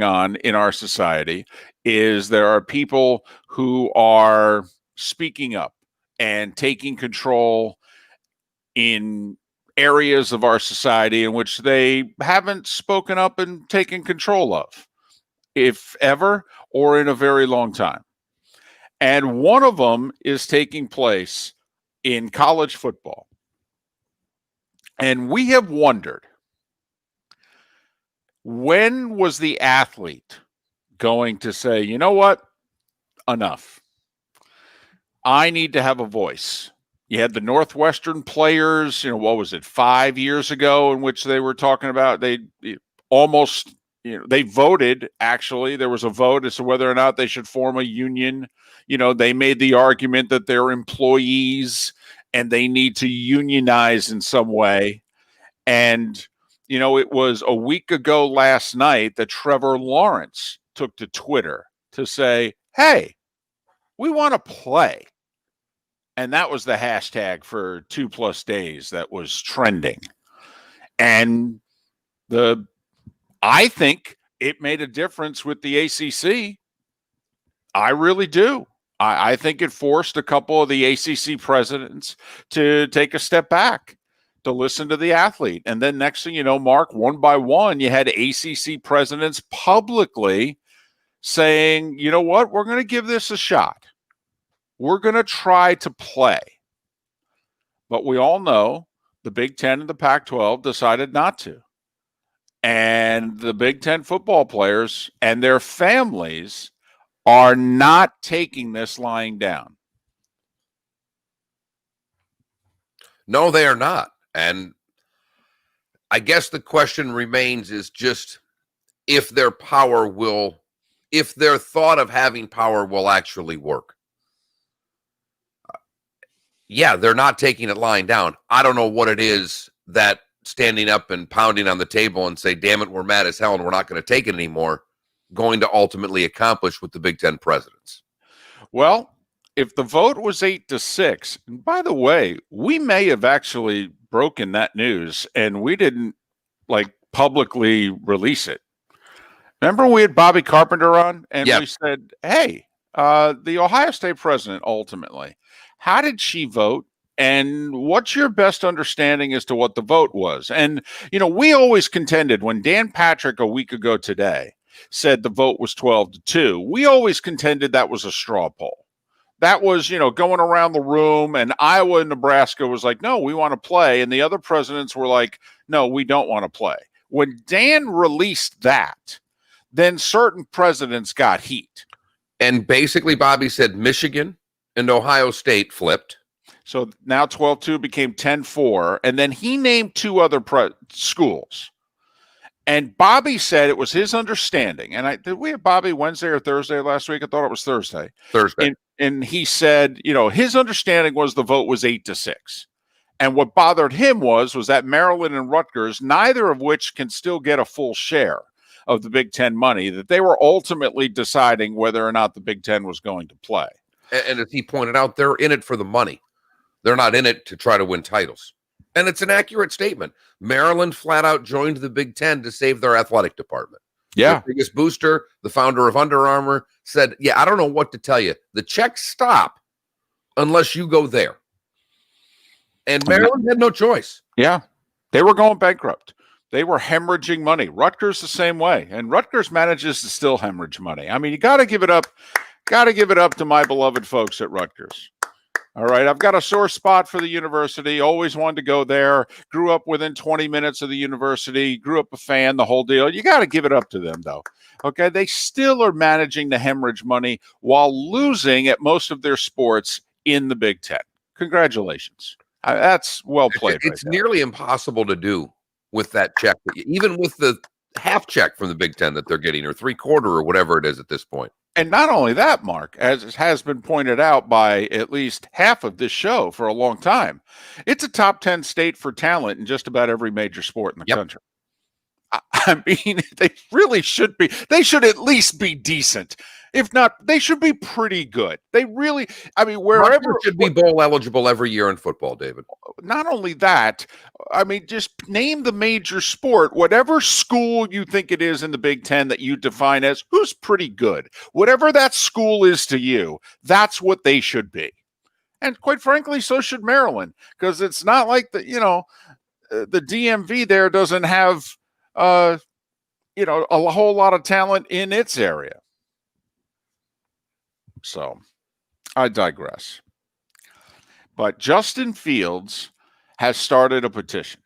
on in our society is there are people who are speaking up and taking control in areas of our society in which they haven't spoken up and taken control of, if ever, or in a very long time. And one of them is taking place in college football. And we have wondered, when was the athlete going to say, you know what? Enough. I need to have a voice. You had the Northwestern players, what was it, 5 years ago, in which they were talking about they almost, they voted, actually. There was a vote as to whether or not they should form a union. They made the argument that they're employees and they need to unionize in some way. And, it was a week ago last night that Trevor Lawrence took to Twitter to say, hey, we want to play. And that was the hashtag for 2+ days that was trending. And I think it made a difference with the ACC. I really do. I think it forced a couple of the ACC presidents to take a step back, to listen to the athlete. And then next thing you know, Mark, one by one, you had ACC presidents publicly saying, you know what, we're going to give this a shot. We're going to try to play. But we all know the Big Ten and the Pac-12 decided not to. And the Big Ten football players and their families are not taking this lying down. No, they are not. And I guess the question remains is just if their thought of having power will actually work. Yeah, they're not taking it lying down. I don't know what it is that standing up and pounding on the table and say, damn it, we're mad as hell and we're not going to take it anymore, going to ultimately accomplish with the Big Ten presidents. Well, if the vote was 8-6, and by the way, we may have actually broken that news and we didn't publicly release it. Remember we had Bobby Carpenter on and we said, hey, the Ohio State president ultimately, how did she vote? And what's your best understanding as to what the vote was? And, we always contended when Dan Patrick a week ago today said the vote was 12-2, we always contended that was a straw poll. That was, going around the room, and Iowa and Nebraska was like, no, we want to play. And the other presidents were like, no, we don't want to play. When Dan released that, then certain presidents got heat. And basically, Bobby said Michigan and Ohio State flipped. So now 12-2 became 10-4. And then he named two other schools. And Bobby said it was his understanding. And did we have Bobby Wednesday or Thursday last week? I thought it was Thursday. And he said, his understanding was the vote was 8-6. And what bothered him was that Maryland and Rutgers, neither of which can still get a full share of the Big Ten money, that they were ultimately deciding whether or not the Big Ten was going to play. And as he pointed out, they're in it for the money. They're not in it to try to win titles. And it's an accurate statement. Maryland flat out joined the Big Ten to save their athletic department. Yeah. The biggest booster, the founder of Under Armour, said, yeah, I don't know what to tell you. The checks stop unless you go there. And Maryland had no choice. Yeah. They were going bankrupt. They were hemorrhaging money. Rutgers the same way. And Rutgers manages to still hemorrhage money. I mean, you got to give it up. Got to give it up to my beloved folks at Rutgers. All right, I've got a sore spot for the university. Always wanted to go there. Grew up within 20 minutes of the university. Grew up a fan, the whole deal. You got to give it up to them, though. Okay, they still are managing to hemorrhage money while losing at most of their sports in the Big Ten. Congratulations. That's well played. It's nearly impossible to do with that check, even with the half check from the Big Ten that they're getting, or 3/4 or whatever it is at this point. And not only that, Mark, as has been pointed out by at least half of this show for a long time, it's a top 10 state for talent in just about every major sport in the country. I mean, they really should be. They should at least be decent If not, they should be pretty good. They really, I mean, Rutgers should be bowl eligible every year in football, David. not only that, I mean, just name the major sport, whatever school you think it is in the Big Ten that you define as who's pretty good. Whatever that school is to you, that's what they should be. And quite frankly, so should Maryland, because it's not like the DMV there doesn't have a whole lot of talent in its area. So I digress. But Justin Fields has started a petition.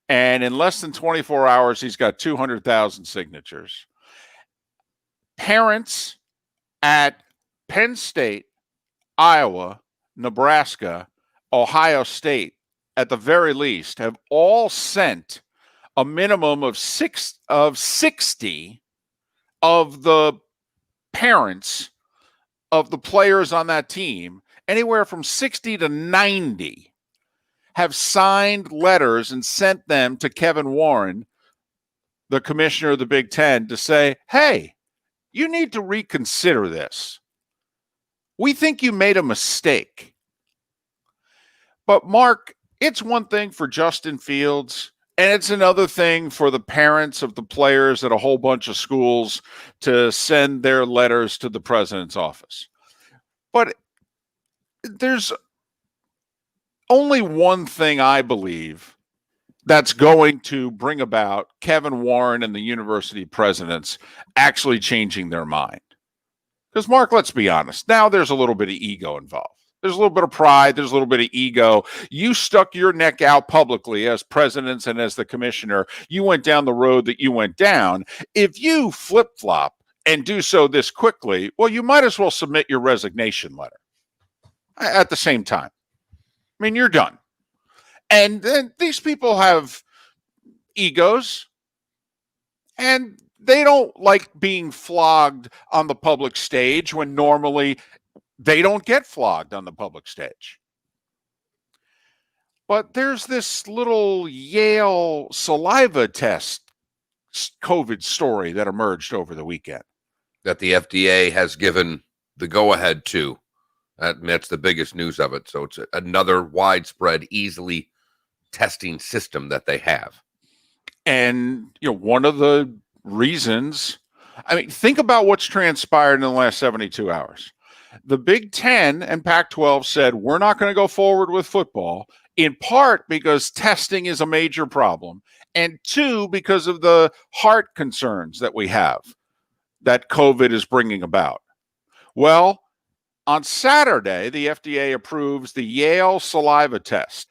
And in less than 24 hours, he's got 200,000 signatures. Parents at Penn State, Iowa, Nebraska, Ohio State, at the very least, have all sent a minimum of 60 of the parents of the players on that team, anywhere from 60 to 90, have signed letters and sent them to Kevin Warren, the commissioner of the Big Ten, to say, hey, you need to reconsider this. We think you made a mistake. But Mark, it's one thing for Justin Fields, and it's another thing for the parents of the players at a whole bunch of schools to send their letters to the president's office. But there's only one thing I believe that's going to bring about Kevin Warren and the university presidents actually changing their mind. Because, Mark, let's be honest. Now there's a little bit of ego involved. There's a little bit of pride. There's a little bit of ego. You stuck your neck out publicly as presidents and as the commissioner. You went down the road that you went down. If you flip-flop and do so this quickly, well, you might as well submit your resignation letter at the same time. I mean, you're done. And then these people have egos, and they don't like being flogged on the public stage when normally they don't get flogged on the public stage. But there's this little Yale saliva test COVID story that emerged over the weekend. That the FDA has given the go-ahead to. That's the biggest news of it. So it's another widespread, easily testing system that they have. And, one of the reasons, I mean, think about what's transpired in the last 72 hours. The Big Ten and Pac-12 said, we're not going to go forward with football, in part because testing is a major problem, and two, because of the heart concerns that we have that COVID is bringing about. Well, on Saturday, the FDA approves the Yale saliva test,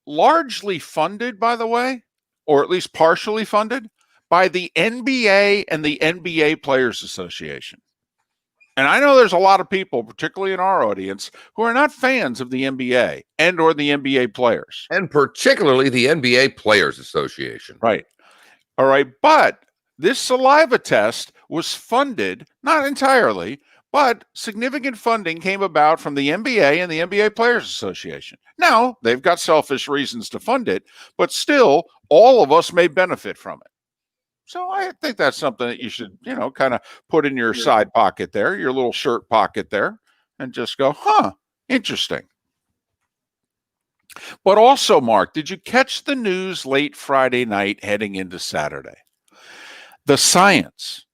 largely funded, by the way, or at least partially funded, by the NBA and the NBA Players Association. And I know there's a lot of people, particularly in our audience, who are not fans of the NBA and or the NBA players. And particularly the NBA Players Association. Right. All right. But this saliva test was funded, not entirely, but significant funding came about from the NBA and the NBA Players Association. Now, they've got selfish reasons to fund it, but still, all of us may benefit from it. So I think that's something that you should, kind of put in your side pocket there, your little shirt pocket there, and just go, interesting. But also, Mark, did you catch the news late Friday night heading into Saturday? The science.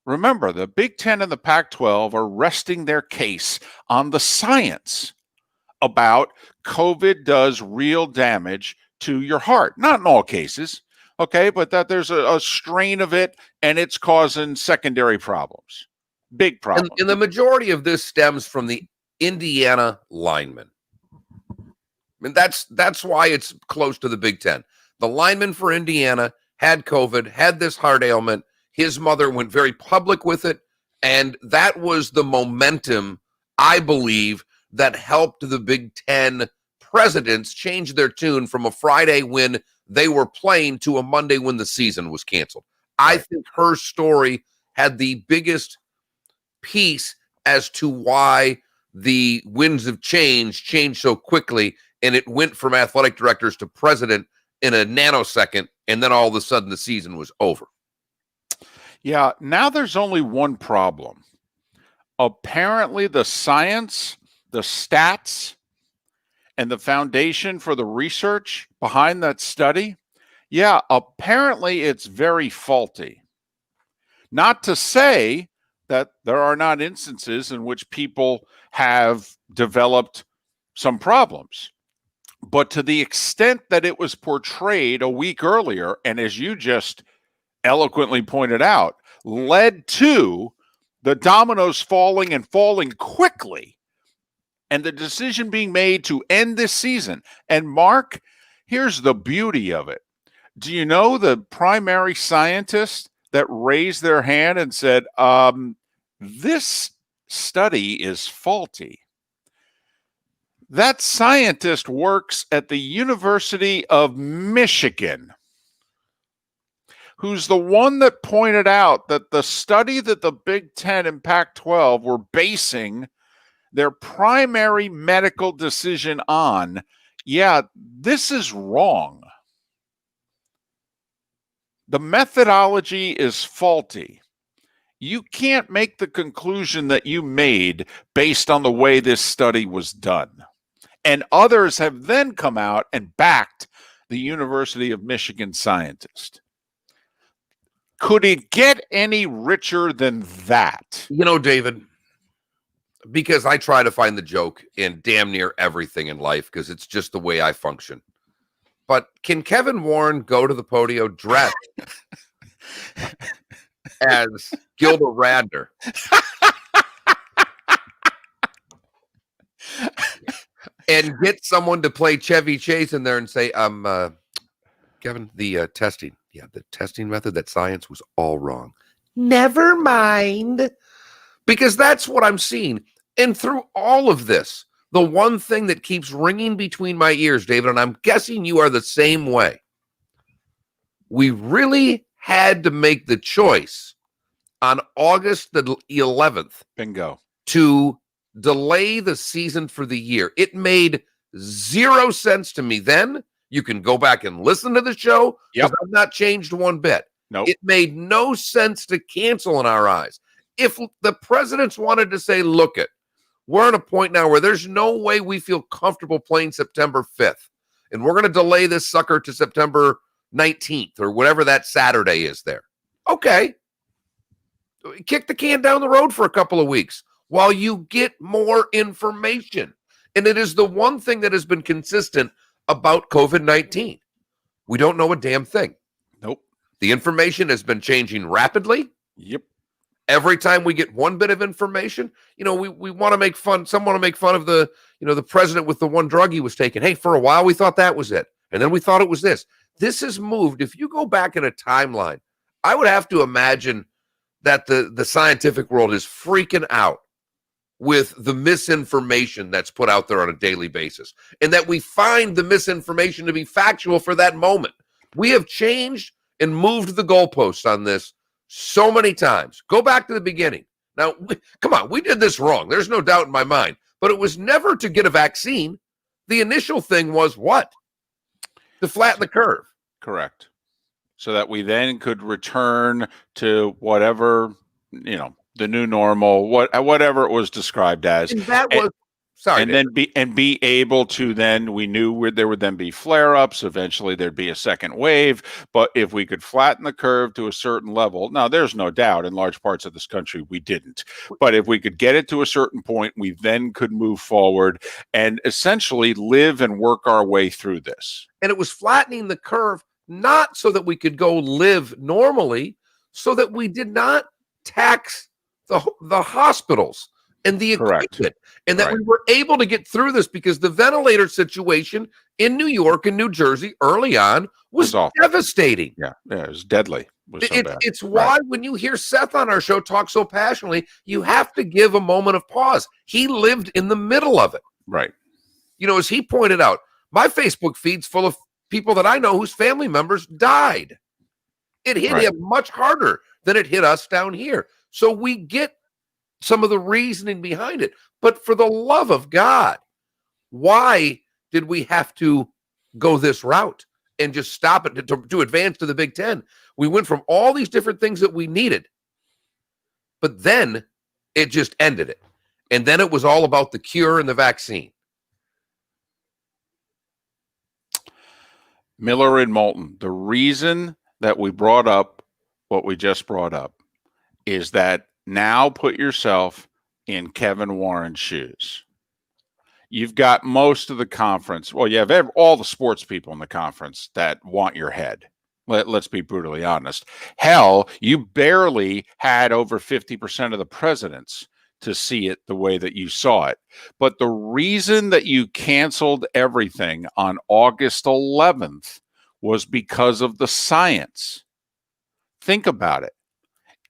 Remember, the Big Ten and the Pac-12 are resting their case on the science about COVID does real damage to your heart. Not in all cases, okay, but that there's a strain of it and it's causing secondary problems, big problems. And the majority of this stems from the Indiana lineman. I mean, that's why it's close to the Big Ten. The lineman for Indiana had COVID, had this heart ailment. His mother went very public with it, and that was the momentum, I believe, that helped the Big Ten presidents change their tune from a Friday when they were playing to a Monday when the season was canceled. I think her story had the biggest piece as to why the winds of change changed so quickly, and it went from athletic directors to president in a nanosecond, and then all of a sudden the season was over. Yeah, now there's only one problem. Apparently, the science, the stats, and the foundation for the research behind that study, yeah, apparently it's very faulty. Not to say that there are not instances in which people have developed some problems, but to the extent that it was portrayed a week earlier, and as you just eloquently pointed out, led to the dominoes falling and falling quickly, and the decision being made to end this season. And Mark, here's the beauty of it. Do you know the primary scientist that raised their hand and said, this study is faulty? That scientist works at the University of Michigan, who's the one that pointed out that the study that the Big Ten and Pac 12 were basing their primary medical decision on, yeah, this is wrong. The methodology is faulty. You can't make the conclusion that you made based on the way this study was done. And others have then come out and backed the University of Michigan scientist. Could it get any richer than that? You know, David, because I try to find the joke in damn near everything in life because it's just the way I function. But can Kevin Warren go to the podium dressed as Gilda Radner and get someone to play Chevy Chase in there and say, Kevin, the testing method, that science was all wrong. Never mind. Because that's what I'm seeing. And through all of this, the one thing that keeps ringing between my ears, David, and I'm guessing you are the same way. We really had to make the choice on August the 11th. Bingo. To delay the season for the year. It made zero sense to me then. You can go back and listen to the show because I've not changed one bit. Nope. It made no sense to cancel in our eyes. If the presidents wanted to say, look it, we're at a point now where there's no way we feel comfortable playing September 5th. And we're going to delay this sucker to September 19th or whatever that Saturday is there. Okay. Kick the can down the road for a couple of weeks while you get more information. And it is the one thing that has been consistent about COVID-19. We don't know a damn thing. Nope. The information has been changing rapidly. Yep. Every time we get one bit of information, we want to make fun. Some want to make fun of the president with the one drug he was taking. Hey, for a while we thought that was it. And then we thought it was this. This has moved. If you go back in a timeline, I would have to imagine that the scientific world is freaking out with the misinformation that's put out there on a daily basis. And that we find the misinformation to be factual for that moment. We have changed and moved the goalposts on this so many times. Go back to the beginning. Now, come on, we did this wrong. There's no doubt in my mind. But it was never to get a vaccine. The initial thing was what? To flatten the curve. Correct. So that we then could return to whatever, the new normal, whatever it was described as. And that was sorry. And then be able to then, we knew there would then be flare-ups. Eventually there'd be a second wave. But if we could flatten the curve to a certain level, now there's no doubt in large parts of this country we didn't. But if we could get it to a certain point, we then could move forward and essentially live and work our way through this. And it was flattening the curve, not so that we could go live normally, so that we did not tax the hospitals and the equipment, and that we were able to get through this because the ventilator situation in New York and New Jersey early on was devastating. Yeah, it was deadly. It's why when you hear Seth on our show talk so passionately, you have to give a moment of pause. He lived in the middle of it. Right. As he pointed out, my Facebook feed's full of people that I know whose family members died. It hit him much harder than it hit us down here. So we get some of the reasoning behind it. But for the love of God, why did we have to go this route and just stop it to advance to the Big Ten? We went from all these different things that we needed But then it just ended it. And then it was all about the cure and the vaccine. Miller and Moulton, the reason that we brought up what we just brought up is that now put yourself in Kevin Warren's shoes. You've got most of the conference. Well, you have all the sports people in the conference that want your head. Let's be brutally honest. Hell, you barely had over 50% of the presidents to see it the way that you saw it. But the reason that you canceled everything on August 11th was because of the science. Think about it.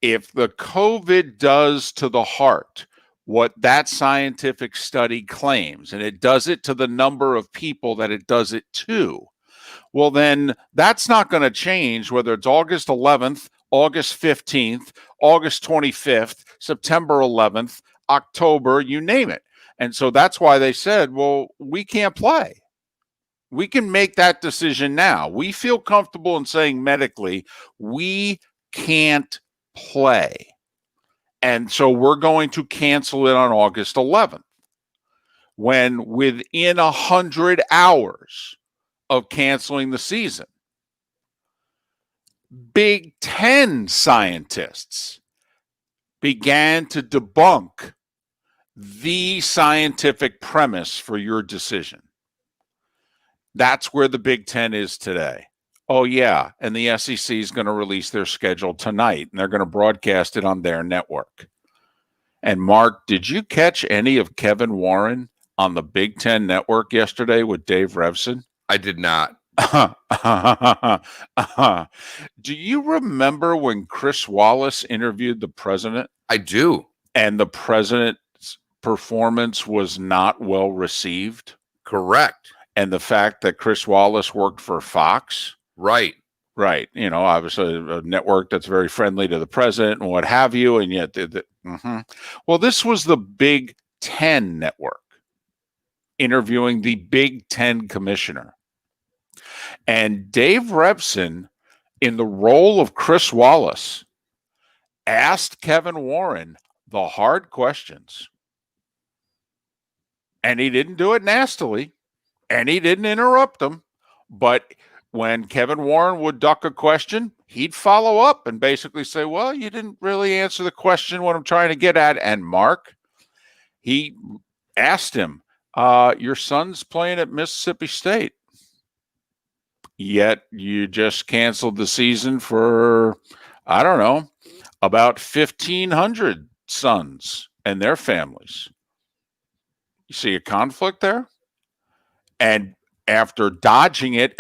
If the COVID does to the heart what that scientific study claims, and it does it to the number of people that it does it to, well, then that's not going to change whether it's August 11th, August 15th, August 25th, September 11th, October, you name it. And so that's why they said, well, we can't play. We can make that decision now. We feel comfortable in saying medically, we can't play. And so we're going to cancel it on August 11th. When within 100 hours of canceling the season, Big Ten scientists began to debunk the scientific premise for your decision. That's where the Big Ten is today. Oh, yeah. And the SEC is going to release their schedule tonight, and they're going to broadcast it on their network. And Mark, did you catch any of Kevin Warren on the Big Ten network yesterday with Dave Revson? I did not. Do you remember when Chris Wallace interviewed the president? I do. And the president's performance was not well received? Correct. And the fact that Chris Wallace worked for Fox? Right. Right. You know, obviously a network that's very friendly to the president and what have you. And yet, well, this was the Big Ten network interviewing the Big Ten commissioner. And Dave Revson, in the role of Chris Wallace, asked Kevin Warren the hard questions. And he didn't do it nastily, and he didn't interrupt them. But when Kevin Warren would duck a question, he'd follow up and basically say, well, you didn't really answer the question, what I'm trying to get at. And Mark, he asked him, your son's playing at Mississippi State. Yet you just canceled the season for, I don't know, about 1,500 sons and their families. You see a conflict there? And after dodging it,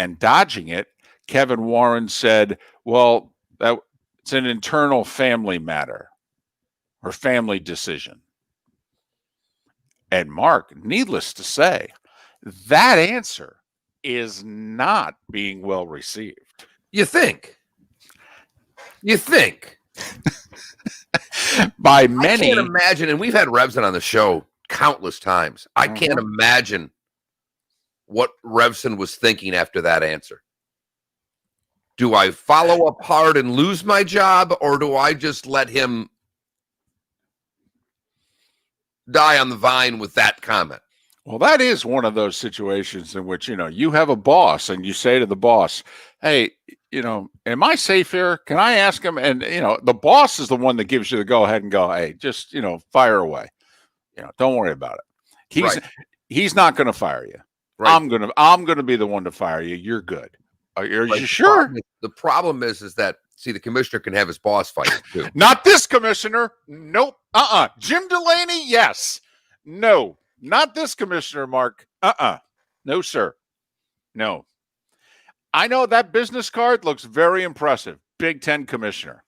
Kevin Warren said, well, it's an internal family matter or family decision. And Mark, needless to say, that answer is not being well received. You think? By many. I can't imagine, and we've had Revson on the show countless times. I can't imagine what Revson was thinking after that answer. Do I follow up hard and lose my job, or do I just let him die on the vine with that comment? Well, that is one of those situations in which, you have a boss and you say to the boss, hey, am I safe here? Can I ask him? And, the boss is the one that gives you the go ahead and go, hey, just, fire away. Don't worry about it. He's not going to fire you. Right. I'm going to be the one to fire you. You're good. Are you sure? The problem is that, see, the commissioner can have his boss fired too. Not this commissioner. Nope. Jim Delaney. Yes. No. Not this commissioner, Mark. No, sir. No. I know that business card looks very impressive. Big Ten commissioner.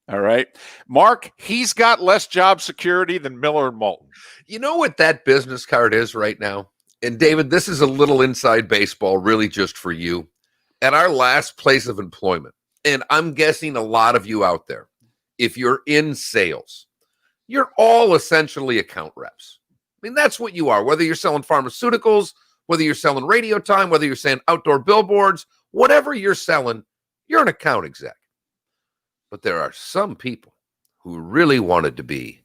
All right. Mark, he's got less job security than Miller and Moulton. You know what that business card is right now? And David, this is a little inside baseball, really just for you. At our last place of employment, and I'm guessing a lot of you out there, if you're in sales, you're all essentially account reps. I mean, that's what you are, whether you're selling pharmaceuticals, whether you're selling radio time, whether you're selling outdoor billboards, whatever you're selling, you're an account exec. But there are some people who really wanted to be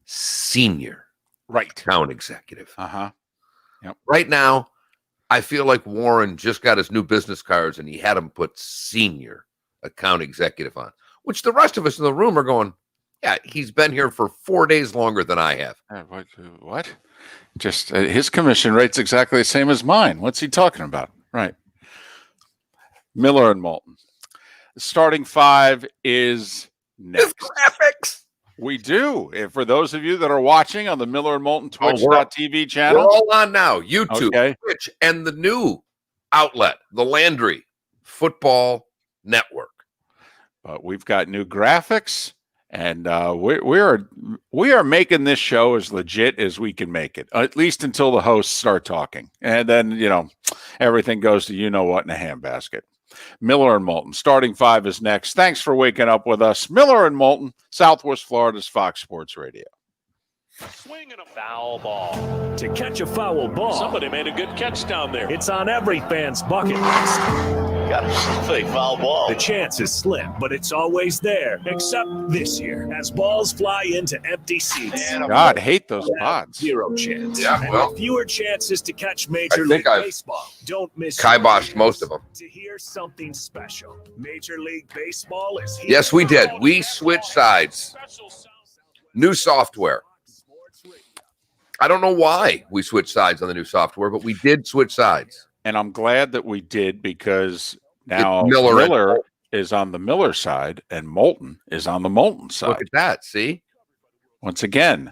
senior Right. account executive. Uh-huh. Right now, I feel like Warren just got his new business cards and he had him put senior account executive on, which the rest of us in the room are going, yeah, he's been here for 4 days longer than I have. What? Just his commission rate's exactly the same as mine. What's he talking about? Right. Miller and Moulton. The starting five is next. Graphics. We do. For those of you that are watching on the Miller and Moulton Twitch.tv channel. We're all on now. YouTube, okay. Twitch, and the new outlet, the Landry Football Network. But we've got new graphics, and we are making this show as legit as we can make it, at least until the hosts start talking. And then, everything goes to you-know-what in a handbasket. Miller and Moulton. Starting five is next. Thanks for waking up with us. Miller and Moulton, Southwest Florida's Fox Sports Radio. Swinging a foul ball. To catch a foul ball. Somebody made a good catch down there. It's on every fan's bucket list. Got a fake foul ball. The chance is slim, but it's always there, except this year, as balls fly into empty seats. God, hate those pods. Zero chance. Yeah, well, and fewer chances to catch Major I League think I've Baseball. Don't miss kiboshed most of them. To hear something special. Major League Baseball is here. Yes, we did. We switched sides. New software. I don't know why we switched sides on the new software, but we did switch sides. And I'm glad that we did, because now It's Miller is on the Miller side and Moulton is on the Moulton side. Look at that. See? Once again,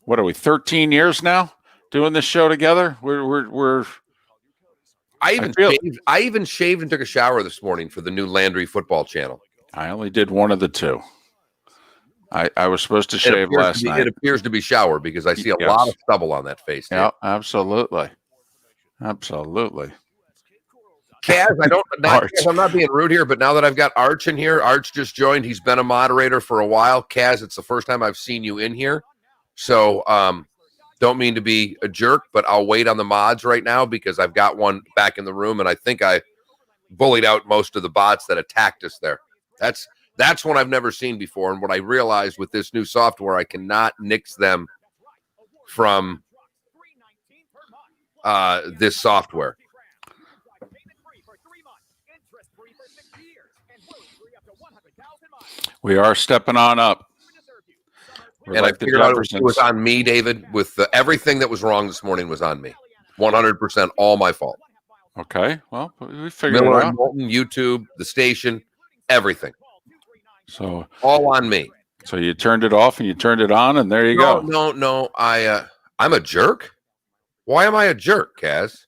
what are we, 13 years now doing this show together? I even shaved and took a shower this morning for the new Landry football channel. I only did one of the two. I was supposed to shave last night. It appears to be shower because I see a lot of stubble on that face. Yeah, absolutely. Absolutely. Kaz, I'm not being rude here, but now that I've got Arch in here, Arch just joined. He's been a moderator for a while. Kaz, it's the first time I've seen you in here. So don't mean to be a jerk, but I'll wait on the mods right now because I've got one back in the room, and I think I bullied out most of the bots that attacked us there. That's one I've never seen before, and what I realized with this new software, I cannot nix them from this software. We are stepping on up. And I figured out it was on me, David, with everything that was wrong this morning was on me. 100% all my fault. Okay. Well, we figured Miller it out. and Moulton, YouTube, the station, everything. So all on me. So you turned it off and you turned it on, and there you go. No. I'm a jerk. Why am I a jerk, Kaz?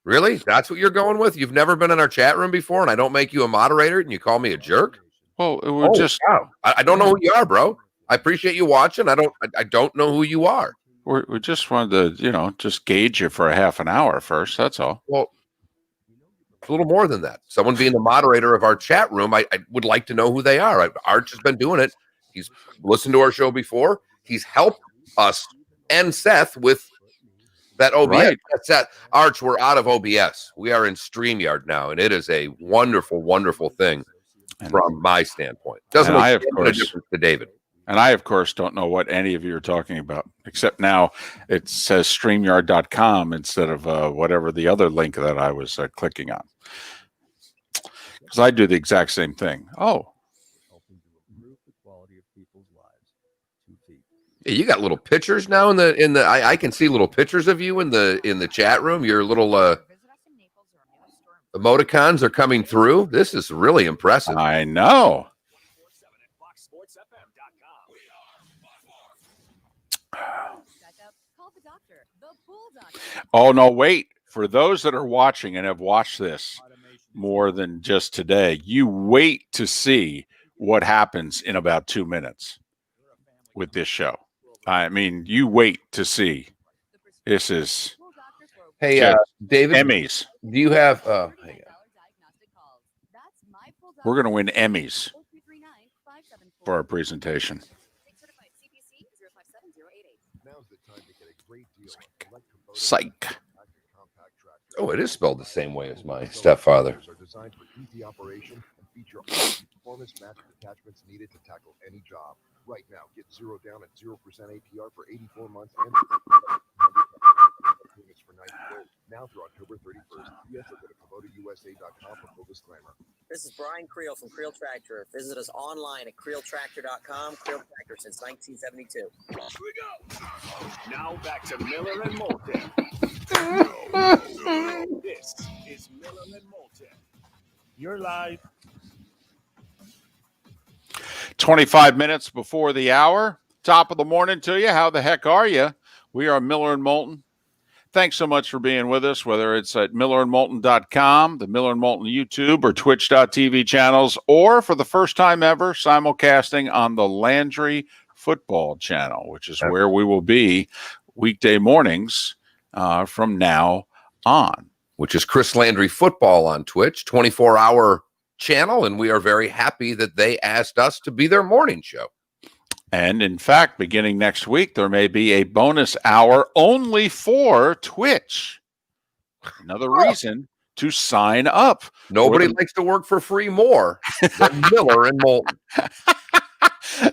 Really? That's what you're going with? You've never been in our chat room before, and I don't make you a moderator, and you call me a jerk? Well, we're just. Wow. I don't know who you are, bro. I appreciate you watching. I don't know who you are. We just wanted to, just gauge you for a half an hour first. That's all. Well, it's a little more than that. Someone being the moderator of our chat room, I would like to know who they are. Arch has been doing it. He's listened to our show before. He's helped us and Seth with that OBS. Right. Seth, Arch, we're out of OBS. We are in StreamYard now, and it is a wonderful, wonderful thing from my standpoint. Doesn't make a difference to David. And I, of course, don't know what any of you are talking about, except now it says StreamYard.com instead of whatever the other link that I was clicking on. Because I do the exact same thing. Oh. Yeah, you got little pictures now in the I can see little pictures of you in the chat room. Your little emoticons are coming through. This is really impressive. I know. Oh, no, wait. For those that are watching and have watched this more than just today, you wait to see what happens in about 2 minutes with this show. I mean, you wait to see. This is... Hey, David. Emmys. Do you have... hang on. We're going to win Emmys for our presentation. Psych. Oh, it is spelled the same way as my stepfather. feature all the performance matching attachments needed to tackle any job. Right now, get 0 down at 0% APR for 84 months and units for 90 days. Now through October 31st. Yes, go to KubotaUSA.com for full disclaimer. This is Brian Creel from Creel Tractor. Visit us online at CreelTractor.com. Creel Tractor since 1972. Here we go. Now back to Miller and Moulton. This is Miller and Moulton. You're live. 25 minutes before the hour. Top of the morning to you. How the heck are you? We are Miller and Moulton. Thanks so much for being with us, whether it's at millerandmoulton.com, the Miller and Moulton YouTube or twitch.tv channels, or for the first time ever, simulcasting on the Landry Football channel, which is where we will be weekday mornings from now on. Which is Chris Landry Football on Twitch, 24-hour channel, and we are very happy that they asked us to be their morning show. And in fact, beginning next week, there may be a bonus hour only for Twitch. Another reason to sign up. Nobody likes to work for free more than Miller and Moulton.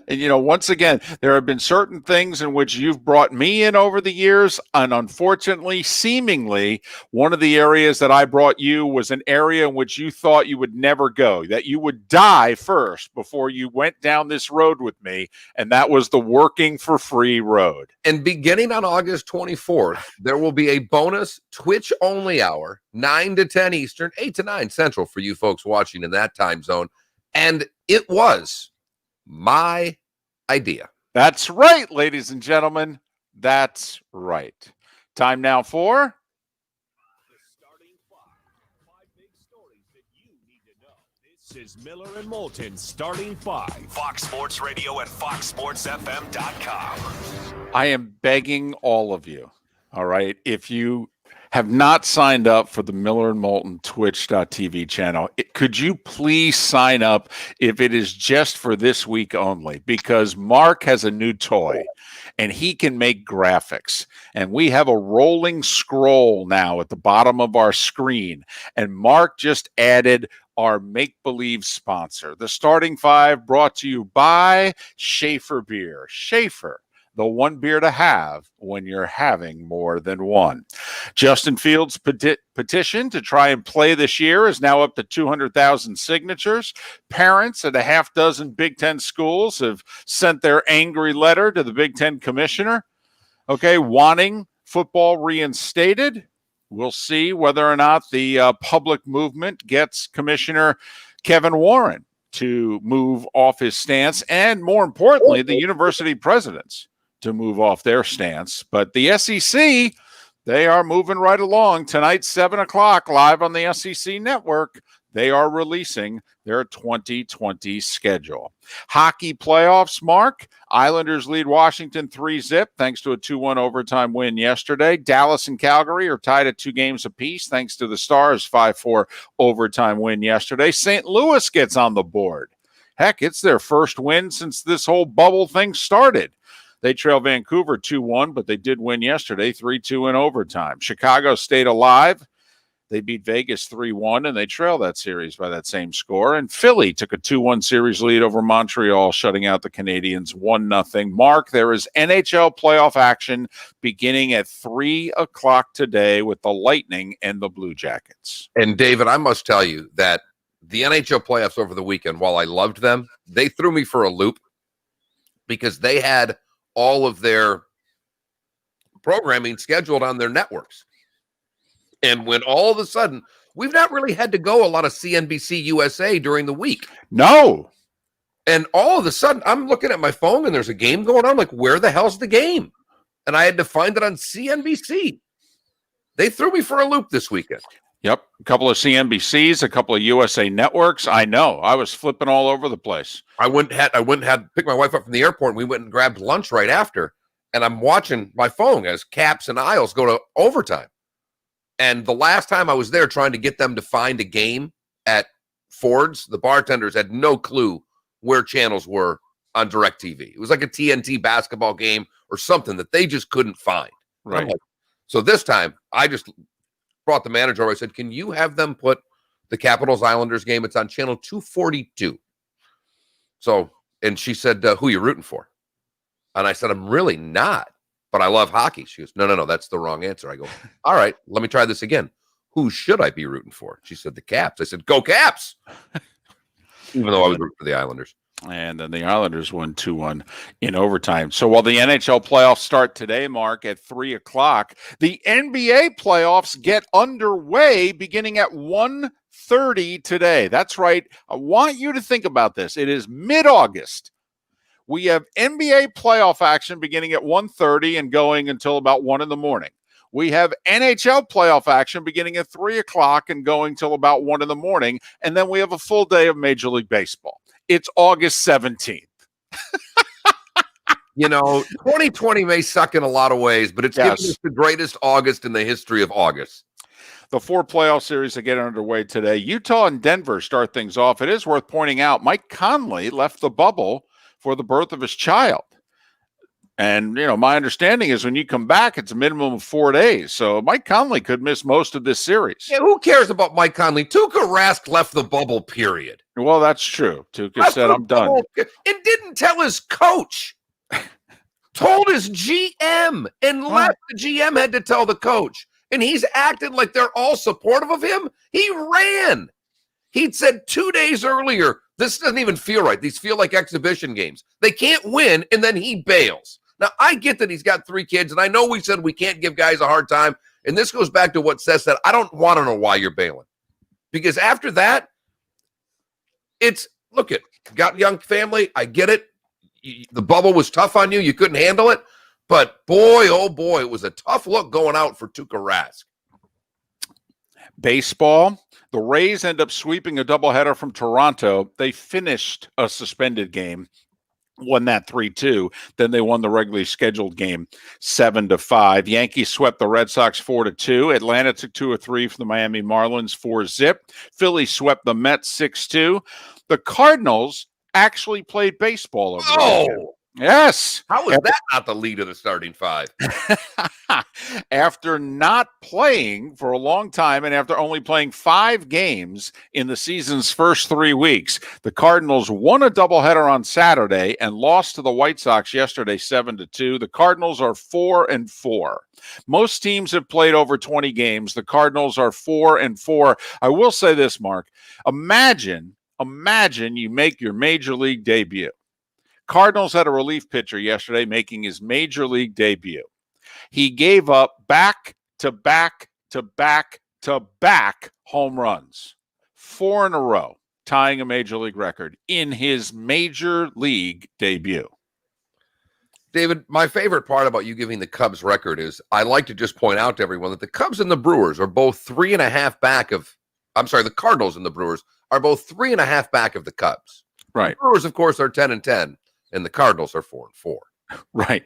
And, you know, once again, there have been certain things in which you've brought me in over the years. And unfortunately, seemingly, one of the areas that I brought you was an area in which you thought you would never go, that you would die first before you went down this road with me. And that was the working for free road. And beginning on August 24th, there will be a bonus Twitch-only hour, 9 to 10 Eastern, 8 to 9 Central for you folks watching in that time zone. And it was my idea. That's right, ladies and gentlemen. That's right. Time now for The starting five big stories that you need to know. This is Miller and Moulton starting five. Fox Sports Radio and FoxSportsFM.com. I am begging all of you, all right, if you have not signed up for the Miller and Moulton Twitch.tv channel, could you please sign up if it is just for this week only? Because Mark has a new toy and he can make graphics. And we have a rolling scroll now at the bottom of our screen. And Mark just added our make-believe sponsor. The starting five brought to you by Schaefer Beer. Schaefer, the one beer to have when you're having more than one. Justin Fields' petition to try and play this year is now up to 200,000 signatures. Parents at a half dozen Big Ten schools have sent their angry letter to the Big Ten commissioner, wanting football reinstated. We'll see whether or not the public movement gets Commissioner Kevin Warren to move off his stance, and more importantly, the university presidents to move off their stance. But the SEC, they are moving right along. Tonight, 7 o'clock, live on the SEC network, they are releasing their 2020 schedule. Hockey playoffs, Mark. Islanders lead Washington 3-0 thanks to a 2-1 overtime win yesterday. Dallas and Calgary are tied at 2 games apiece thanks to the Stars' 5-4 overtime win yesterday. St. Louis gets on the board. Heck, it's their first win since this whole bubble thing started. They trail Vancouver 2-1, but they did win yesterday 3-2 in overtime. Chicago stayed alive. They beat Vegas 3-1, and they trail that series by that same score. And Philly took a 2-1 series lead over Montreal, shutting out the Canadiens 1-0. Mark, there is NHL playoff action beginning at 3 o'clock today with the Lightning and the Blue Jackets. And, David, I must tell you that the NHL playoffs over the weekend, while I loved them, they threw me for a loop because they had all of their programming scheduled on their networks. And when all of a sudden, we've not really had to go a lot of CNBC USA during the week. No. And all of a sudden, I'm looking at my phone and there's a game going on. I'm like, where the hell's the game? And I had to find it on CNBC. They threw me for a loop this weekend. Yep. A couple of CNBCs, a couple of USA networks. I know. I was flipping all over the place. I went and had picked my wife up from the airport, and we went and grabbed lunch right after. And I'm watching my phone as Caps and Isles go to overtime. And the last time I was there trying to get them to find a game at Ford's, the bartenders had no clue where channels were on DirecTV. It was like a TNT basketball game or something that they just couldn't find. Right. So this time, I just brought the manager over. I said, can you have them put the Capitals Islanders game. It's on channel 242. So, and she said, who are you rooting for? And I said, I'm really not, but I love hockey. She goes, no, that's the wrong answer. I go, all right, let me try this again. Who should I be rooting for? She said, the Caps. I said, go Caps. Even though I was rooting for the Islanders. And then the Islanders won 2-1 in overtime. So while the NHL playoffs start today, Mark, at 3 o'clock, the NBA playoffs get underway beginning at 1:30 today. That's right. I want you to think about this. It is mid-August. We have NBA playoff action beginning at 1:30 and going until about 1 in the morning. We have NHL playoff action beginning at 3 o'clock and going till about 1 in the morning. And then we have a full day of Major League Baseball. It's August 17th. 2020 may suck in a lot of ways, but it's given us the greatest August in the history of August. The 4 playoff series that get underway today. Utah and Denver start things off. It is worth pointing out Mike Conley left the bubble for the birth of his child. And, my understanding is when you come back, it's a minimum of 4 days. So Mike Conley could miss most of this series. Yeah, who cares about Mike Conley? Tuukka Rask left the bubble, period. Well, that's true. Tuukka said, I'm done. And didn't tell his coach. Told his GM and left. The GM had to tell the coach. And he's acted like they're all supportive of him. He ran. He'd said 2 days earlier, this doesn't even feel right. These feel like exhibition games. They can't win, and then he bails. Now, I get that he's got 3 kids, and I know we said we can't give guys a hard time, and this goes back to what Seth said. I don't want to know why you're bailing. Because after that, got young family, I get it. The bubble was tough on you. You couldn't handle it. But boy, oh boy, it was a tough look going out for Tuukka Rask. Baseball. The Rays end up sweeping a doubleheader from Toronto. They finished a suspended game, won that 3-2. Then they won the regularly scheduled game 7-5. Yankees swept the Red Sox 4-2. Atlanta took 2 or 3 from the Miami Marlins 4-0. Philly swept the Mets 6-2. The Cardinals actually played baseball over the weekend. Yes. How is that not the lead of the starting 5? After not playing for a long time and after only playing 5 games in the season's first 3 weeks, the Cardinals won a doubleheader on Saturday and lost to the White Sox yesterday 7-2. The Cardinals are 4-4. Most teams have played over 20 games. The Cardinals are 4-4. I will say this, Mark. Imagine you make your major league debut. Cardinals had a relief pitcher yesterday making his major league debut. He gave up back-to-back home runs, 4 in a row, tying a major league record in his major league debut. David, my favorite part about you giving the Cubs record is I like to just point out to everyone that the Cubs and the Brewers are both 3.5 back of, the Cardinals and the Brewers are both 3.5 back of the Cubs. Right. The Brewers, of course, are 10-10. And the Cardinals are 4-4. Right.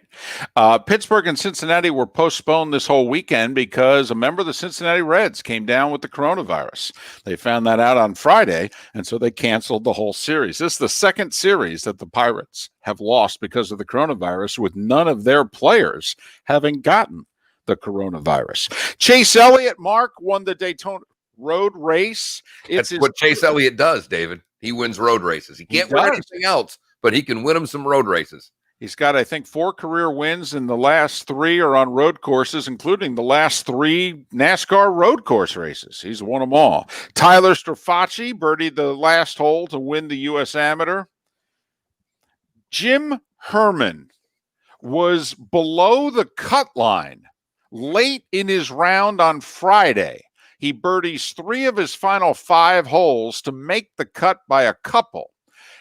Pittsburgh and Cincinnati were postponed this whole weekend because a member of the Cincinnati Reds came down with the coronavirus. They found that out on Friday, and so they canceled the whole series. This is the second series that the Pirates have lost because of the coronavirus, with none of their players having gotten the coronavirus. Chase Elliott, Mark, won the Daytona road race. That's what Chase Elliott does, David. He wins road races. He can't win anything else, but he can win them some road races. He's got, I think, 4 career wins, and the last 3 are on road courses, including the last 3 NASCAR road course races. He's won them all. Tyler Strafacci birdied the last hole to win the U.S. Amateur. Jim Herman was below the cut line late in his round on Friday. He birdies 3 of his final 5 holes to make the cut by a couple.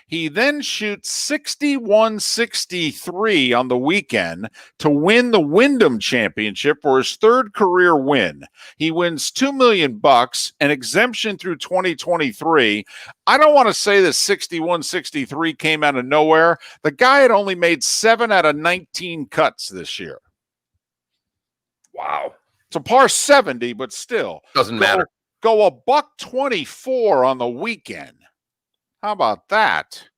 He then shoots 61-63 on the weekend to win the Wyndham Championship for his 3rd career win. He wins $2 million, an exemption through 2023. I don't want to say that 61-63 came out of nowhere. The guy had only made 7 out of 19 cuts this year. Wow. It's a par 70, but still. Doesn't matter. Go $124 on the weekend. How about that?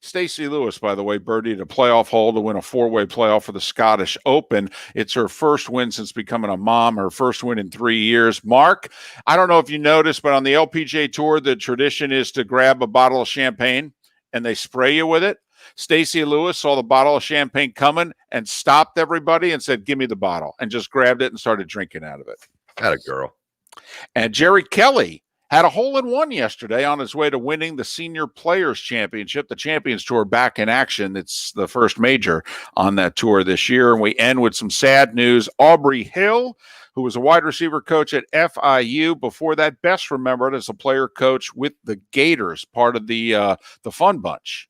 Stacey Lewis, by the way, birdied a playoff hole to win a four-way playoff for the Scottish Open. It's her first win since becoming a mom, her first win in 3 years. Mark, I don't know if you noticed, but on the LPGA Tour, the tradition is to grab a bottle of champagne and they spray you with it. Stacey Lewis saw the bottle of champagne coming and stopped everybody and said, "Give me the bottle," and just grabbed it and started drinking out of it. That a girl. And Jerry Kelly had a hole-in-one yesterday on his way to winning the Senior Players Championship, the Champions Tour back in action. It's the first major on that tour this year. And we end with some sad news. Aubrey Hill, who was a wide receiver coach at FIU, before that best remembered as a player coach with the Gators, part of the Fun Bunch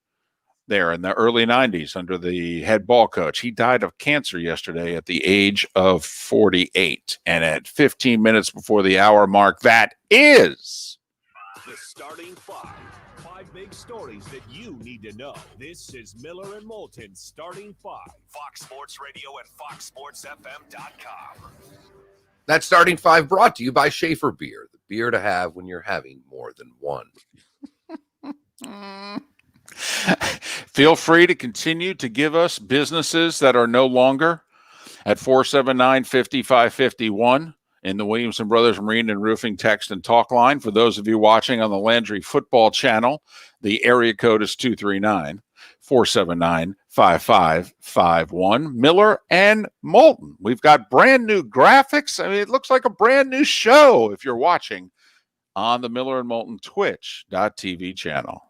there in the early 90s under the head ball coach. He died of cancer yesterday at the age of 48. And at 15 minutes before the hour mark, that is The starting five. Five big stories that you need to know. This is Miller and Moulton starting five. Fox Sports Radio and FoxSportsFM.com. That starting five brought to you by Schaefer Beer, the beer to have when you're having more than one. Feel free to continue to give us businesses that are no longer at 479-5551 in the Williamson Brothers Marine and Roofing text and talk line. For those of you watching on the Landry Football Channel, the area code is 239-479-5551. Miller and Moulton. We've got brand new graphics. I mean, it looks like a brand new show if you're watching on the Miller and Moulton Twitch.tv channel.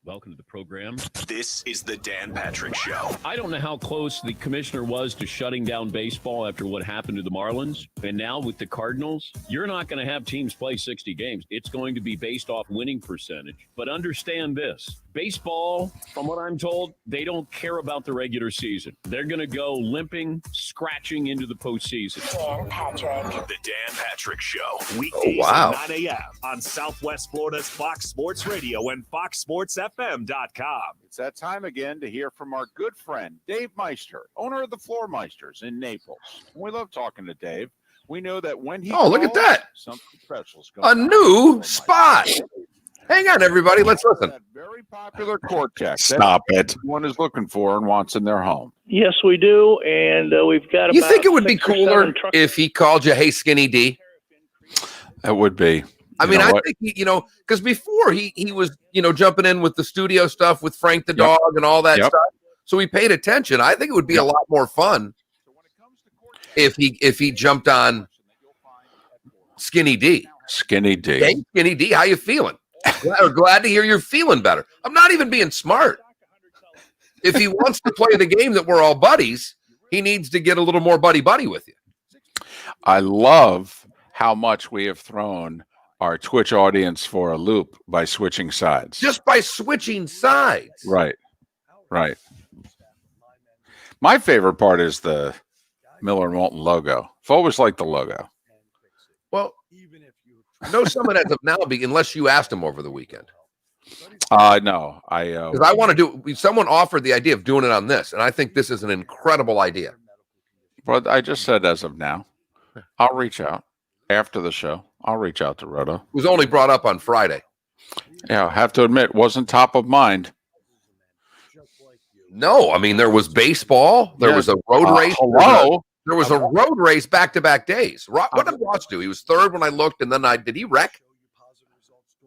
Welcome to the program. This is the Dan Patrick Show. I don't know how close the commissioner was to shutting down baseball after what happened to the Marlins. And now with the Cardinals, you're not going to have teams play 60 games. It's going to be based off winning percentage. But understand this. Baseball, from what I'm told, they don't care about the regular season. They're going to go limping, scratching into the postseason. Dan Patrick. The Dan Patrick Show. Weekdays wow. at 9 a.m. on Southwest Florida's Fox Sports Radio and FoxSportsFM.com. It's that time again to hear from our good friend, Dave Meister, owner of the Floor Meisters in Naples. We love talking to Dave. We know that when he Oh, look at calls, that. something special's A going on. new spot. Hang on, everybody. Let's listen. That very popular Cortex. Stop That's it. what everyone is looking for and wants in their home. Yes, we do, and we've got. You about think it would be 6 or 7 cooler trucks. if he called you, "Hey, Skinny D"? It would be. I You mean, know I what? think, because before he was, jumping in with the studio stuff with Frank the dog and all that Yep. stuff. So he paid attention. I think it would be a lot more fun if he jumped on Skinny D. Skinny D. Hey, Skinny D, how you feeling? Glad to hear you're feeling better. I'm not even being smart. If he wants to play the game that we're all buddies, he needs to get a little more buddy with you. I love how much we have thrown our Twitch audience for a loop by switching sides. Just by switching sides. Right. My favorite part is the Miller and Moulton logo. I've always liked the logo. Well, no summon as of now, unless you asked him over the weekend. No, Because I want to do. Someone offered the idea of doing it on this, and I think this is an incredible idea. but I just said as of now, I'll reach out after the show. I'll reach out to Roto. It was only brought up on Friday. Yeah, I have to admit, wasn't top of mind. No, I mean there was baseball. There was a road race. Hello. There was a road race back-to-back days. What did Ross do? He was third when I looked, and then did he wreck?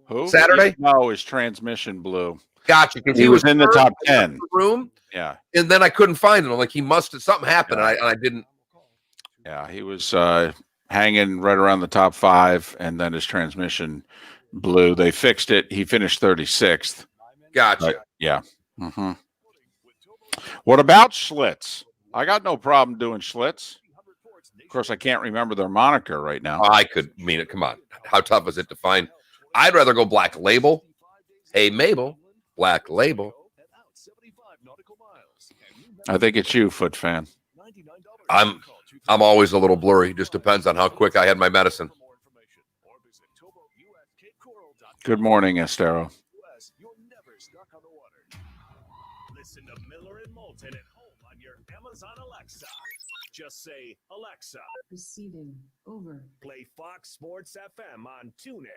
Who? Saturday? No, his transmission blew. Gotcha. Because He was in the third top in 10. the room, Yeah. and then I couldn't find him. I'm like, he must have something happened, and I didn't. Yeah, he was hanging right around the top 5, and then his transmission blew. They fixed it. He finished 36th. Gotcha. But, yeah. Mm-hmm. What about Schlitz? I got no problem doing Schlitz. Of course, I can't remember their moniker right now. I could mean it. Come on. How tough is it to find? I'd rather go Black Label. Hey, Mabel. Black Label. I think it's you, Foot Fan. I'm always a little blurry. Just depends on how quick I had my medicine. Good morning, Estero. Listen to Miller and Moulton at home on your Amazon Alexa. Just say, Alexa, Receiving. Over. play Fox Sports FM on TuneIn.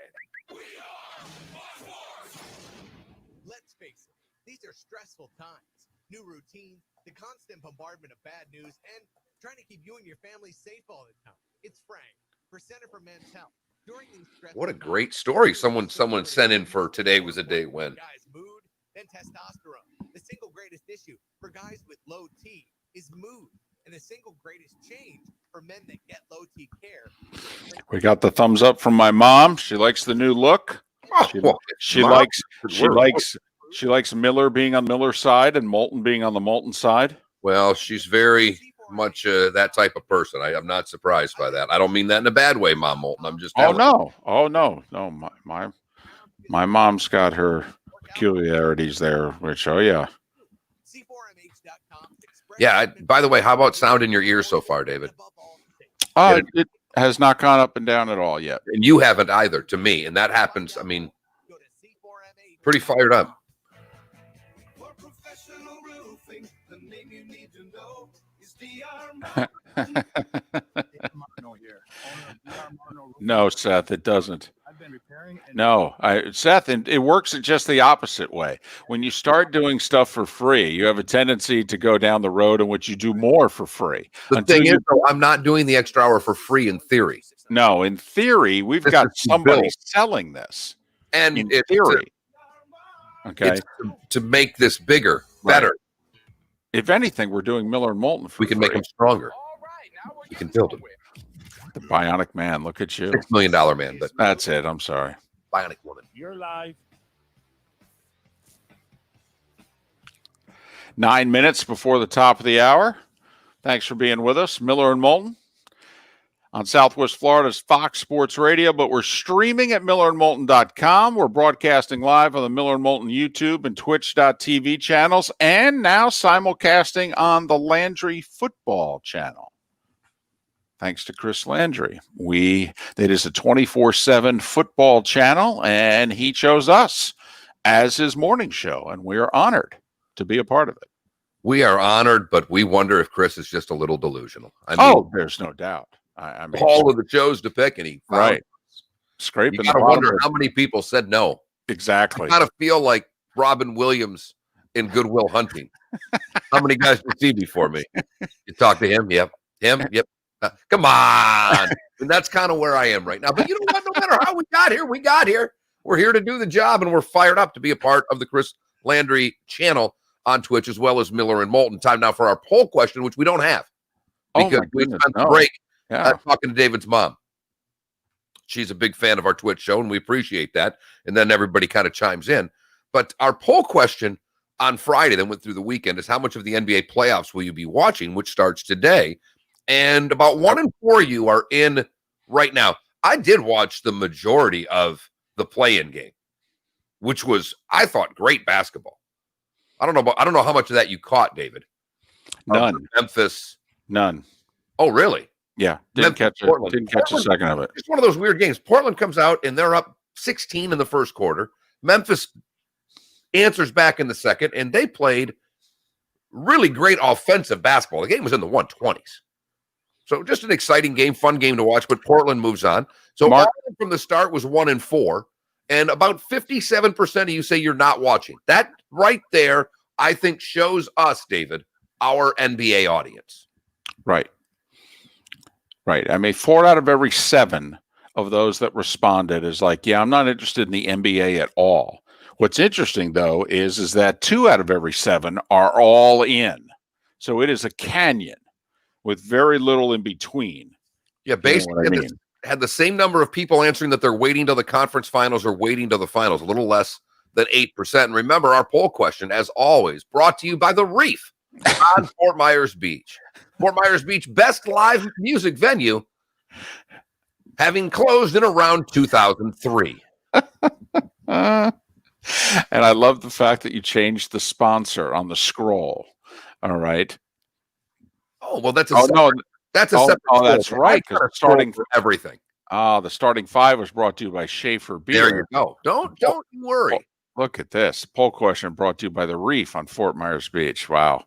Let's face it, these are stressful times. New routines, the constant bombardment of bad news, and trying to keep you and your family safe all the time. It's Frank for Center for Men's Health. During these stressful What a great story someone sent in for today was a day when. Guys' mood, then testosterone. The single greatest issue for guys with low T is mood. And the single greatest change for men that get low T care. We got the thumbs up from my mom. She likes the new look. She likes Miller being on Miller's side and Moulton being on the Moulton side. Well, she's very much that type of person. I'm not surprised by that. I don't mean that in a bad way, Mom Moulton. I'm just no. My mom's got her peculiarities there, which yeah. By the way, how about sound in your ears so far, David? It has not gone up and down at all yet. And you haven't either, to me. And that happens, I mean, pretty fired up. No, Seth, it doesn't. No, Seth, and it works just the opposite way. When you start doing stuff for free, you have a tendency to go down the road in which you do more for free. The thing is, though, I'm not doing the extra hour for free in theory. No, in theory, we've got somebody selling this. And in theory. Okay. To make this bigger, better. If anything, we're doing Miller and Moulton for we can make them stronger. We can build them. The Bionic Man, look at you. $6 million man, but that's it. I'm sorry. Bionic Woman. You're live. 9 minutes before the top of the hour. Thanks for being with us. Miller and Moulton on Southwest Florida's Fox Sports Radio, but we're streaming at millerandmoulton.com. We're broadcasting live on the Miller and Moulton YouTube and Twitch.tv channels, and now simulcasting on the Landry Football channel. Thanks to Chris Landry. It is a 24/7 football channel, and he chose us as his morning show, and we are honored to be a part of it. We are honored, but we wonder if Chris is just a little delusional. I mean, there's no doubt. I mean, all of the shows to pick, and he found scraping. You got to wonder how many people said no. Exactly. I kind of feel like Robin Williams in Good Will Hunting. How many guys did you see before me? You talk to him? Yep. Him? Yep. Come on. And that's kind of where I am right now. But you know what? No matter how we got here. We're here to do the job, and we're fired up to be a part of the Chris Landry channel on Twitch, as well as Miller and Moulton. Time now for our poll question, which we don't have. Because we spent the break talking to David's mom. She's a big fan of our Twitch show, and we appreciate that. And then everybody kind of chimes in. But our poll question on Friday, then went through the weekend, is how much of the NBA playoffs will you be watching, which starts today? And about 1 in 4 of you are in right now. I did watch the majority of the play-in game, which was, I thought, great basketball. I don't know how much of that you caught, David. None. Memphis. None. Oh, really? Yeah. Didn't catch a second of it. It's one of those weird games. Portland comes out and they're up 16 in the first quarter. Memphis answers back in the second, and they played really great offensive basketball. The game was in the 120s. So just an exciting game, fun game to watch, but Portland moves on. So from the start was 1 in 4, and about 57% of you say you're not watching. That right there, I think, shows us, David, our NBA audience. Right. I mean, 4 out of every 7 of those that responded is like, yeah, I'm not interested in the NBA at all. What's interesting, though, is that 2 out of every 7 are all in. So it is a canyon with very little in between. Yeah, basically had the same number of people answering that they're waiting till the conference finals or waiting till the finals, a little less than 8%. And remember, our poll question, as always, brought to you by The Reef on Fort Myers Beach. Fort Myers Beach, best live music venue, having closed in around 2003. And I love the fact that you changed the sponsor on the scroll. All right. Oh, well, that's a separate Oh, that's right. Because starting for everything. The starting 5 was brought to you by Schaefer Beer. There you go. Don't worry. Look at this poll question brought to you by the Reef on Fort Myers Beach. Wow.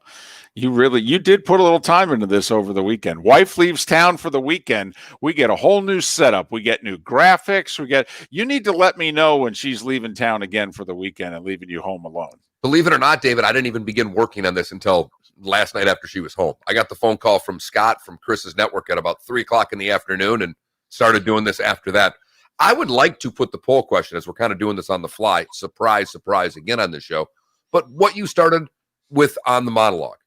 You did put a little time into this over the weekend. Wife leaves town for the weekend. We get a whole new setup. We get new graphics. You need to let me know when she's leaving town again for the weekend and leaving you home alone. Believe it or not, David, I didn't even begin working on this until last night after she was home. I got the phone call from Scott from Chris's network at about 3:00 in the afternoon and started doing this after that. I would like to put the poll question, as we're kind of doing this on the fly, surprise, surprise, again on this show, but what you started with on the monologue.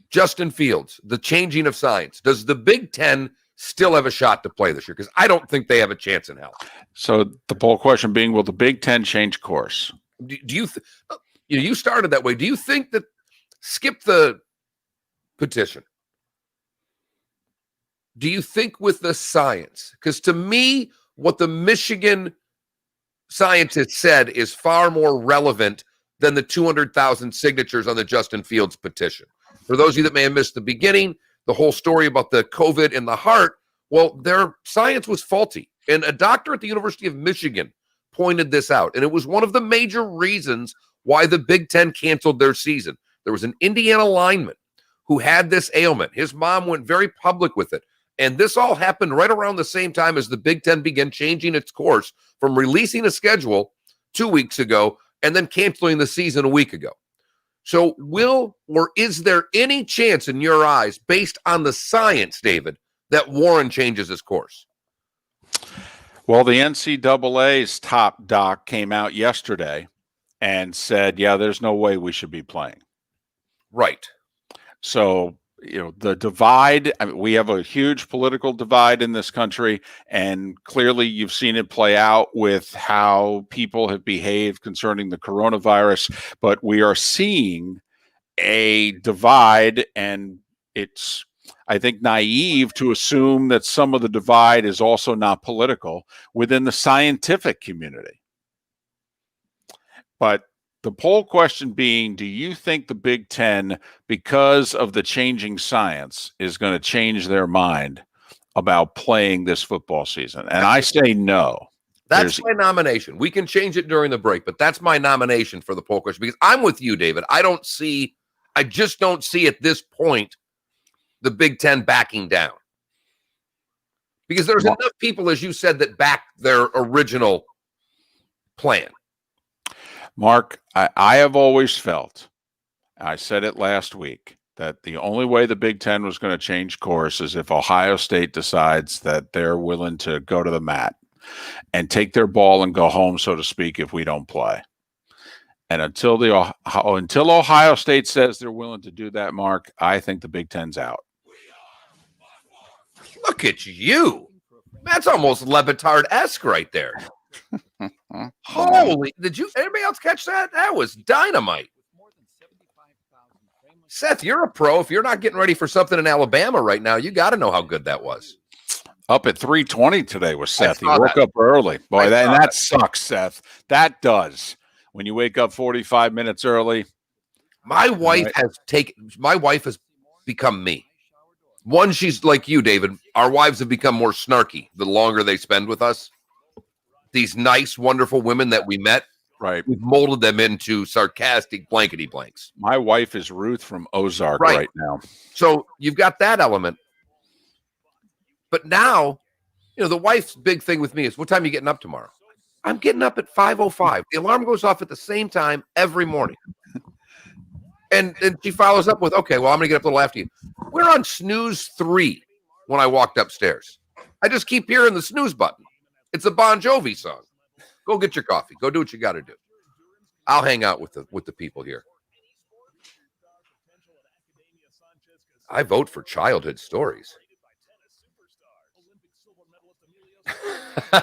Justin Fields, the changing of signs. Does the Big Ten still have a shot to play this year? Because I don't think they have a chance in hell. So the poll question being, will the Big Ten change course? Do you you started that way. Do you think that, skip the petition, do you think with the science? Because to me, what the Michigan scientists said is far more relevant than the 200,000 signatures on the Justin Fields petition. For those of you that may have missed the beginning, the whole story about the COVID in the heart, well, their science was faulty. And a doctor at the University of Michigan pointed this out. And it was one of the major reasons why the Big Ten canceled their season. There was an Indiana lineman who had this ailment. His mom went very public with it. And this all happened right around the same time as the Big Ten began changing its course from releasing a schedule 2 weeks ago and then canceling the season a week ago. So is there any chance in your eyes, based on the science, David, that Warren changes his course? Well, the NCAA's top doc came out yesterday and said, yeah, there's no way we should be playing. Right. So, the divide, we have a huge political divide in this country, and clearly you've seen it play out with how people have behaved concerning the coronavirus, but we are seeing a divide, and it's, I think, naive to assume that some of the divide is also not political within the scientific community. But the poll question being, do you think the Big Ten, because of the changing science, is going to change their mind about playing this football season? And I say no. That's my nomination. We can change it during the break, but that's my nomination for the poll question, because I'm with you, David. I just don't see at this point the Big Ten backing down. Because there's enough people, as you said, that back their original plan. Mark, I have always felt, I said it last week, that the only way the Big Ten was going to change course is if Ohio State decides that they're willing to go to the mat and take their ball and go home, so to speak, if we don't play. And until Ohio State says they're willing to do that, Mark, I think the Big Ten's out. Look at you. That's almost Levitard-esque right there. Holy, anybody else catch that? That was dynamite. Seth, you're a pro. If you're not getting ready for something in Alabama right now, you got to know how good that was. Up at 3:20 today was Seth. He woke up early. Boy, that sucks, Seth. That does. When you wake up 45 minutes early. My wife has become me. One, she's like you, David. Our wives have become more snarky the longer they spend with us. These nice, wonderful women that we met, right? We've molded them into sarcastic blankety blanks. My wife is Ruth from Ozark right now. So you've got that element. But now, the wife's big thing with me is, what time are you getting up tomorrow? I'm getting up at 5:05. The alarm goes off at the same time every morning. And she follows up with, okay, well, I'm going to get up a little after you. We're on snooze 3 when I walked upstairs. I just keep hearing the snooze button. It's a Bon Jovi song. Go get your coffee. Go do what you got to do. I'll hang out with the people here. I vote for childhood stories. I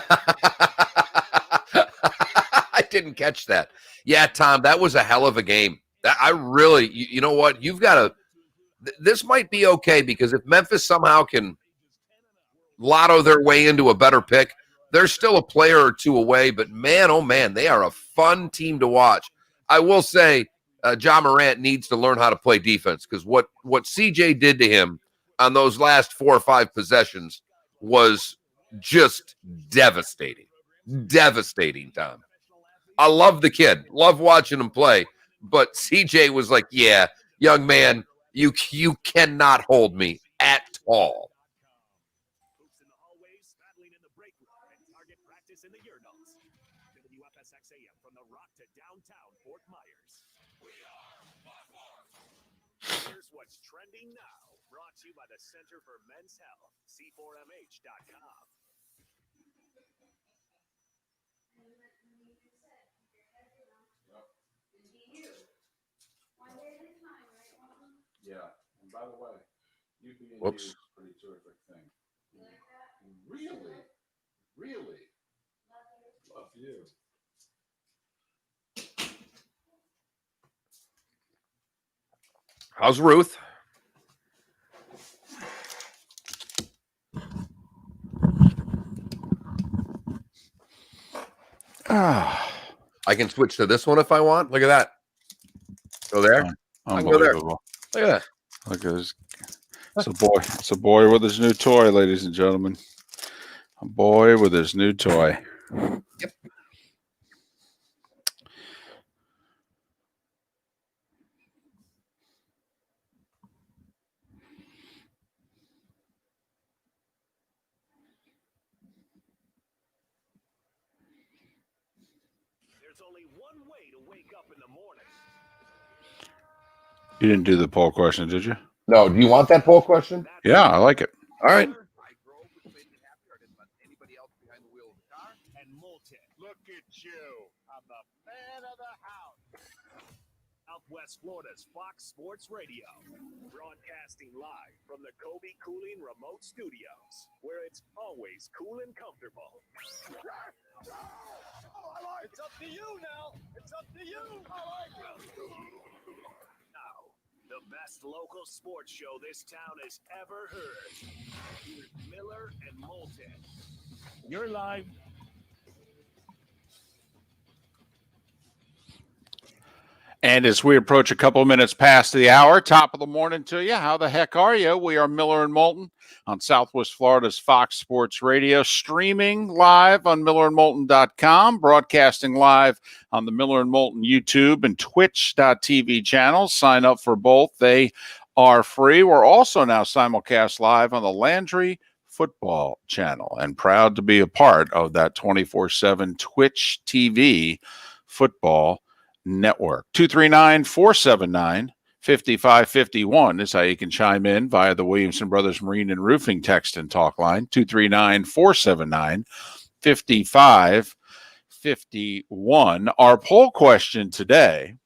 didn't catch that. Yeah, Tom, that was a hell of a game. I really, you know what? You've got to, this might be okay, because if Memphis somehow can lotto their way into a better pick, they're still a player or two away, but man, oh man, they are a fun team to watch. I will say, John Morant needs to learn how to play defense, because what CJ did to him on those last 4 or 5 possessions was just devastating. Devastating, Tom. I love the kid, love watching him play. But CJ was like, yeah, young man, you cannot hold me at all. Hoops in the hallways, battling in the break room, and target practice in the urinals. WFSX-AM from the Rock to downtown Fort Myers. Here's what's trending now. Brought to you by the Center for Men's Health, C4MH.com. Yeah. And by the way, you being Whoops. you is a pretty terrific thing. Really? Really? Love you. How's Ruth? I can switch to this one if I want. Look at that. Go there. I can go there. Unbelievable. Look at that. Look at this. It's a boy. It's a boy with his new toy, ladies and gentlemen. A boy with his new toy. Yep. There's only one way to wake up in the morning. You didn't do the poll question, did you? No, do you want that poll question? Yeah, I like it. All right. I drove, which made me happier than anybody else behind the wheel of the car. And Moulton. Look at you. I'm the fan of the house. Southwest Florida's Fox Sports Radio. Broadcasting live from the Kobe Cooling Remote Studios, where it's always cool and comfortable. It's up to you now. It's up to you. Now, the best local sports show this town has ever heard. Here's Miller and Moulton. You're live. And as we approach a couple of minutes past the hour, top of the morning to you. How the heck are you? We are Miller and Moulton on Southwest Florida's Fox Sports Radio, streaming live on millerandmoulton.com, broadcasting live on the Miller and Moulton YouTube and Twitch.tv channels. Sign up for both. They are free. We're also now simulcast live on the Landry Football channel and proud to be a part of that 24/7 Twitch TV football network. 239-479-5551 is how you can chime in via the Williamson Brothers Marine and Roofing text and talk line. 239-479-5551. Our poll question today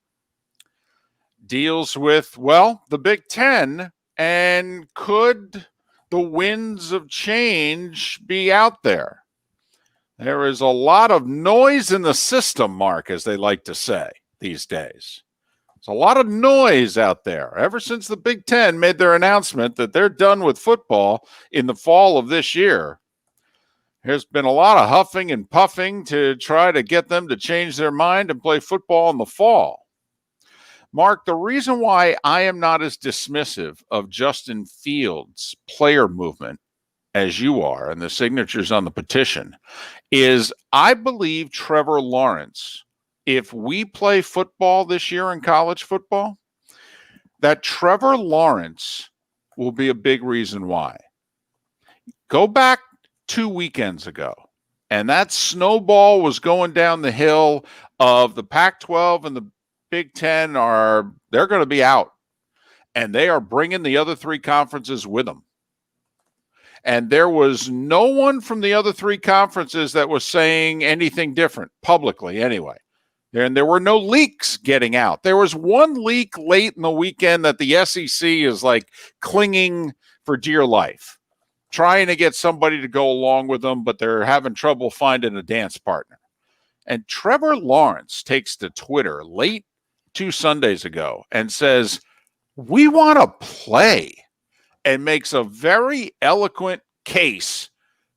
deals with, well, the Big Ten, and could the winds of change be out there? There is a lot of noise in the system, Mark, as they like to say these days. There's a lot of noise out there. Ever since the Big Ten made their announcement that they're done with football in the fall of this year, there's been a lot of huffing and puffing to try to get them to change their mind and play football in the fall. Mark, the reason why I am not as dismissive of Justin Fields' player movement as you are, and the signatures on the petition, is I believe Trevor Lawrence, if we play football this year in college football, that Trevor Lawrence will be a big reason why. Go back 2 weekends ago, and that snowball was going down the hill of the Pac-12 and the Big Ten they're going to be out, and they are bringing the other three conferences with them. And there was no one from the other three conferences that was saying anything different, publicly anyway. And there were no leaks getting out. There was one leak late in the weekend that the SEC is like clinging for dear life, trying to get somebody to go along with them, but they're having trouble finding a dance partner. And Trevor Lawrence takes to Twitter late 2 Sundays ago and says, we want to play, and makes a very eloquent case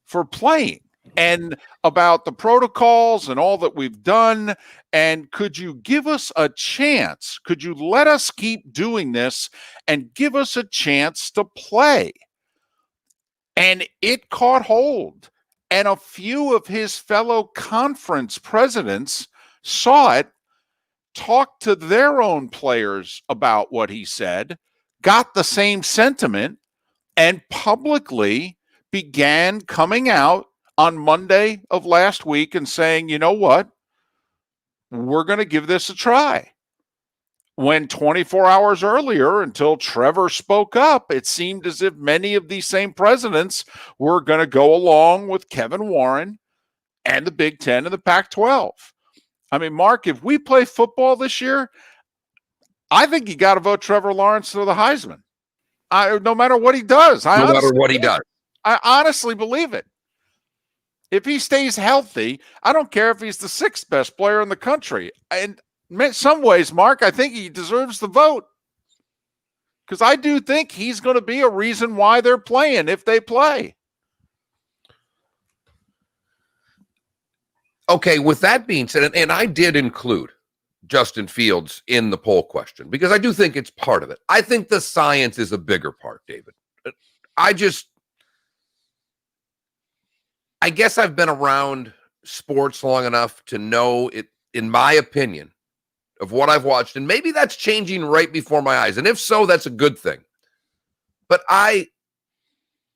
for playing and about the protocols and all that we've done. And could you give us a chance? Could you let us keep doing this and give us a chance to play? And it caught hold. And a few of his fellow conference presidents saw it, talked to their own players about what he said, got the same sentiment, and publicly began coming out on Monday of last week and saying, you know what? We're going to give this a try. When 24 hours earlier, until Trevor spoke up, it seemed as if many of these same presidents were going to go along with Kevin Warren and the Big Ten and the Pac-12. I mean, Mark, if we play football this year, I think you got to vote Trevor Lawrence for the Heisman. No matter what he does. No matter what he does. I honestly believe it. If he stays healthy, I don't care if he's the sixth best player in the country. And in some ways, Mark, I think he deserves the vote. Because I do think he's going to be a reason why they're playing if they play. Okay, with that being said, and I did include Justin Fields in the poll question because I do think it's part of it. I think the science is a bigger part, David. I guess I've been around sports long enough to know it, in my opinion, of what I've watched, and maybe that's changing right before my eyes. And if so, that's a good thing. But I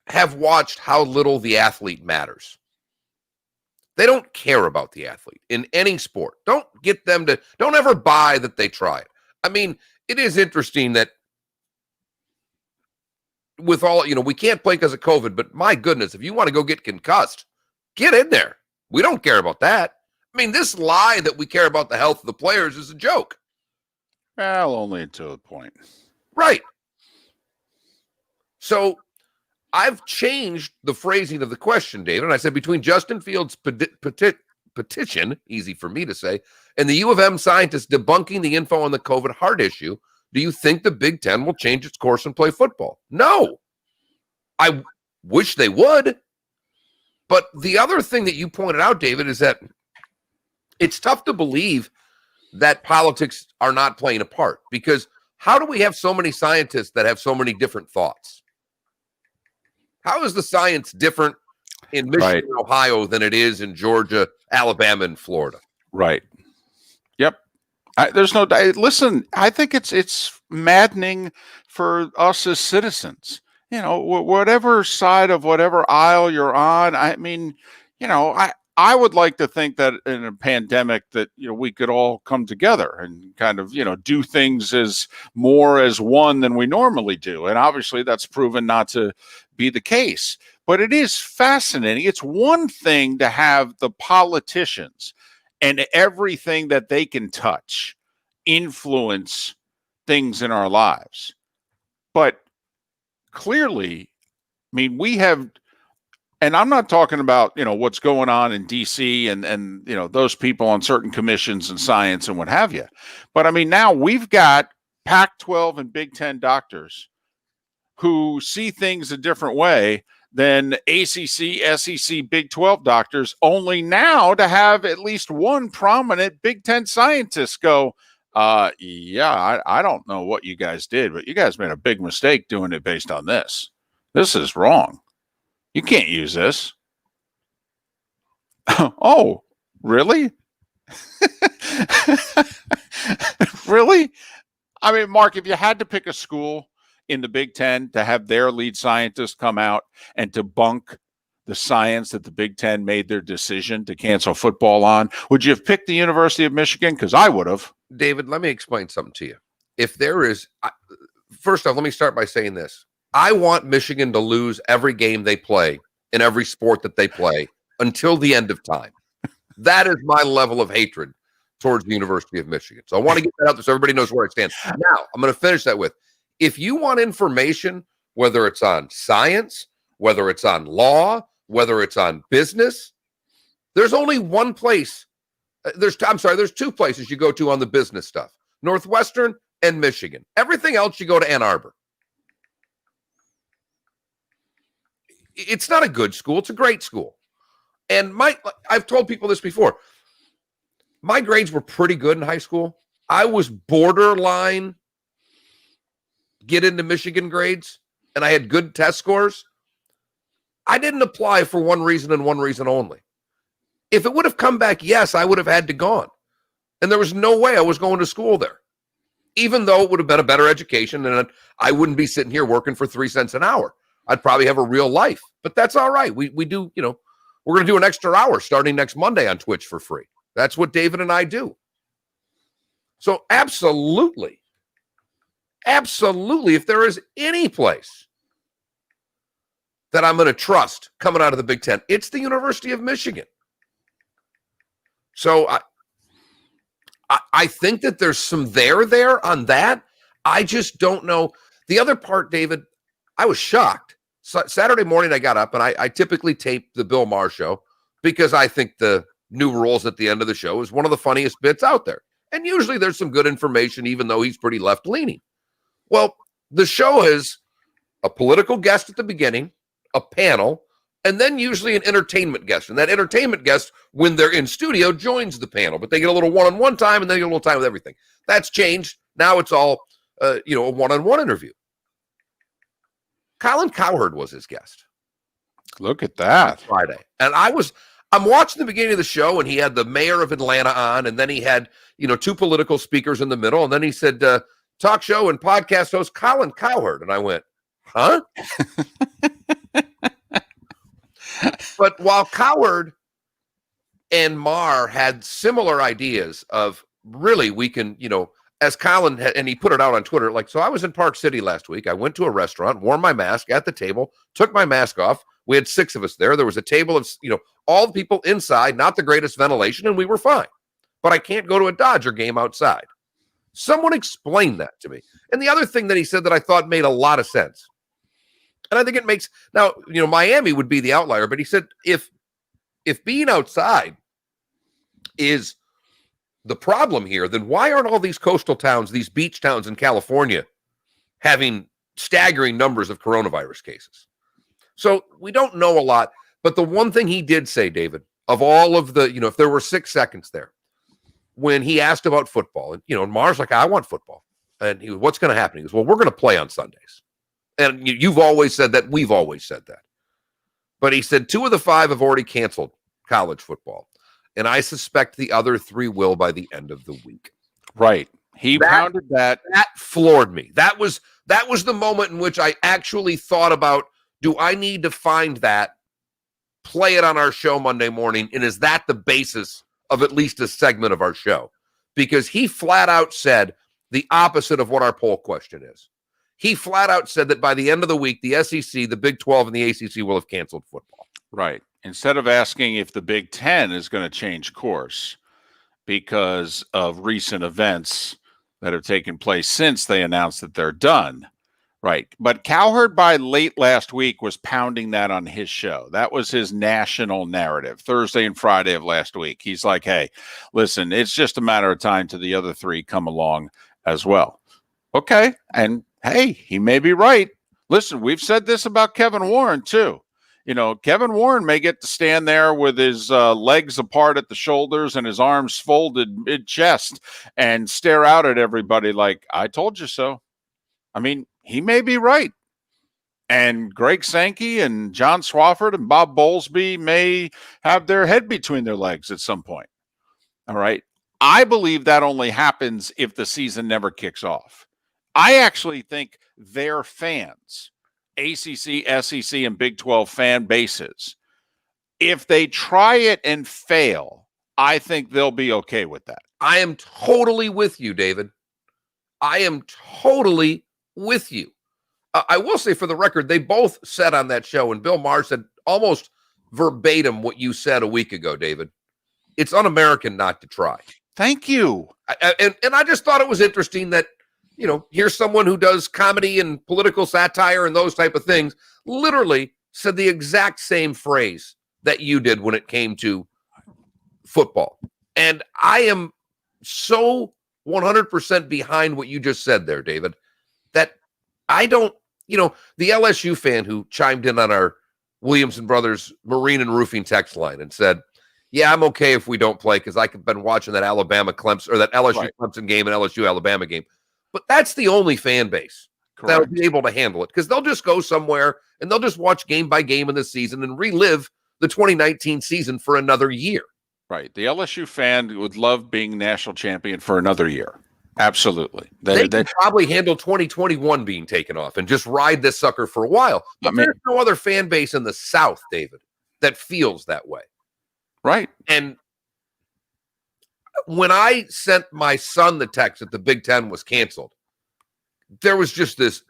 have watched how little the athlete matters. They don't care about the athlete in any sport. Don't ever buy that they tried. I mean, it is interesting that with all, we can't play because of COVID, but my goodness, if you want to go get concussed, get in there. We don't care about that. I mean, this lie that we care about the health of the players is a joke. Well, only to a point. Right. So I've changed the phrasing of the question, David, and I said between Justin Fields' petition, easy for me to say, and the U of M scientists debunking the info on the COVID heart issue, do you think the Big Ten will change its course and play football? No. I wish they would. But the other thing that you pointed out, David, is that it's tough to believe that politics are not playing a part, because how do we have so many scientists that have so many different thoughts? How is the science different in Michigan, Ohio than it is in Georgia, Alabama, and Florida? Right. Yep. There's no doubt. Listen, I think it's maddening for us as citizens. Whatever side of whatever aisle you're on. I mean, I would like to think that in a pandemic that, we could all come together and kind of, do things as one than we normally do. And obviously that's proven not to be the case, but it is fascinating. It's one thing to have the politicians and everything that they can touch influence things in our lives. But clearly, I mean, we have, and I'm not talking about, what's going on in DC and those people on certain commissions and science and what have you. But I mean, now we've got Pac-12 and Big Ten doctors who see things a different way than ACC, SEC, Big 12 doctors, only now to have at least one prominent Big Ten scientist go, I don't know what you guys did, but you guys made a big mistake doing it based on this. This is wrong. You can't use this. Oh, really? Really? I mean, Mark, if you had to pick a school in the Big Ten to have their lead scientist come out and debunk the science that the Big Ten made their decision to cancel football on, would you have picked the University of Michigan? Because I would have. David, let me explain something to you. If there is, first off, let me start by saying this. I want Michigan to lose every game they play in every sport that they play until the end of time. That is my level of hatred towards the University of Michigan. So I want to get that out there so everybody knows where I stand. Now, I'm going to finish that with, if you want information, whether it's on science, whether it's on law, whether it's on business, there's only one place. There's two places you go to on the business stuff, Northwestern and Michigan. Everything else, you go to Ann Arbor. It's not a good school. It's a great school. And I've told people this before. My grades were pretty good in high school. I was borderline get into Michigan grades, and I had good test scores. I didn't apply for one reason and one reason only. If it would have come back, yes, I would have had to gone. And there was no way I was going to school there, even though it would have been a better education and I wouldn't be sitting here working for 3 cents an hour. I'd probably have a real life, but that's all right. We do, we're going to do an extra hour starting next Monday on Twitch for free. That's what David and I do. So absolutely, if there is any place that I'm going to trust coming out of the Big Ten, it's the University of Michigan. So I think that there's some there on that. I just don't know. The other part, David, I was shocked. Saturday morning I got up, and I typically tape the Bill Maher show because I think the new rules at the end of the show is one of the funniest bits out there. And usually there's some good information, even though he's pretty left-leaning. Well, the show has a political guest at the beginning, a panel, and then usually an entertainment guest. And that entertainment guest, when they're in studio, joins the panel. But they get a little one-on-one time, and then they get a little time with everything. That's changed. Now it's all, a one-on-one interview. Colin Cowherd was his guest. Look at that. Friday. And I'm watching the beginning of the show, and he had the mayor of Atlanta on, and then he had, two political speakers in the middle. And then he said, talk show and podcast host Colin Cowherd. And I went, huh? But while Cowherd and Maher had similar ideas of really we can, as Colin had, and he put it out on Twitter, so I was in Park City last week. I went to a restaurant, wore my mask at the table, took my mask off. We had 6 of us there. There was a table of, all the people inside, not the greatest ventilation, and we were fine. But I can't go to a Dodger game outside. Someone explained that to me. And the other thing that he said that I thought made a lot of sense, and I think it makes, now, Miami would be the outlier, but he said if being outside is the problem here, then why aren't all these coastal towns, these beach towns in California, having staggering numbers of coronavirus cases? So we don't know a lot, but the one thing he did say, David, of all of the, if there were 6 seconds there, when he asked about football, and Maher's like, I want football. And he goes, what's going to happen? He goes, well, we're going to play on Sundays. And you've always said that. We've always said that. But he said 2 of the 5 have already canceled college football. And I suspect the other 3 will by the end of the week. Right. He pounded that. That floored me. That was the moment in which I actually thought about, do I need to find that, play it on our show Monday morning, and is that the basis of at least a segment of our show? Because he flat out said the opposite of what our poll question is. He flat out said that by the end of the week, the SEC, the Big 12, and the ACC will have canceled football. Right. Instead of asking if the Big 10 is going to change course because of recent events that have taken place since they announced that they're done. Right. But Cowherd by late last week was pounding that on his show. That was his national narrative, Thursday and Friday of last week. He's like, hey, listen, it's just a matter of time till the other 3 come along as well. Okay. And hey, he may be right. Listen, we've said this about Kevin Warren too. Kevin Warren may get to stand there with his legs apart at the shoulders and his arms folded mid-chest and stare out at everybody like, I told you so. I mean, he may be right. And Greg Sankey and John Swafford and Bob Bowlesby may have their head between their legs at some point. All right. I believe that only happens if the season never kicks off. I actually think their fans, ACC, SEC, and Big 12 fan bases, if they try it and fail, I think they'll be okay with that. I am totally with you, David. I am totally with you. I will say, for the record, they both said on that show, and Bill Maher said almost verbatim what you said a week ago, David. It's un-American not to try. Thank you. And I just thought it was interesting that, here's someone who does comedy and political satire and those type of things, literally said the exact same phrase that you did when it came to football. And I am so 100% behind what you just said there, David, that I don't, the LSU fan who chimed in on our Williamson Brothers Marine and Roofing text line and said, yeah, I'm okay if we don't play because I've been watching that Alabama Clemson or that LSU Clemson game and LSU Alabama game. But that's the only fan base that'll be able to handle it, because they'll just go somewhere and they'll just watch game by game in the season and relive the 2019 season for another year. Right. The LSU fan would love being national champion for another year. Absolutely. They could probably handle 2021 being taken off and just ride this sucker for a while. But there's no other fan base in the South, David, that feels that way. Right. And when I sent my son the text that the Big Ten was canceled, there was just this,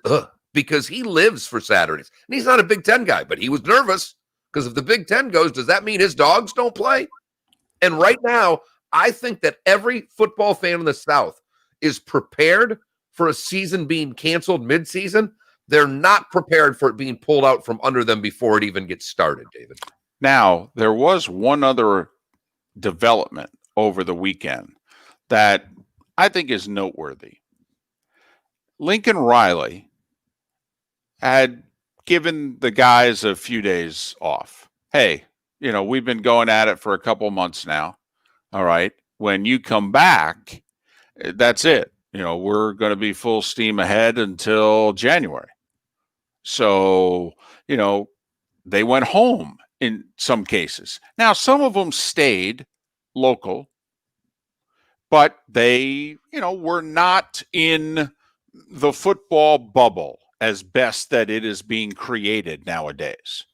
because he lives for Saturdays. And he's not a Big Ten guy, but he was nervous because if the Big Ten goes, does that mean his dogs don't play? And right now, I think that every football fan in the South is prepared for a season being canceled mid-season. They're not prepared for it being pulled out from under them before it even gets started, David. Now, there was one other development over the weekend that I think is noteworthy. Lincoln Riley had given the guys a few days off. Hey, we've been going at it for a couple months now. All right. When you come back, that's it. We're going to be full steam ahead until January. So, they went home in some cases. Now, some of them stayed local, but they, were not in the football bubble as best that it is being created nowadays.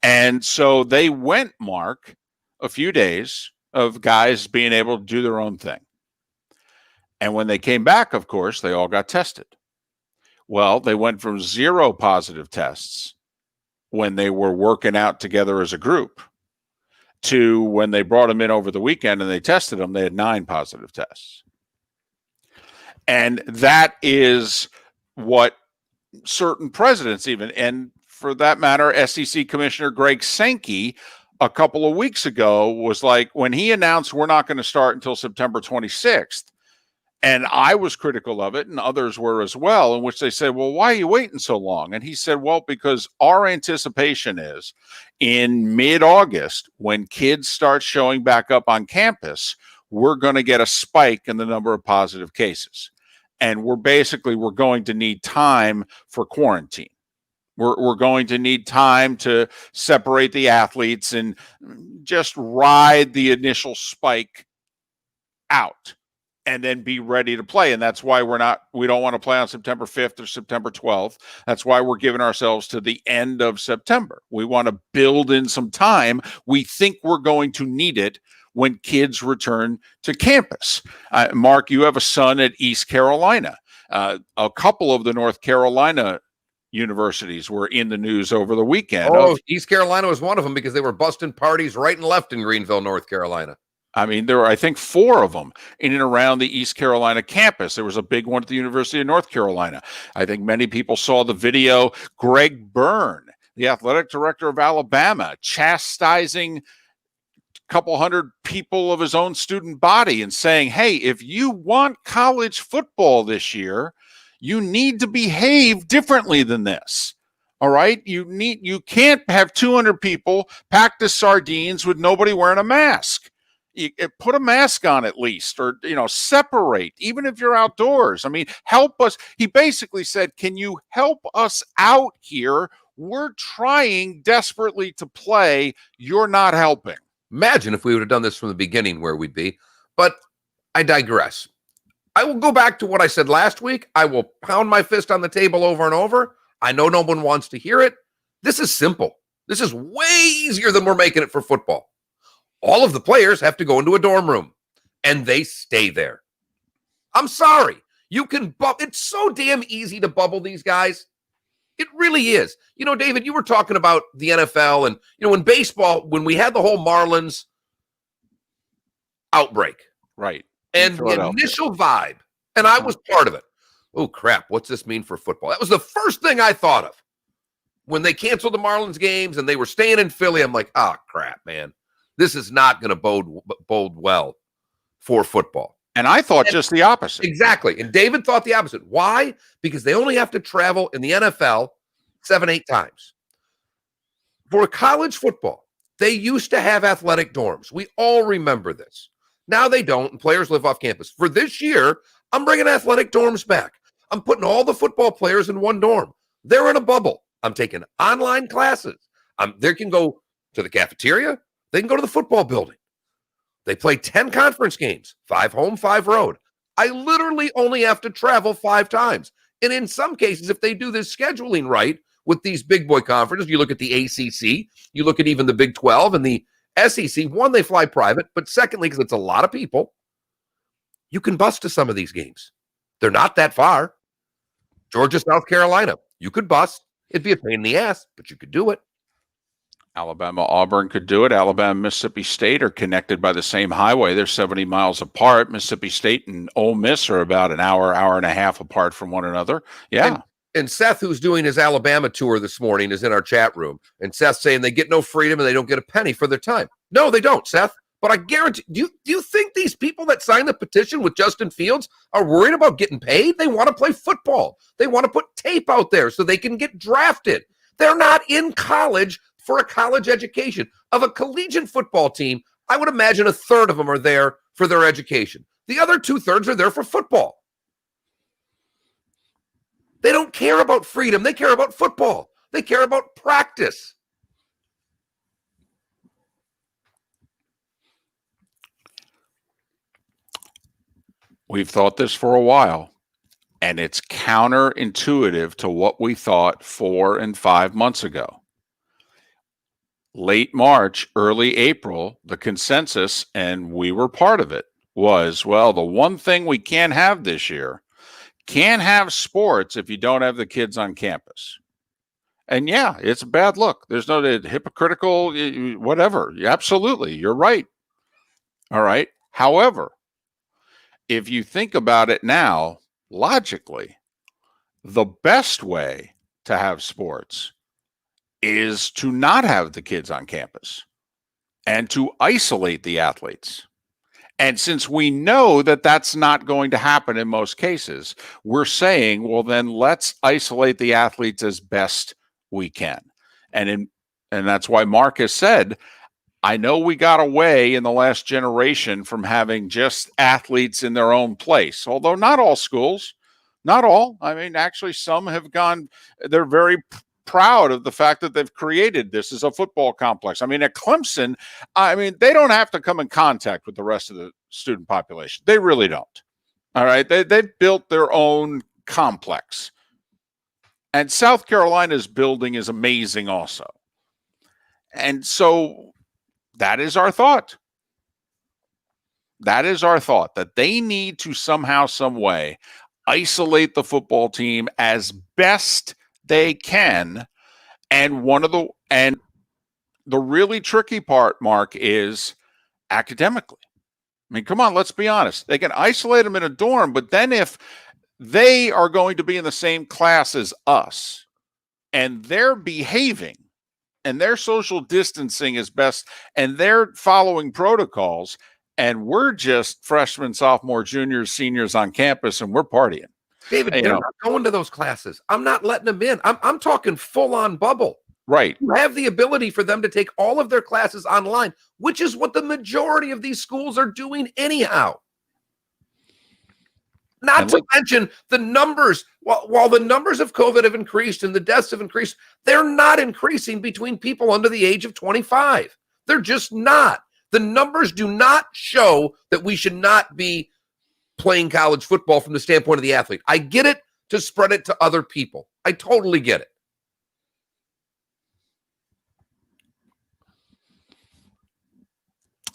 And so they went, Mark, a few days of guys being able to do their own thing. And when they came back, of course, they all got tested. Well, they went from 0 positive tests when they were working out together as a group to when they brought them in over the weekend and they tested them, they had 9 positive tests. And that is what certain presidents even, and for that matter, SEC Commissioner Greg Sankey a couple of weeks ago was like, when he announced we're not going to start until September 26th, and I was critical of it and others were as well, in which they said, well, why are you waiting so long? And he said, well, because our anticipation is in mid-August, when kids start showing back up on campus, we're going to get a spike in the number of positive cases. And we're going to need time for quarantine. We're going to need time to separate the athletes and just ride the initial spike out and then be ready to play. And that's why we don't want to play on September 5th or September 12th. That's why we're giving ourselves to the end of September. We want to build in some time. We think we're going to need it when kids return to campus. Mark, you have a son at East Carolina. A couple of the North Carolina universities were in the news over the weekend. East Carolina was one of them because they were busting parties right and left in Greenville, North Carolina. I mean, there were, I think, 4 of them in and around the East Carolina campus. There was a big one at the University of North Carolina. I think many people saw the video. Greg Byrne, the athletic director of Alabama, chastising a couple hundred people of his own student body and saying, hey, if you want college football this year, you need to behave differently than this. All right. You can't have 200 people packed as sardines with nobody wearing a mask. You put a mask on at least, or, separate, even if you're outdoors. I mean, help us. He basically said, can you help us out here? We're trying desperately to play. You're not helping. Imagine if we would have done this from the beginning, where we'd be. But I digress. I will go back to what I said last week. I will pound my fist on the table over and over. I know no one wants to hear it. This is simple. This is way easier than we're making it for football. All of the players have to go into a dorm room, and they stay there. I'm sorry. You can it's so damn easy to bubble these guys. It really is. David, you were talking about the NFL and, in baseball, when we had the whole Marlins outbreak. Right. And the initial vibe, and I was part of it. Oh, crap. What's this mean for football? That was the first thing I thought of. When they canceled the Marlins games and they were staying in Philly, I'm like, crap, man. This is not going to bode well for football. And I thought just the opposite. Exactly. And David thought the opposite. Why? Because they only have to travel in the NFL 7-8 times. For college football, they used to have athletic dorms. We all remember this. Now they don't, and players live off campus. For this year, I'm bringing athletic dorms back. I'm putting all the football players in one dorm. They're in a bubble. I'm taking online classes. They can go to the cafeteria. They can go to the football building. They play 10 conference games, 5 home, 5 road. I literally only have to travel 5 times. And in some cases, if they do this scheduling right with these big boy conferences, you look at the ACC, you look at even the Big 12 and the SEC, one, they fly private, but secondly, because it's a lot of people, you can bus to some of these games. They're not that far. Georgia, South Carolina, you could bus. It'd be a pain in the ass, but you could do it. Alabama, Auburn could do it. Alabama, Mississippi State are connected by the same highway. They're 70 miles apart. Mississippi State and Ole Miss are about an hour, hour and a half apart from one another. Yeah. And Seth, who's doing his Alabama tour this morning, is in our chat room. And Seth's saying they get no freedom and they don't get a penny for their time. No, they don't, Seth. But I guarantee, do you think these people that signed the petition with Justin Fields are worried about getting paid? They want to play football. They want to put tape out there so they can get drafted. They're not in college for a college education. Of a collegiate football team, I would imagine a third of them are there for their education. The other 2/3 are there for football. They don't care about freedom. They care about football. They care about practice. We've thought this for a while, and it's counterintuitive to what we thought 4 and 5 months ago. Late March, early April, the consensus, and we were part of it, was, well, the one thing we can't have this year, can't have sports if you don't have the kids on campus. And yeah, it's a bad look. There's no hypocritical, whatever. Absolutely, you're right. All right. However, if you think about it now, logically, the best way to have sports is to not have the kids on campus and to isolate the athletes. And since we know that that's not going to happen in most cases, we're saying, well, then let's isolate the athletes as best we can. And that's why Mark has said, I know we got away in the last generation from having just athletes in their own place, although not all schools, not all. I mean, actually, some have gone, they're very proud of the fact that they've created this as a football complex. I mean, at Clemson, I mean, they don't have to come in contact with the rest of the student population. They really don't. All right. They've built their own complex. And South Carolina's building is amazing also. And so that is our thought. That is our thought, that they need to somehow, some way isolate the football team as best they can. And the really tricky part, Mark, is academically. I mean, come on, let's be honest. They can isolate them in a dorm, but then if they are going to be in the same class as us and they're behaving and their social distancing is best and they're following protocols and we're just freshmen, sophomore, juniors, seniors on campus and we're partying. David, they're not going to those classes. I'm not letting them in. I'm talking full-on bubble. Right. You have the ability for them to take all of their classes online, which is what the majority of these schools are doing anyhow. Not to mention the numbers. While the numbers of COVID have increased and the deaths have increased, they're not increasing between people under the age of 25. They're just not. The numbers do not show that we should not be playing college football from the standpoint of the athlete. I get it to spread it to other people. I totally get it.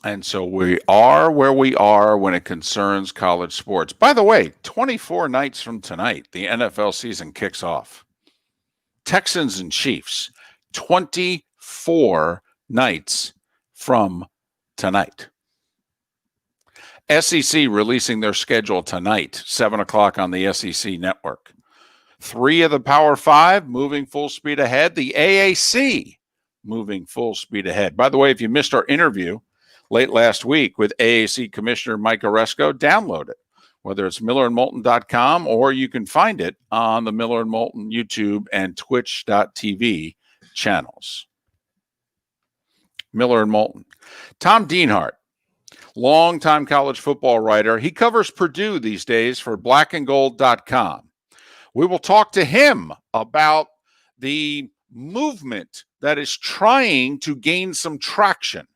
And so we are where we are when it concerns college sports. By the way, 24 nights from tonight, the NFL season kicks off. Texans and Chiefs, 24 nights from tonight. SEC releasing their schedule tonight, 7 o'clock on the SEC network. 3 of the Power 5 moving full speed ahead. The AAC moving full speed ahead. By the way, if you missed our interview late last week with AAC Commissioner Mike Oresco, download it, whether it's millerandmoulton.com or you can find it on the Miller and Moulton YouTube and twitch.tv channels. Miller and Moulton. Tom Dienhart, longtime college football writer. He covers Purdue these days for blackandgold.com. We will talk to him about the movement that is trying to gain some traction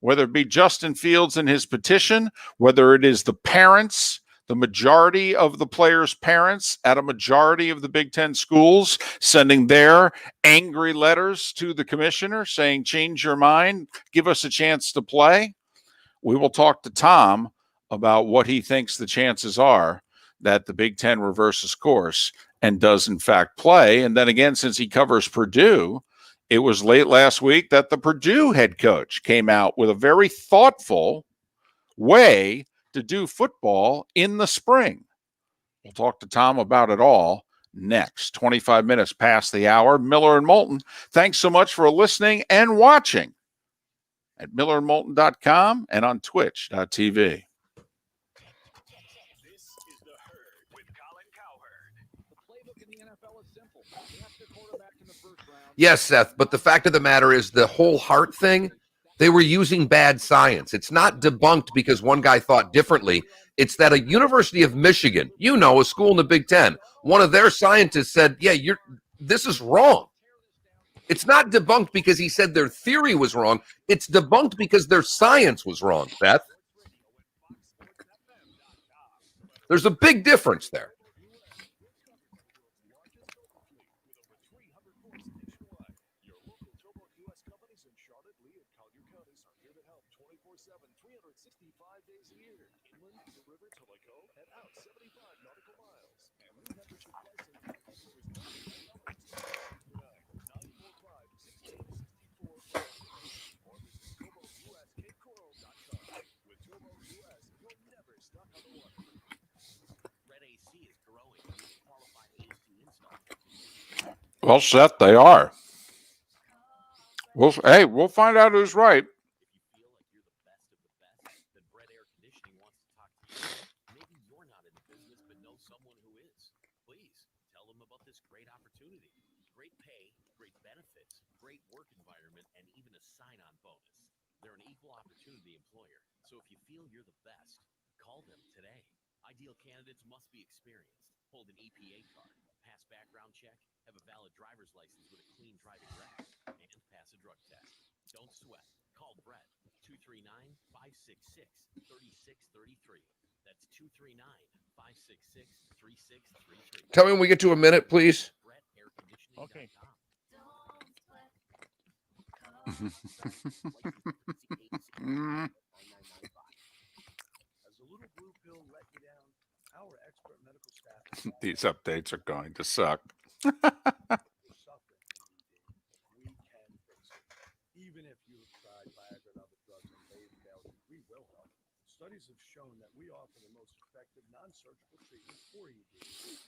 whether it be Justin Fields and his petition, whether it is the parents, the majority of the players' parents at a majority of the Big Ten schools sending their angry letters to the commissioner saying, change your mind, give us a chance to play. We will talk to Tom about what he thinks the chances are that the Big Ten reverses course and does in fact play. And then again, since he covers Purdue, it was late last week that the Purdue head coach came out with a very thoughtful way to do football in the spring. We'll talk to Tom about it all next. 25 minutes past the hour. Miller and Moulton, thanks so much for listening and watching at millerandmoulton.com and on twitch.tv. This is the Herd with Colin Cowherd. The playbook in the NFL is simple. Draft the quarterback in the first round. Yes, Seth, but the fact of the matter is the whole heart thing, they were using bad science. It's not debunked because one guy thought differently. It's that a University of Michigan, a school in the Big Ten, one of their scientists said, this is wrong. It's not debunked because he said their theory was wrong. It's debunked because their science was wrong, Seth. There's a big difference there. Well, Seth, they are. We'll find out who's right. Ideal candidates must be experienced, hold an EPA card, pass background check, have a valid driver's license with a clean driving record, and pass a drug test. Don't sweat. Call Brett, 239-566-3633. That's 239-566-3633. Tell me when we get to a minute, please. Okay. These updates are going to suck. Even if you have tried Viagra and other drugs and they've failed, we will help. Studies have shown that we offer the most effective non-surgical treatment for ED,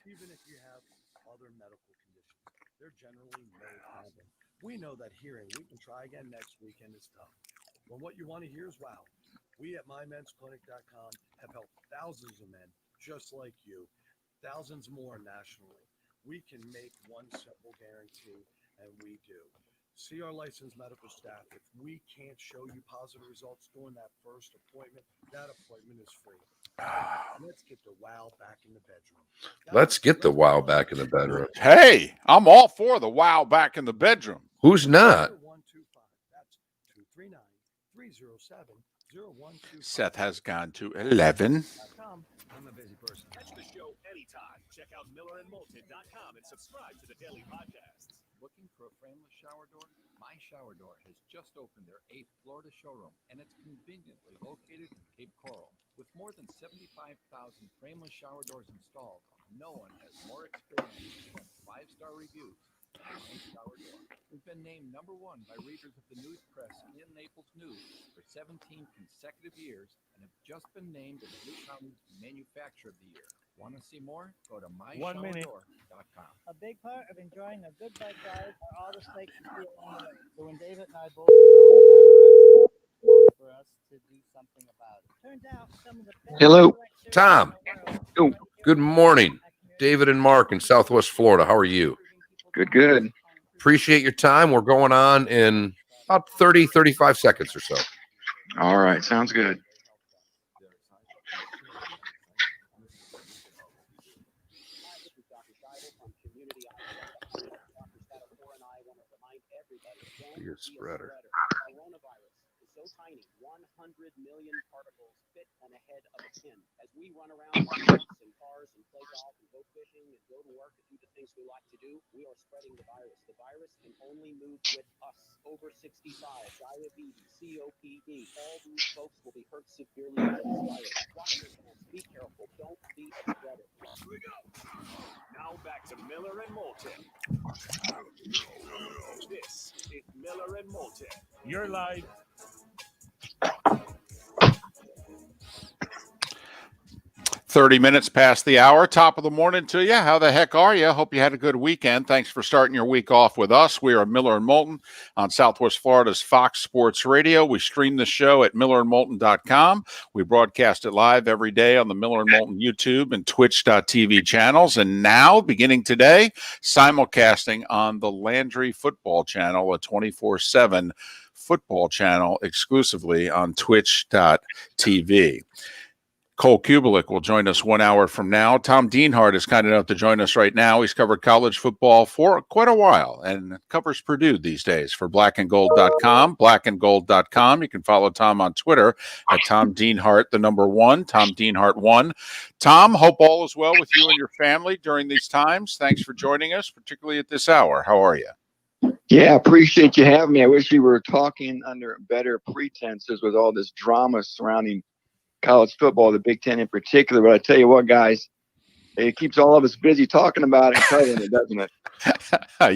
even if you have other medical conditions. They're generally no problem. We know that hearing we can try again next weekend is tough. But what you want to hear is wow. We at mymensclinic.com have helped thousands of men just like you, thousands more nationally. We can make one simple guarantee, and we do. See our licensed medical staff. If we can't show you positive results during that first appointment, that appointment is free. Let's get the wow back in the bedroom. Let's get the wow back in the bedroom. Hey, I'm all for the wow back in the bedroom. Who's not? That's 239-307-0125. Seth has gone to 11. I'm a busy person. Catch the show anytime. Check out millerandmoulton.com and subscribe to the daily podcasts. Looking for a frameless shower door? My Shower Door has just opened their 8th Florida showroom, and it's conveniently located in Cape Coral. With more than 75,000 frameless shower doors installed, no one has more experience and 5-star reviews than My Shower Door. We've been named #1 by readers of the news press in Naples News for 17 consecutive years and have just been named as Blue County's Manufacturer of the Year. Want to see more? Go to myshowerdoor.com. A big part of enjoying a good bike ride are all the snakes you see along the way. So when David and I both for us to do something about it. Turns out some of the Hello, Tom. Good morning. David and Mark in Southwest Florida. How are you? Good. Appreciate your time. We're going on in about 30, 35 seconds or so. All right. Sounds good. Be a spreader. Coronavirus is so tiny, 1 million particles fit on a head of a pin. As we run around in cars and play golf and go fishing and go to work and do the things we like to do, we are spreading the virus. The virus can only move with us. Over 65, diabetes, COPD, all these folks will be hurt severely by this virus. Wash your hands. Be careful. Don't be a spreader. Here we go. Now back to Miller and Moulton. This is Miller and Moulton. You're live. 30 minutes past the hour, top of the morning to you. How the heck are you? Hope you had a good weekend. Thanks for starting your week off with us. We are Miller and Moulton on Southwest Florida's Fox Sports Radio. We stream the show at millerandmoulton.com. We broadcast it live every day on the Miller and Moulton YouTube and Twitch.tv channels. And now, beginning today, simulcasting on the Landry Football Channel, a 24/7 football channel exclusively on Twitch.tv. Cole Kubelik will join us 1 hour from now. Tom Dienhart is kind enough to join us right now. He's covered college football for quite a while and covers Purdue these days for blackandgold.com. Blackandgold.com. You can follow Tom on Twitter at Tom Dienhart, the number 1, Tom Dienhart 1. Tom, hope all is well with you and your family during these times. Thanks for joining us, particularly at this hour. How are you? Yeah, appreciate you having me. I wish we were talking under better pretenses with all this drama surrounding college football, the Big Ten in particular. But I tell you what, guys, it keeps all of us busy talking about it, doesn't it?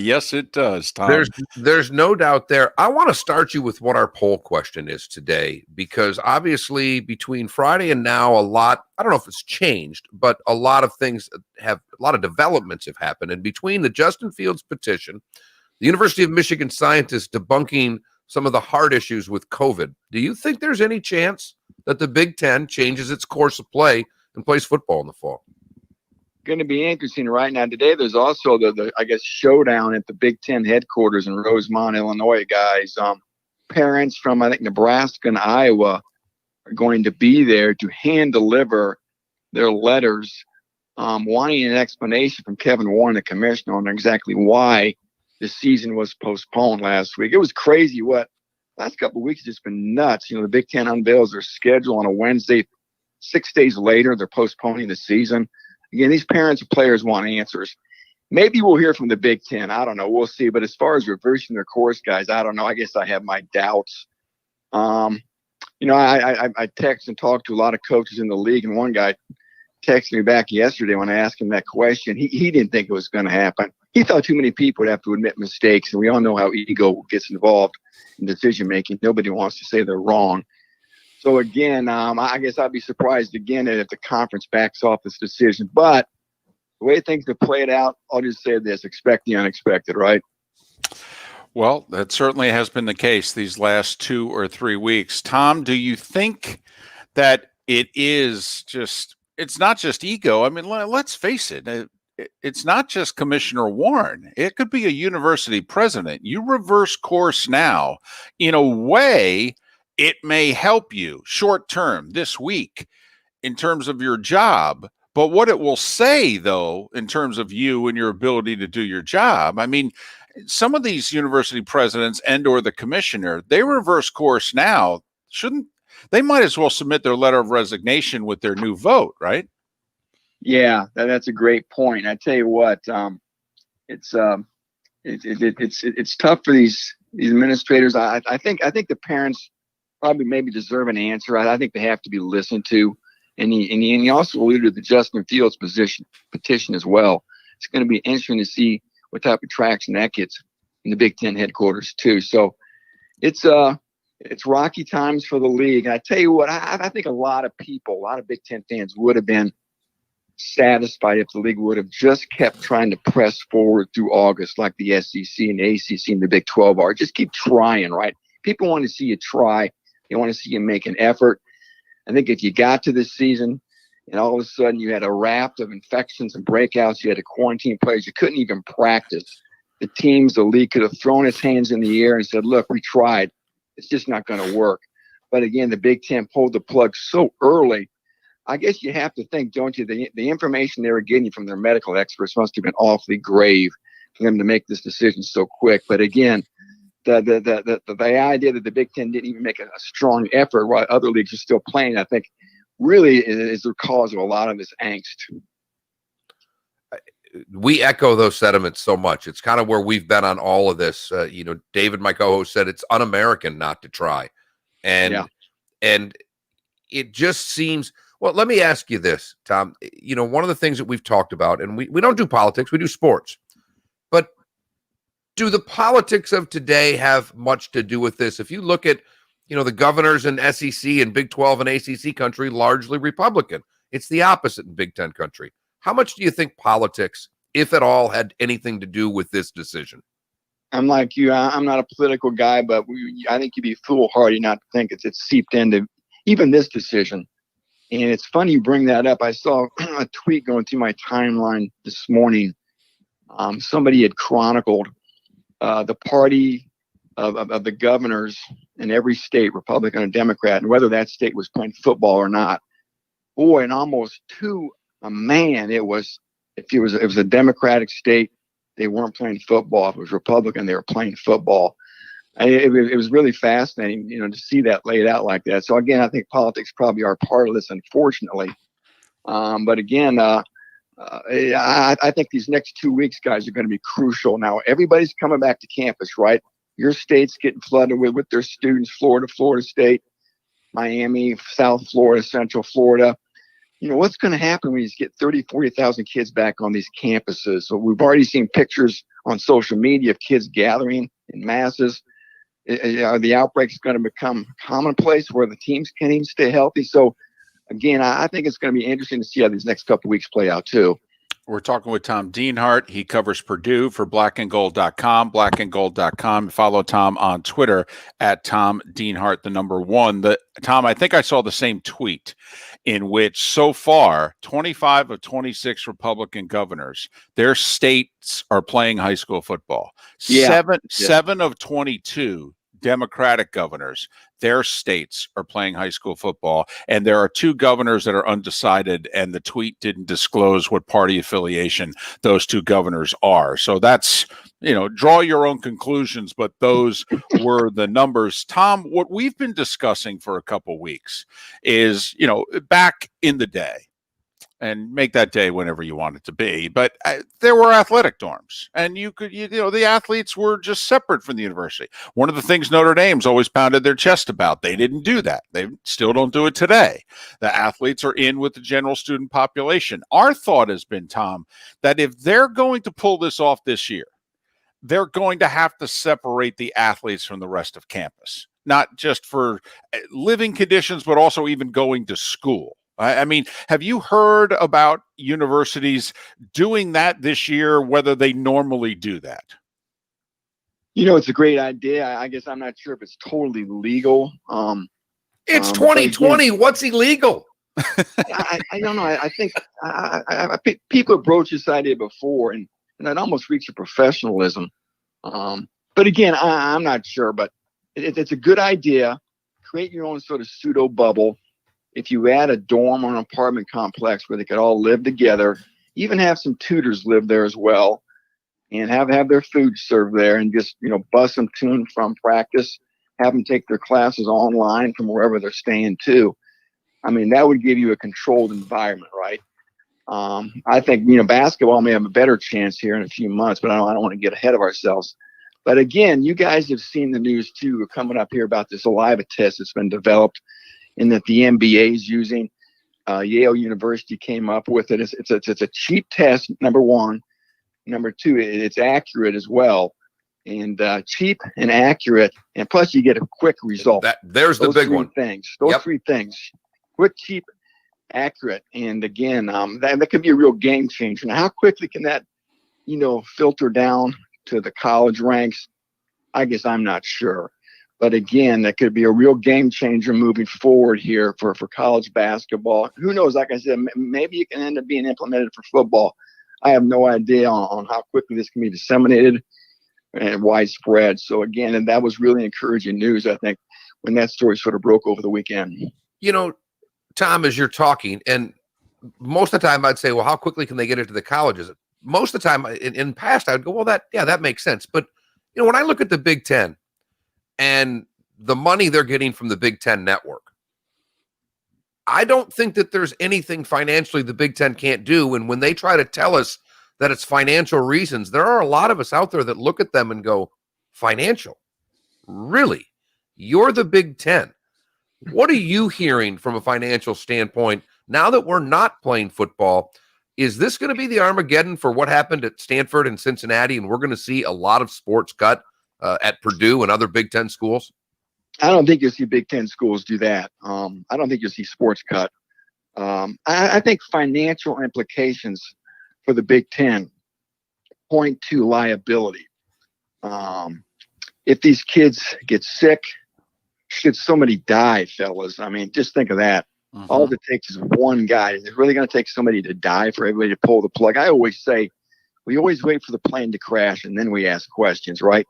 Yes, it does, Tom. There's no doubt there. I want to start you with what our poll question is today, because obviously between Friday and now, I don't know if it's changed, but a lot of developments have happened. And between the Justin Fields petition, the University of Michigan scientists debunking some of the hard issues with COVID, do you think there's any chance that the Big Ten changes its course of play and plays football in the fall? Going to be interesting right now. Today, there's also the showdown at the Big Ten headquarters in Rosemont, Illinois, guys. Parents from, I think, Nebraska and Iowa are going to be there to hand deliver their letters, wanting an explanation from Kevin Warren, the commissioner, on exactly why the season was postponed last week. It was crazy. Last couple of weeks has just been nuts. The Big Ten unveils their schedule on a Wednesday. 6 days later, they're postponing the season. Again, these parents and players want answers. Maybe we'll hear from the Big Ten. I don't know. We'll see. But as far as reversing their course, guys, I don't know. I guess I have my doubts. I text and talk to a lot of coaches in the league, and one guy texted me back yesterday when I asked him that question. He didn't think it was going to happen. He thought too many people would have to admit mistakes, and we all know how ego gets involved in decision making. Nobody wants to say they're wrong. So again, I guess I'd be surprised again if the conference backs off this decision. But the way things have played out, I'll just say this: expect the unexpected, right? Well, that certainly has been the case these last 2 or 3 weeks. Tom, do you think that it's not just ego? I mean, let's face it. It's not just Commissioner Warren. It could be a university president. You reverse course now. In a way, it may help you short term this week in terms of your job. But what it will say, though, in terms of you and your ability to do your job, I mean, some of these university presidents and or the commissioner, they reverse course now. They might as well submit their letter of resignation with their new vote, right? Yeah, that's a great point. I tell you what, it's tough for these administrators. I think the parents probably maybe deserve an answer. I think they have to be listened to, and he also alluded to the Justin Fields petition as well. It's going to be interesting to see what type of traction that gets in the Big Ten headquarters too. So it's rocky times for the league. And I tell you what, I think a lot of Big Ten fans would have been satisfied if the league would have just kept trying to press forward through August, like the SEC and the ACC and the Big 12 are. Just keep trying, right? People want to see you try. They want to see you make an effort. I think if you got to this season and all of a sudden you had a raft of infections and breakouts, you had to quarantine players, you couldn't even practice. The league could have thrown its hands in the air and said, look, we tried. It's just not going to work. But again, the Big Ten pulled the plug so early. I guess you have to think, don't you, the information they were getting from their medical experts must have been awfully grave for them to make this decision so quick. But again, the idea that the Big Ten didn't even make a strong effort while other leagues are still playing, I think, really is the cause of a lot of this angst. We echo those sentiments so much. It's kind of where we've been on all of this. David, my co-host, said it's un-American not to try, and it just seems. Well, let me ask you this, Tom. One of the things that we've talked about, and we don't do politics, we do sports, but do the politics of today have much to do with this? If you look at, the governors in SEC and Big 12 and ACC country, largely Republican. It's the opposite in Big Ten country. How much do you think politics, if at all, had anything to do with this decision? I'm like you. I'm not a political guy, but I think you'd be foolhardy not to think it's seeped into even this decision. And it's funny you bring that up. I saw a tweet going through my timeline this morning. Somebody had chronicled the party of the governors in every state, Republican and Democrat, and whether that state was playing football or not. Boy, and almost to a man, it was a Democratic state, they weren't playing football. If it was Republican, they were playing football. It was really fascinating, to see that laid out like that. So again, I think politics probably are part of this, unfortunately. But again, I think these next 2 weeks, guys, are going to be crucial. Now, everybody's coming back to campus, right? Your state's getting flooded with their students, Florida State, Miami, South Florida, Central Florida. What's going to happen when you get 30, 40,000 kids back on these campuses? So we've already seen pictures on social media of kids gathering in masses. The outbreak is going to become commonplace where the teams can't even stay healthy. So, again, I think it's going to be interesting to see how these next couple of weeks play out, too. We're talking with Tom Dienhart. He covers Purdue for blackandgold.com, blackandgold.com. Follow Tom on Twitter at Tom Dienhart, the number 1. Tom, I think I saw the same tweet in which so far 25 of 26 Republican governors, their states are playing high school football. Seven of 22 Democratic governors, their states are playing high school football. And there are 2 governors that are undecided, and the tweet didn't disclose what party affiliation those 2 governors are. So that's, draw your own conclusions, but those were the numbers. Tom, what we've been discussing for a couple weeks is, back in the day, and make that day whenever you want it to be. But there were athletic dorms, and the athletes were just separate from the university. One of the things Notre Dame's always pounded their chest about, they didn't do that. They still don't do it today. The athletes are in with the general student population. Our thought has been, Tom, that if they're going to pull this off this year, they're going to have to separate the athletes from the rest of campus, not just for living conditions, but also even going to school. I mean, have you heard about universities doing that this year, whether they normally do that? It's a great idea. I guess I'm not sure if it's totally legal. It's 2020. Again, what's illegal? I don't know. I think people have broached this idea before, and it almost reached a professionalism. But again, I'm not sure. But it's a good idea. Create your own sort of pseudo bubble. If you add a dorm or an apartment complex where they could all live together, even have some tutors live there as well, and have their food served there, and just, bus them to and from practice, have them take their classes online from wherever they're staying too. I mean, that would give you a controlled environment, right? I think, basketball may have a better chance here in a few months, but I don't want to get ahead of ourselves. But again, you guys have seen the news too, coming up here about this saliva test that's been developed and that the NBA is using. Yale University came up with it. It's a cheap test, number 1. Number 2, it's accurate as well. And cheap and accurate, and plus you get a quick result. There's the big one. Those 3 things: quick, cheap, accurate. And again, that could be a real game changer. Now, how quickly can that, filter down to the college ranks? I guess I'm not sure. But again, that could be a real game changer moving forward here for college basketball. Who knows? Like I said, maybe it can end up being implemented for football. I have no idea on how quickly this can be disseminated and widespread. So again, and that was really encouraging news, I think, when that story sort of broke over the weekend. Tom, as you're talking, and most of the time I'd say, well, how quickly can they get it to the colleges? Most of the time in the past, I'd go, well, that makes sense. But, when I look at the Big Ten, and the money they're getting from the Big Ten network. I don't think that there's anything financially the Big Ten can't do. And when they try to tell us that it's financial reasons, there are a lot of us out there that look at them and go, financial? Really? You're the Big Ten. What are you hearing from a financial standpoint now that we're not playing football? Is this going to be the Armageddon for what happened at Stanford and Cincinnati, and we're going to see a lot of sports cut at Purdue and other Big Ten schools? I don't think you'll see Big Ten schools do that. I don't think you'll see sports cut. I think financial implications for the Big Ten point to liability. If these kids get sick, should somebody die, fellas? I mean, just think of that. All it takes is one guy. Is it really going to take somebody to die for everybody to pull the plug? I always say, we always wait for the plane to crash, and then we ask questions, right?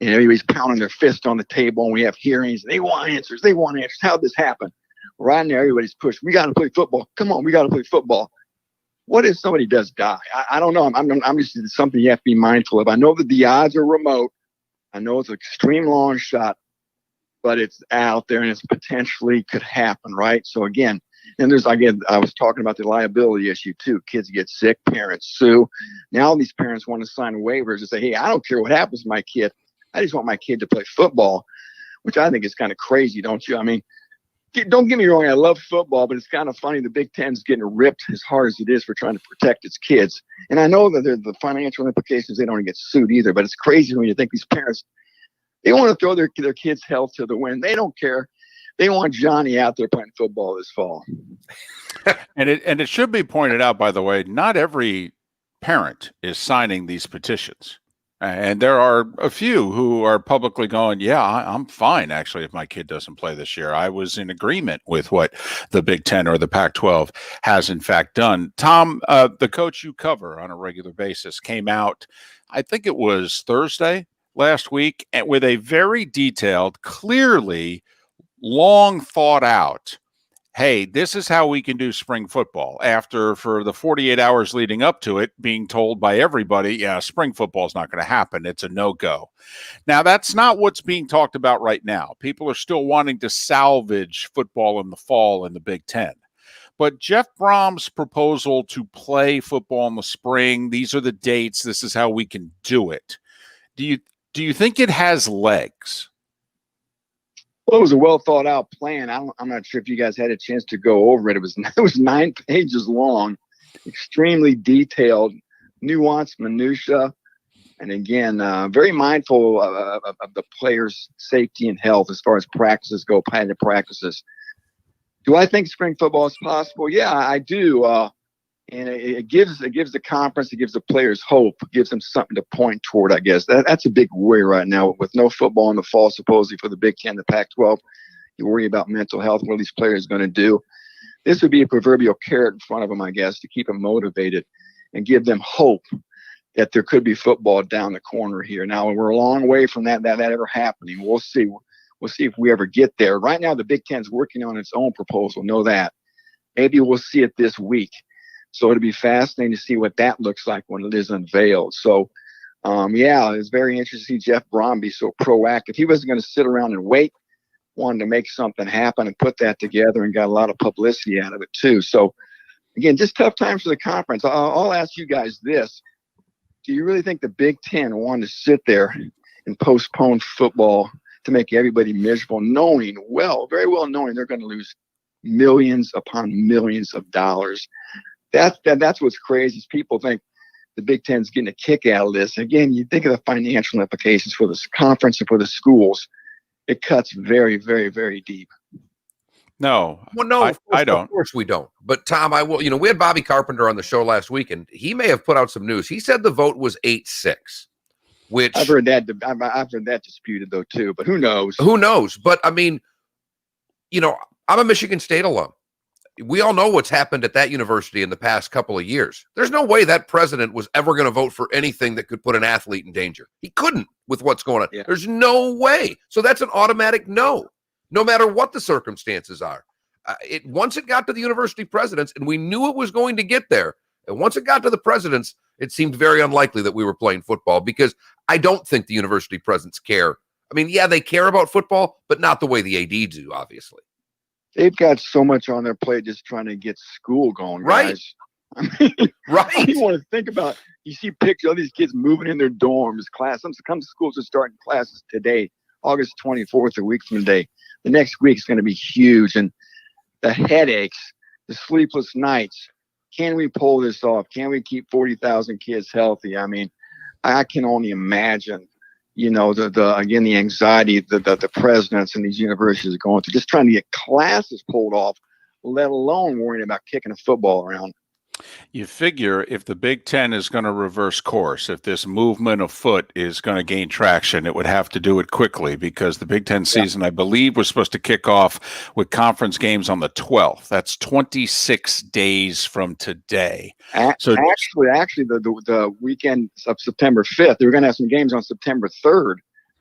And everybody's pounding their fist on the table, and we have hearings. They want answers. They want answers. How'd this happen? Right now, everybody's pushed. We got to play football. Come on, we got to play football. What if somebody does die? I don't know. I'm just something you have to be mindful of. I know that the odds are remote. I know it's an extreme long shot, but it's out there and it's potentially could happen, right? So again, and I was talking about the liability issue too. Kids get sick, parents sue. Now these parents want to sign waivers and say, hey, I don't care what happens to my kid. I just want my kid to play football, which I think is kind of crazy, don't you? I mean, don't get me wrong, I love football, but it's kind of funny the Big Ten's getting ripped as hard as it is for trying to protect its kids. And I know that the financial implications, they don't get sued either, but it's crazy when you think these parents, they want to throw their kids' health to the wind. They don't care. They want Johnny out there playing football this fall. And it should be pointed out, by the way, not every parent is signing these petitions. And there are a few who are publicly going, yeah, I'm fine, actually, if my kid doesn't play this year. I was in agreement with what the Big Ten or the Pac-12 has, in fact, done. Tom, the coach you cover on a regular basis, came out, I think it was Thursday last week, with a very detailed, clearly long thought out, hey, this is how we can do spring football, after for the 48 hours leading up to it being told by everybody, yeah, spring football is not going to happen. It's a no-go. Now, that's not what's being talked about right now. People are still wanting to salvage football in the fall in the Big Ten. But Jeff Brom's proposal to play football in the spring, these are the dates, this is how we can do it. Do you think it has legs? Well, it was a well thought out plan. I'm not sure if you guys had a chance to go over it. It was 9 pages long, extremely detailed, nuanced minutia, and again, very mindful of the players' safety and health as far as practices go, padded practices. Do I think spring football is possible? Yeah, I do. And it gives the conference, it gives the players hope, it gives them something to point toward, I guess. That's a big worry right now. With no football in the fall, supposedly for the Big Ten, the Pac-12, you worry about mental health, what are these players going to do? This would be a proverbial carrot in front of them, I guess, to keep them motivated and give them hope that there could be football down the corner here. Now, we're a long way from that ever happening. We'll see. We'll see if we ever get there. Right now, the Big Ten's working on its own proposal. Know that. Maybe we'll see it this week. So it'll be fascinating to see what that looks like when it is unveiled. So, yeah, it's very interesting to see Jeff Brom be so proactive. He wasn't going to sit around and wait, wanted to make something happen and put that together, and got a lot of publicity out of it too. So, again, just tough times for the conference. I'll ask you guys this. Do you really think the Big Ten wanted to sit there and postpone football to make everybody miserable, knowing, very well knowing they're going to lose millions upon millions of dollars? That's what's crazy is people think the Big Ten's getting a kick out of this. Again, you think of the financial implications for this conference and for the schools. It cuts very, very, very deep. No. Well, no, I don't. Of course we don't. But Tom, I will. We had Bobby Carpenter on the show last week, and he may have put out some news. He said the vote was 8-6, which I've heard that disputed though too. But who knows? Who knows? But I mean, I'm a Michigan State alum. We all know what's happened at that university in the past couple of years. There's no way that president was ever going to vote for anything that could put an athlete in danger. He couldn't with what's going on. Yeah. There's no way. So that's an automatic no matter what the circumstances are. Once it got to the university presidents, and we knew it was going to get there, and once it got to the presidents, it seemed very unlikely that we were playing football, because I don't think the university presidents care I mean, yeah, they care about football, but not the way the AD do, obviously. They've got so much on their plate just trying to get school going, Right. guys. I mean, Right. I don't even want to think about. You see pictures of these kids moving in their dorms, some schools are starting classes today, August 24th, a week from today. The next week is going to be huge, and the headaches, the sleepless nights. Can we pull this off? Can we keep 40,000 kids healthy? I mean, I can only imagine, the anxiety that the presidents and these universities are going through, just trying to get classes pulled off, let alone worrying about kicking a football around. You figure if the Big Ten is going to reverse course, if this movement afoot is going to gain traction, it would have to do it quickly because the Big Ten season, I believe, was supposed to kick off with conference games on the 12th. That's 26 days from today. So actually, the weekend of September 5th, they were going to have some games on September 3rd.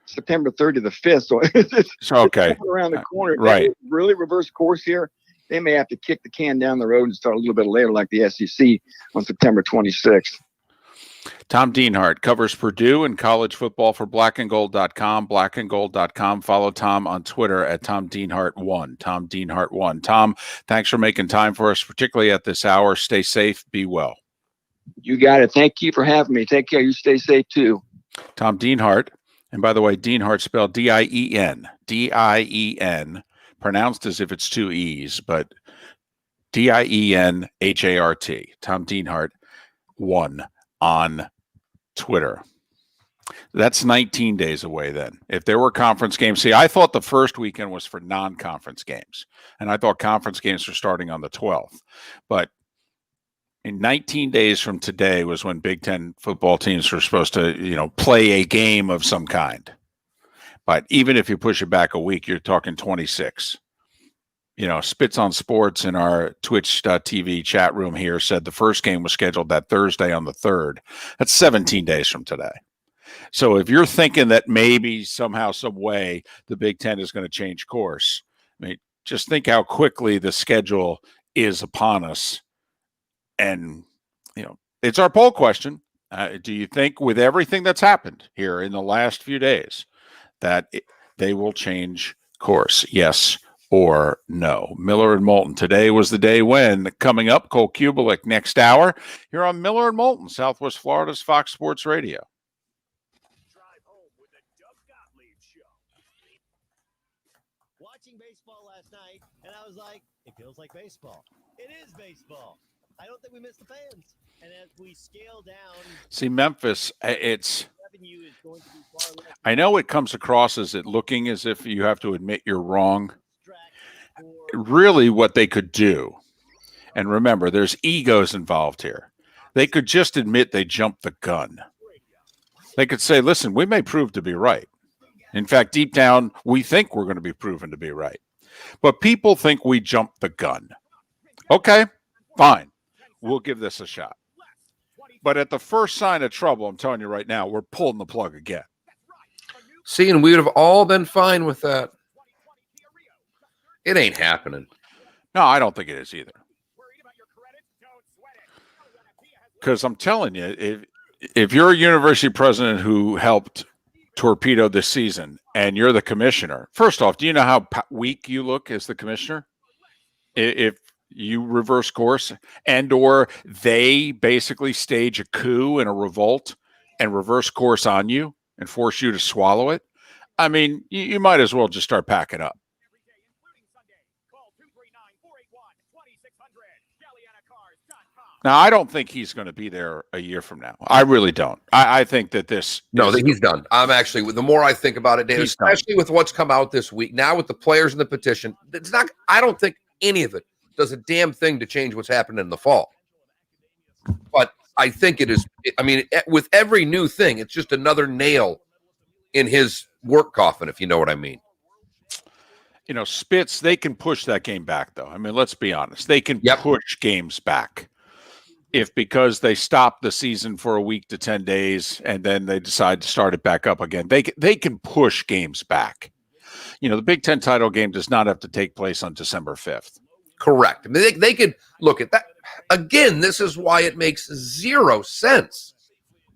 September 3rd to the 5th. So it's okay. Around the corner. Right. They really reverse course here. They may have to kick the can down the road and start a little bit later, like the SEC on September 26th. Tom Dienhart covers Purdue and college football for blackandgold.com, blackandgold.com. Follow Tom on Twitter at Tom Dienhart1, Tom Dienhart1. Tom, thanks for making time for us, particularly at this hour. Stay safe. Be well. You got it. Thank you for having me. Take care. You stay safe, too. Tom Dienhart. And by the way, Dienhart spelled D-I-E-N, D-I-E-N. Pronounced as if it's two E's, but Dienhart, Tom Dienhart 1 on Twitter. That's 19 days away then. If there were conference games, see, I thought the first weekend was for non-conference games, and I thought conference games were starting on the 12th. But in 19 days from today was when Big Ten football teams were supposed to, play a game of some kind. But even if you push it back a week, you're talking 26. Spits on Sports in our Twitch.tv chat room here said the first game was scheduled that Thursday on the 3rd. That's 17 days from today. So if you're thinking that maybe somehow, some way, the Big Ten is going to change course, I mean, just think how quickly the schedule is upon us. And, it's our poll question. Do you think with everything that's happened here in the last few days that they will change course? Yes or no? Miller and Moulton. Today was the day when. Coming up, Cole Kubelik next hour here on Miller and Moulton, Southwest Florida's Fox Sports Radio. Drive home with the Doug Gottlieb Show. Watching baseball last night, and I was like, it feels like baseball. It is baseball. I don't think we missed the fans. And as we scale down, see, Memphis, it's. revenue is going to be far less. I know it comes across as it looking as if you have to admit you're wrong. Really, what they could do, and remember, there's egos involved here. They could just admit they jumped the gun. They could say, listen, we may prove to be right. In fact, deep down, we think we're going to be proven to be right. But people think we jumped the gun. Okay, fine. We'll give this a shot. But at the first sign of trouble, I'm telling you right now, we're pulling the plug again. See, and we would have all been fine with that. It ain't happening. No, I don't think it is either. Because I'm telling you, if you're a university president who helped torpedo this season and you're the commissioner, first off, do you know how weak you look as the commissioner? If you reverse course and or they basically stage a coup and a revolt and reverse course on you and force you to swallow it, I mean, you might as well just start packing up. Now, I don't think he's going to be there a year from now. I really don't. I think that this... No, he's done. I'm actually, the more I think about it, Dave, especially with what's come out this week, now with the players and the petition, it's not. I don't think any of it does a damn thing to change what's happening in the fall. But I think it is, I mean, with every new thing, it's just another nail in his work coffin, if you know what I mean. Spitz, they can push that game back, though. I mean, let's be honest. They can push games back. If because they stop the season for a week to 10 days and then they decide to start it back up again, they can push games back. The Big Ten title game does not have to take place on December 5th. Correct. I mean, they could look at that. Again, this is why it makes zero sense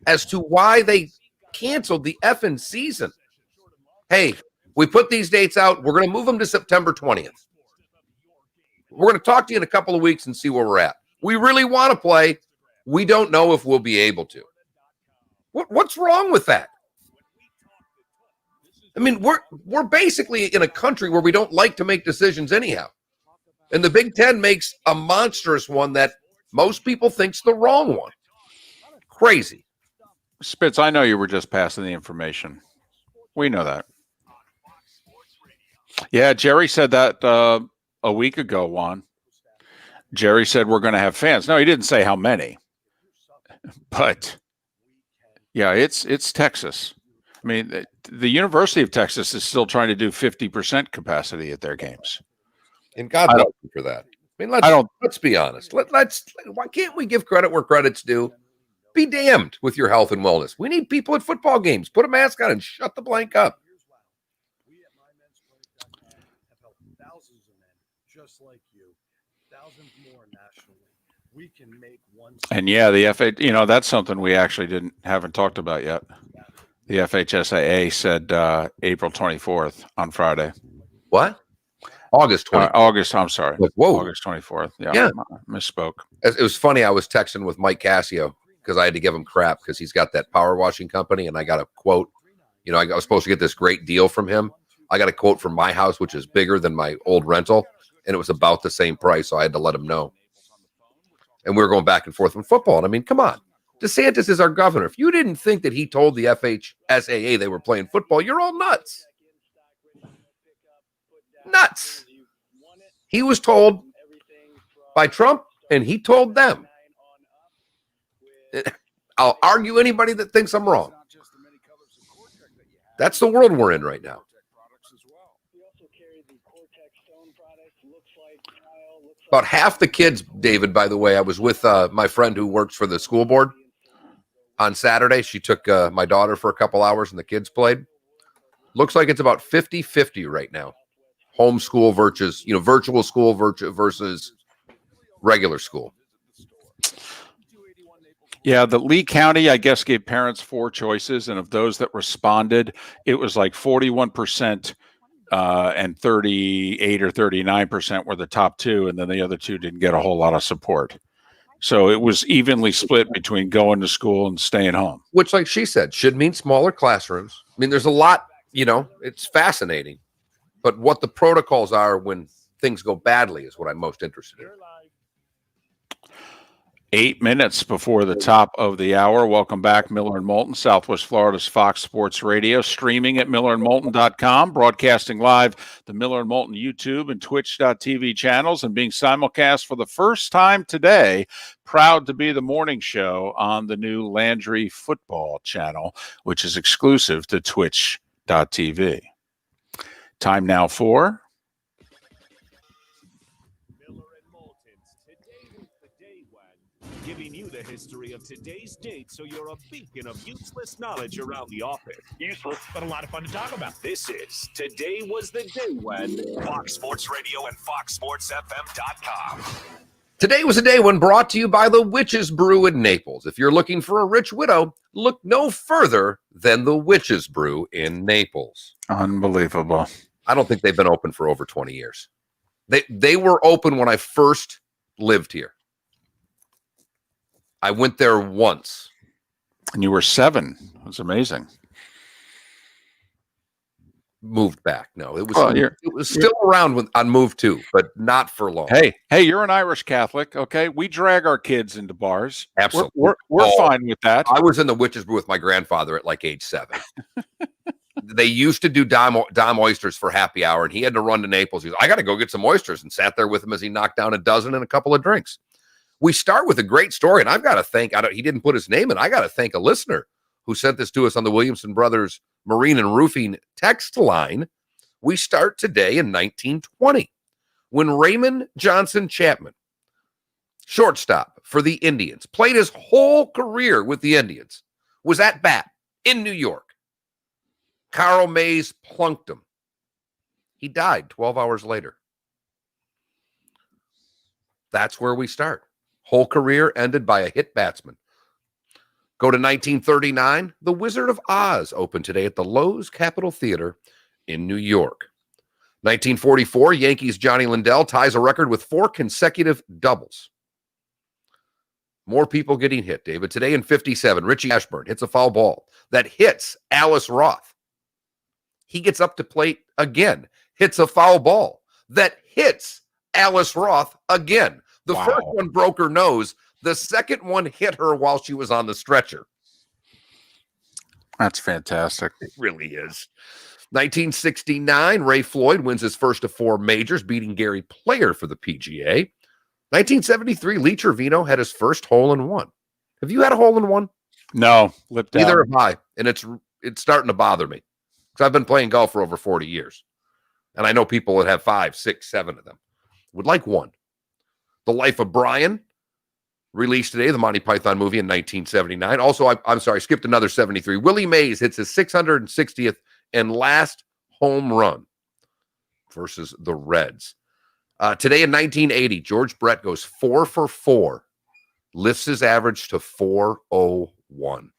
as to why they canceled the effing season. hey, we put these dates out. We're going to move them to September 20th. We're going to talk to you in a couple of weeks and see where we're at. We really want to play. We don't know if we'll be able to. What's wrong with that? I mean, we're basically in a country where we don't like to make decisions anyhow. And the Big Ten makes a monstrous one that most people think's the wrong one. Crazy. Spitz, I know you were just passing the information. We know that. Yeah, Jerry said that a week ago, Juan. Jerry said we're going to have fans. No, he didn't say how many. But, yeah, it's Texas. I mean, the University of Texas is still trying to do 50% capacity at their games. And God bless you for that. I mean, let's be honest. Why can't we give credit where credit's due? Be damned with your health and wellness. We need people at football games. Put a mask on and shut the blank up. We at my men's clinic have helped thousands of men just like you, thousands more nationally. We can make one. And yeah, the FH, that's something we actually haven't talked about yet. The FHSAA said April 24th on Friday. What? August 24th. I'm sorry. Whoa. August 24th. Yeah. Misspoke. It was funny. I was texting with Mike Cassio because I had to give him crap because he's got that power washing company, and I got a quote. I was supposed to get this great deal from him. I got a quote from my house, which is bigger than my old rental, and it was about the same price, so I had to let him know. And we were going back and forth on football. And I mean, come on. DeSantis is our governor. If you didn't think that he told the FHSAA they were playing football, you're all nuts. Nuts. He was told by Trump, and he told them. I'll argue anybody that thinks I'm wrong. That's the world we're in right now. About half the kids, David, by the way, I was with my friend who works for the school board on Saturday. She took my daughter for a couple hours and the kids played. Looks like it's about 50-50 right now. Homeschool versus, virtual school versus regular school. Yeah, the Lee County, I guess, gave parents 4 choices. And of those that responded, it was like 41% and 38 or 39% were the top 2. And then the other 2 didn't get a whole lot of support. So it was evenly split between going to school and staying home. Which, like she said, should mean smaller classrooms. I mean, there's a lot, it's fascinating. But what the protocols are when things go badly is what I'm most interested in. 8 minutes before the top of the hour. Welcome back, Miller and Moulton, Southwest Florida's Fox Sports Radio, streaming at millerandmoulton.com, broadcasting live the Miller and Moulton YouTube and Twitch.tv channels, and being simulcast for the first time today. Proud to be the morning show on the new Landry Football channel, which is exclusive to Twitch.tv. Time now for giving you the history of today's date so you're a beacon of useless knowledge around the office. Useless, but a lot of fun to talk about. This is Today Was the Day When. Fox Sports Radio and FoxSportsFM.com. Today was a day when, brought to you by the Witch's Brew in Naples. If you're looking for a rich widow, look no further than the Witch's Brew in Naples. Unbelievable. I don't think they've been open for over 20 years. They were open when I first lived here. I went there once. And you were 7. It was amazing. Moved back. No, it was still around on move 2, but not for long. Hey, you're an Irish Catholic, okay? We drag our kids into bars. Absolutely. We're fine with that. I was in the Witch's Brew with my grandfather at like age 7. They used to do Dom oysters for happy hour, and he had to run to Naples. He was, I got to go get some oysters, and sat there with him as he knocked down a dozen and a couple of drinks. We start with a great story, and I've got to thank, he didn't put his name in. I got to thank a listener who sent this to us on the Williamson Brothers Marine and Roofing text line. We start today in 1920 when Raymond Johnson Chapman, shortstop for the Indians, played his whole career with the Indians, was at bat in New York. Carl Mays plunked him. He died 12 hours later. That's where we start. Whole career ended by a hit batsman. Go to 1939. The Wizard of Oz opened today at the Lowe's Capitol Theater, in New York. 1944, Yankees' Johnny Lindell ties a record with 4 consecutive doubles. More people getting hit, David. Today in 57, Richie Ashburn hits a foul ball that hits Alice Roth. He gets up to plate again, hits a foul ball that hits Alice Roth again. The first one broke her nose. The second one hit her while she was on the stretcher. That's fantastic. It really is. 1969, Ray Floyd wins his first of 4 majors, beating Gary Player for the PGA. 1973, Lee Trevino had his first hole-in-one. Have you had a hole-in-one? No, lipped out. Neither have I, and it's starting to bother me because I've been playing golf for over 40 years, and I know people that have 5, 6, 7 of them. Would like one. The Life of Brian, released today, the Monty Python movie in 1979. Also, I'm sorry, skipped another 73. Willie Mays hits his 660th and last home run versus the Reds. Today in 1980, George Brett goes 4 for 4, lifts his average to 401.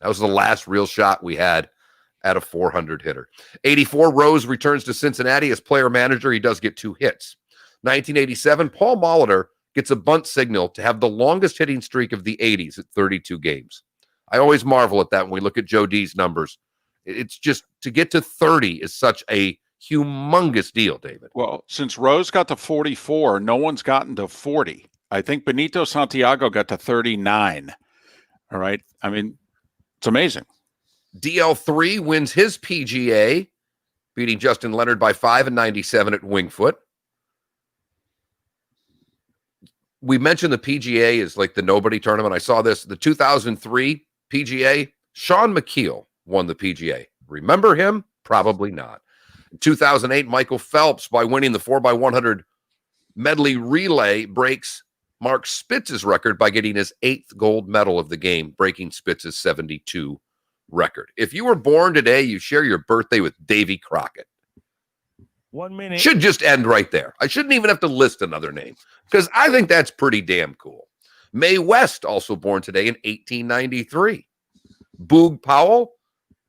That was the last real shot we had at a 400 hitter. 84, Rose returns to Cincinnati as player manager. He does get 2 hits. 1987, Paul Molitor gets a bunt signal to have the longest hitting streak of the 80s at 32 games. I always marvel at that when we look at Joe D's numbers. It's just, to get to 30 is such a humongous deal, David. Well, since Rose got to 44, no one's gotten to 40. I think Benito Santiago got to 39. All right. I mean, it's amazing. DL3 wins his PGA, beating Justin Leonard by 5 in 97 at Wingfoot. We mentioned the PGA is like the nobody tournament. I saw this. The 2003 PGA, Sean McKeel won the PGA. Remember him? Probably not. In 2008, Michael Phelps, by winning the 4x100 medley relay, breaks Mark Spitz's record by getting his 8th gold medal of the game, breaking Spitz's 72 record. If you were born today, you share your birthday with Davy Crockett. 1 minute. Should just end right there. I shouldn't even have to list another name because I think that's pretty damn cool. Mae West, also born today in 1893. Boog Powell,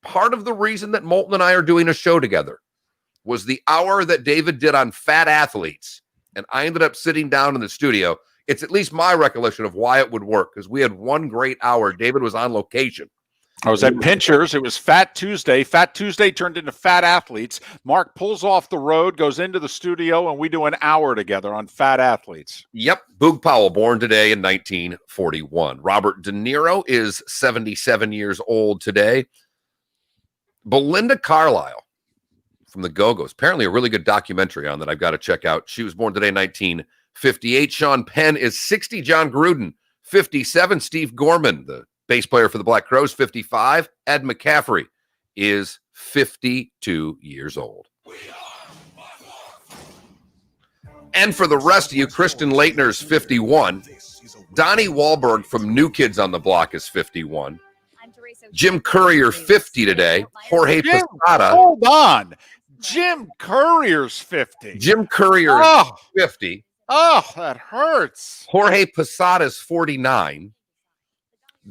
part of the reason that Moulton and I are doing a show together was the hour that David did on fat athletes. And I ended up sitting down in the studio. It's at least my recollection of why it would work because we had one great hour. David was on location. I was at Pinchers. It was Fat Tuesday. Fat Tuesday turned into Fat Athletes. Mark pulls off the road, goes into the studio, and we do an hour together on Fat Athletes. Yep. Boog Powell, born today in 1941. Robert De Niro is 77 years old today. Belinda Carlisle from the Go-Go's. Apparently a really good documentary on that I've got to check out. She was born today in 1958. Sean Penn is 60. John Gruden, 57. Steve Gorman, the bass player for the Black Crowes, 55. Ed McCaffrey is 52 years old. And for the rest of you, Kristen Leitner's 51. Donnie Wahlberg from New Kids on the Block is 51. Jim Courier, 50 today. Jorge Posada. Hold on. Jim Courier's 50. Jim Courier is 50. Oh, that hurts. Jorge Posada is 49.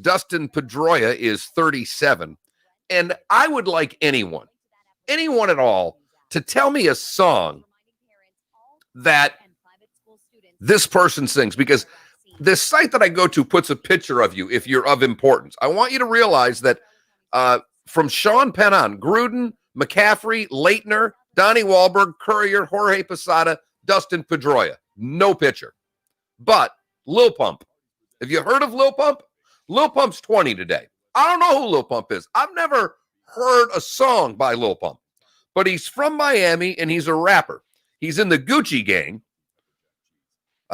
Dustin Pedroia is 37. And I would like anyone at all, to tell me a song that this person sings, because this site that I go to puts a picture of you if you're of importance. I want you to realize that from Sean Penn on, Gruden, McCaffrey, Leitner, Donnie Wahlberg, Courier, Jorge Posada, Dustin Pedroia. No picture. But Lil Pump. Have you heard of Lil Pump? Lil Pump's 20 today. I don't know who Lil Pump is. I've never heard a song by Lil Pump. But he's from Miami, and he's a rapper. He's in the Gucci Gang.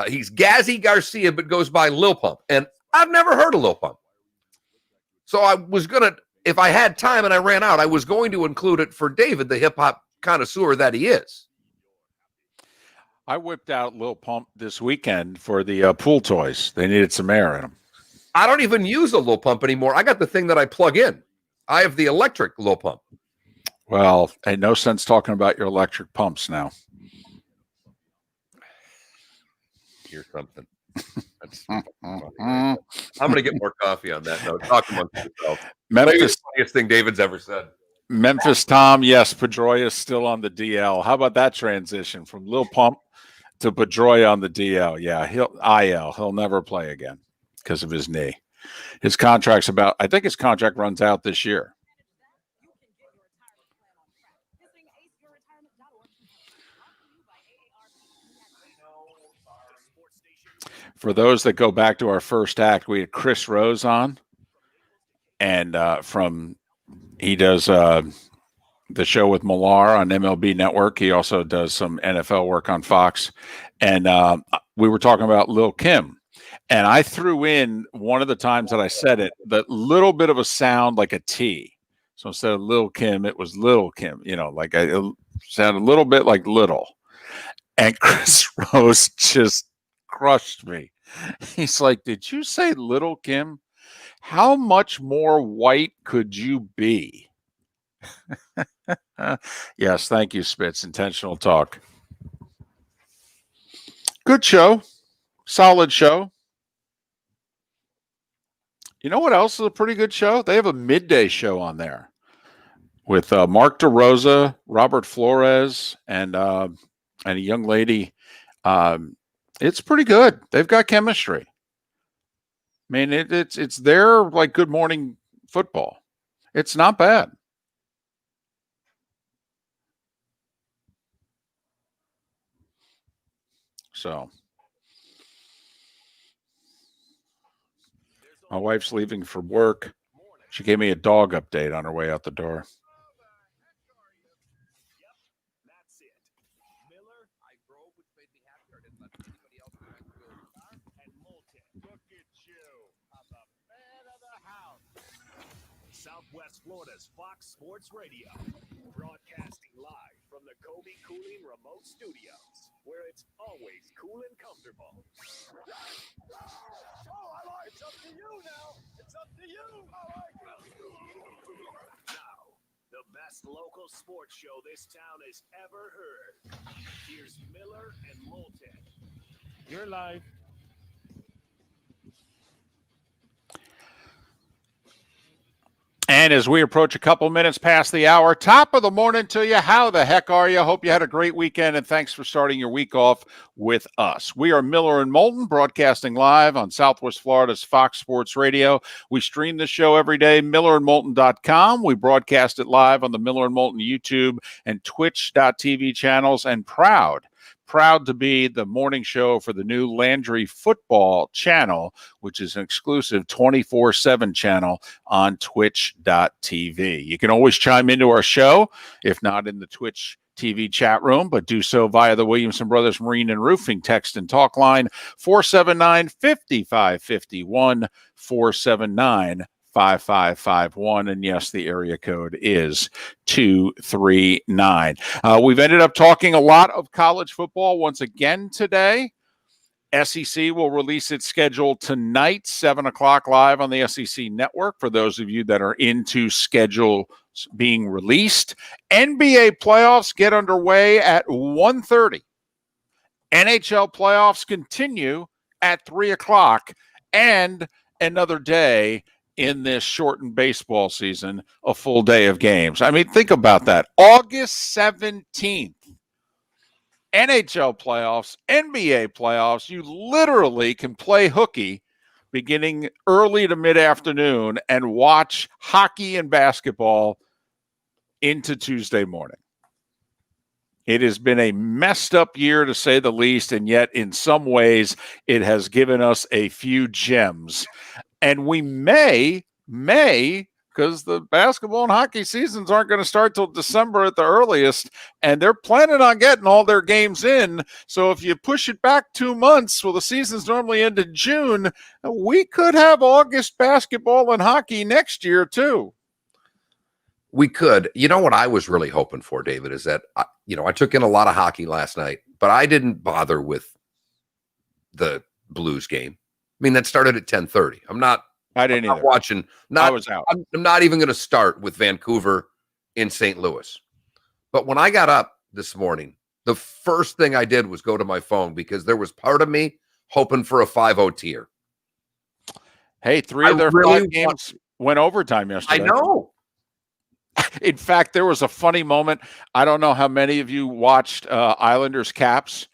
He's Gazzy Garcia, but goes by Lil Pump. And I've never heard of Lil Pump. So I was going to, if I had time and I ran out, I was going to include it for David, the hip-hop connoisseur that he is. I whipped out Lil Pump this weekend for the pool toys. They needed some air in them. I don't even use a Lil Pump anymore. I got the thing that I plug in. I have the electric Lil Pump. Well, ain't no sense talking about your electric pumps now. Here's something. I'm going to get more coffee on that note. Talk amongst yourself. Maybe the funniest thing David's ever said. Memphis Tom, yes, Pedroia is still on the DL. How about that transition from Lil Pump to Pedroia on the DL? Yeah, he'll never play again because of his knee. His contract's I think his contract runs out this year. For those that go back to our first act, we had Chris Rose on, and he does the show with Millar on MLB Network. He also does some NFL work on Fox, and we were talking about Lil Kim, and I threw in one of the times that I said it, the little bit of a sound like a T. So instead of Lil Kim, it was Little Kim. Like it sounded a little bit like little, and Chris Rose just crushed me. He's like, "Did you say Little Kim? How much more white could you be?" Yes, thank you, Spitz. Intentional talk. Good show. Solid show. You know what else is a pretty good show? They have a midday show on there with Mark DeRosa, Robert Flores, and a young lady. It's pretty good. They've got chemistry. I mean, it's their like Good Morning Football. It's not bad. So my wife's leaving for work. She gave me a dog update on her way out the door. Southwest Florida's Fox Sports Radio, broadcasting live from the Kobe Cooling Remote Studios, where it's always cool and comfortable. It's up to you now. It's up to you. Now, the best local sports show this town has ever heard. Here's Miller and Moulton. You're live. And as we approach a couple minutes past the hour, top of the morning to you. How the heck are you? Hope you had a great weekend, and thanks for starting your week off with us. We are Miller and Moulton, broadcasting live on Southwest Florida's Fox Sports Radio. We stream the show every day, millerandmoulton.com. We broadcast it live on the Miller and Moulton YouTube and Twitch.tv channels, and proud to be the morning show for the new Landry Football channel, which is an exclusive 24/7 channel on twitch.tv. You can always chime into our show, if not in the Twitch TV chat room, but do so via the Williamson Brothers Marine and Roofing text and talk line 479-5551, 479-5551. And yes, the area code is 239. We've ended up talking a lot of college football once again today. SEC will release its schedule tonight, 7 o'clock live on the SEC network for those of you that are into schedules being released. NBA playoffs get underway at 1:30. NHL playoffs continue at 3 o'clock, and another day in this shortened baseball season, a full day of games. I mean, think about that. August 17th, NHL playoffs, NBA playoffs. You literally can play hooky beginning early to mid-afternoon and watch hockey and basketball into Tuesday morning. It has been a messed up year, to say the least, and yet in some ways it has given us a few gems. And we may, because the basketball and hockey seasons aren't going to start till December at the earliest, and they're planning on getting all their games in. So if you push it back 2 months, well, the seasons normally end in June, we could have August basketball and hockey next year too. We could. You know what I was really hoping for, David, is that, I took in a lot of hockey last night, but I didn't bother with the Blues game. I mean, that started at 10:30. I didn't either. Watching. I was out. I'm not even going to start with Vancouver in St. Louis. But when I got up this morning, the first thing I did was go to my phone because there was part of me hoping for a 5-0 tier. Hey, 3 of their 5 games went overtime yesterday. I know. In fact, there was a funny moment. I don't know how many of you watched Islanders Caps,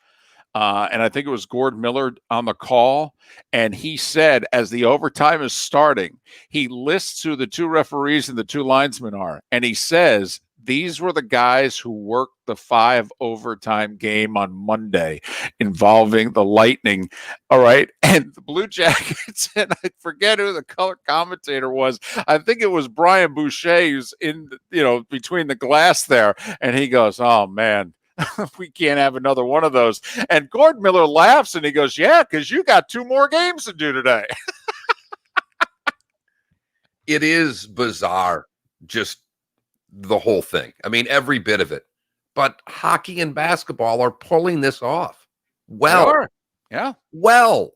and I think it was Gord Miller on the call. And he said, as the overtime is starting, he lists who the two referees and the two linesmen are. And he says, these were the guys who worked the 5 overtime game on Monday involving the Lightning. All right. And the Blue Jackets, and I forget who the color commentator was. I think it was Brian Boucher, who's in, between the glass there. And he goes, oh, man. We can't have another one of those. And Gord Miller laughs and he goes, yeah, because you got 2 more games to do today. It is bizarre, just the whole thing. I mean, every bit of it. But hockey and basketball are pulling this off. Well. Yeah. Well.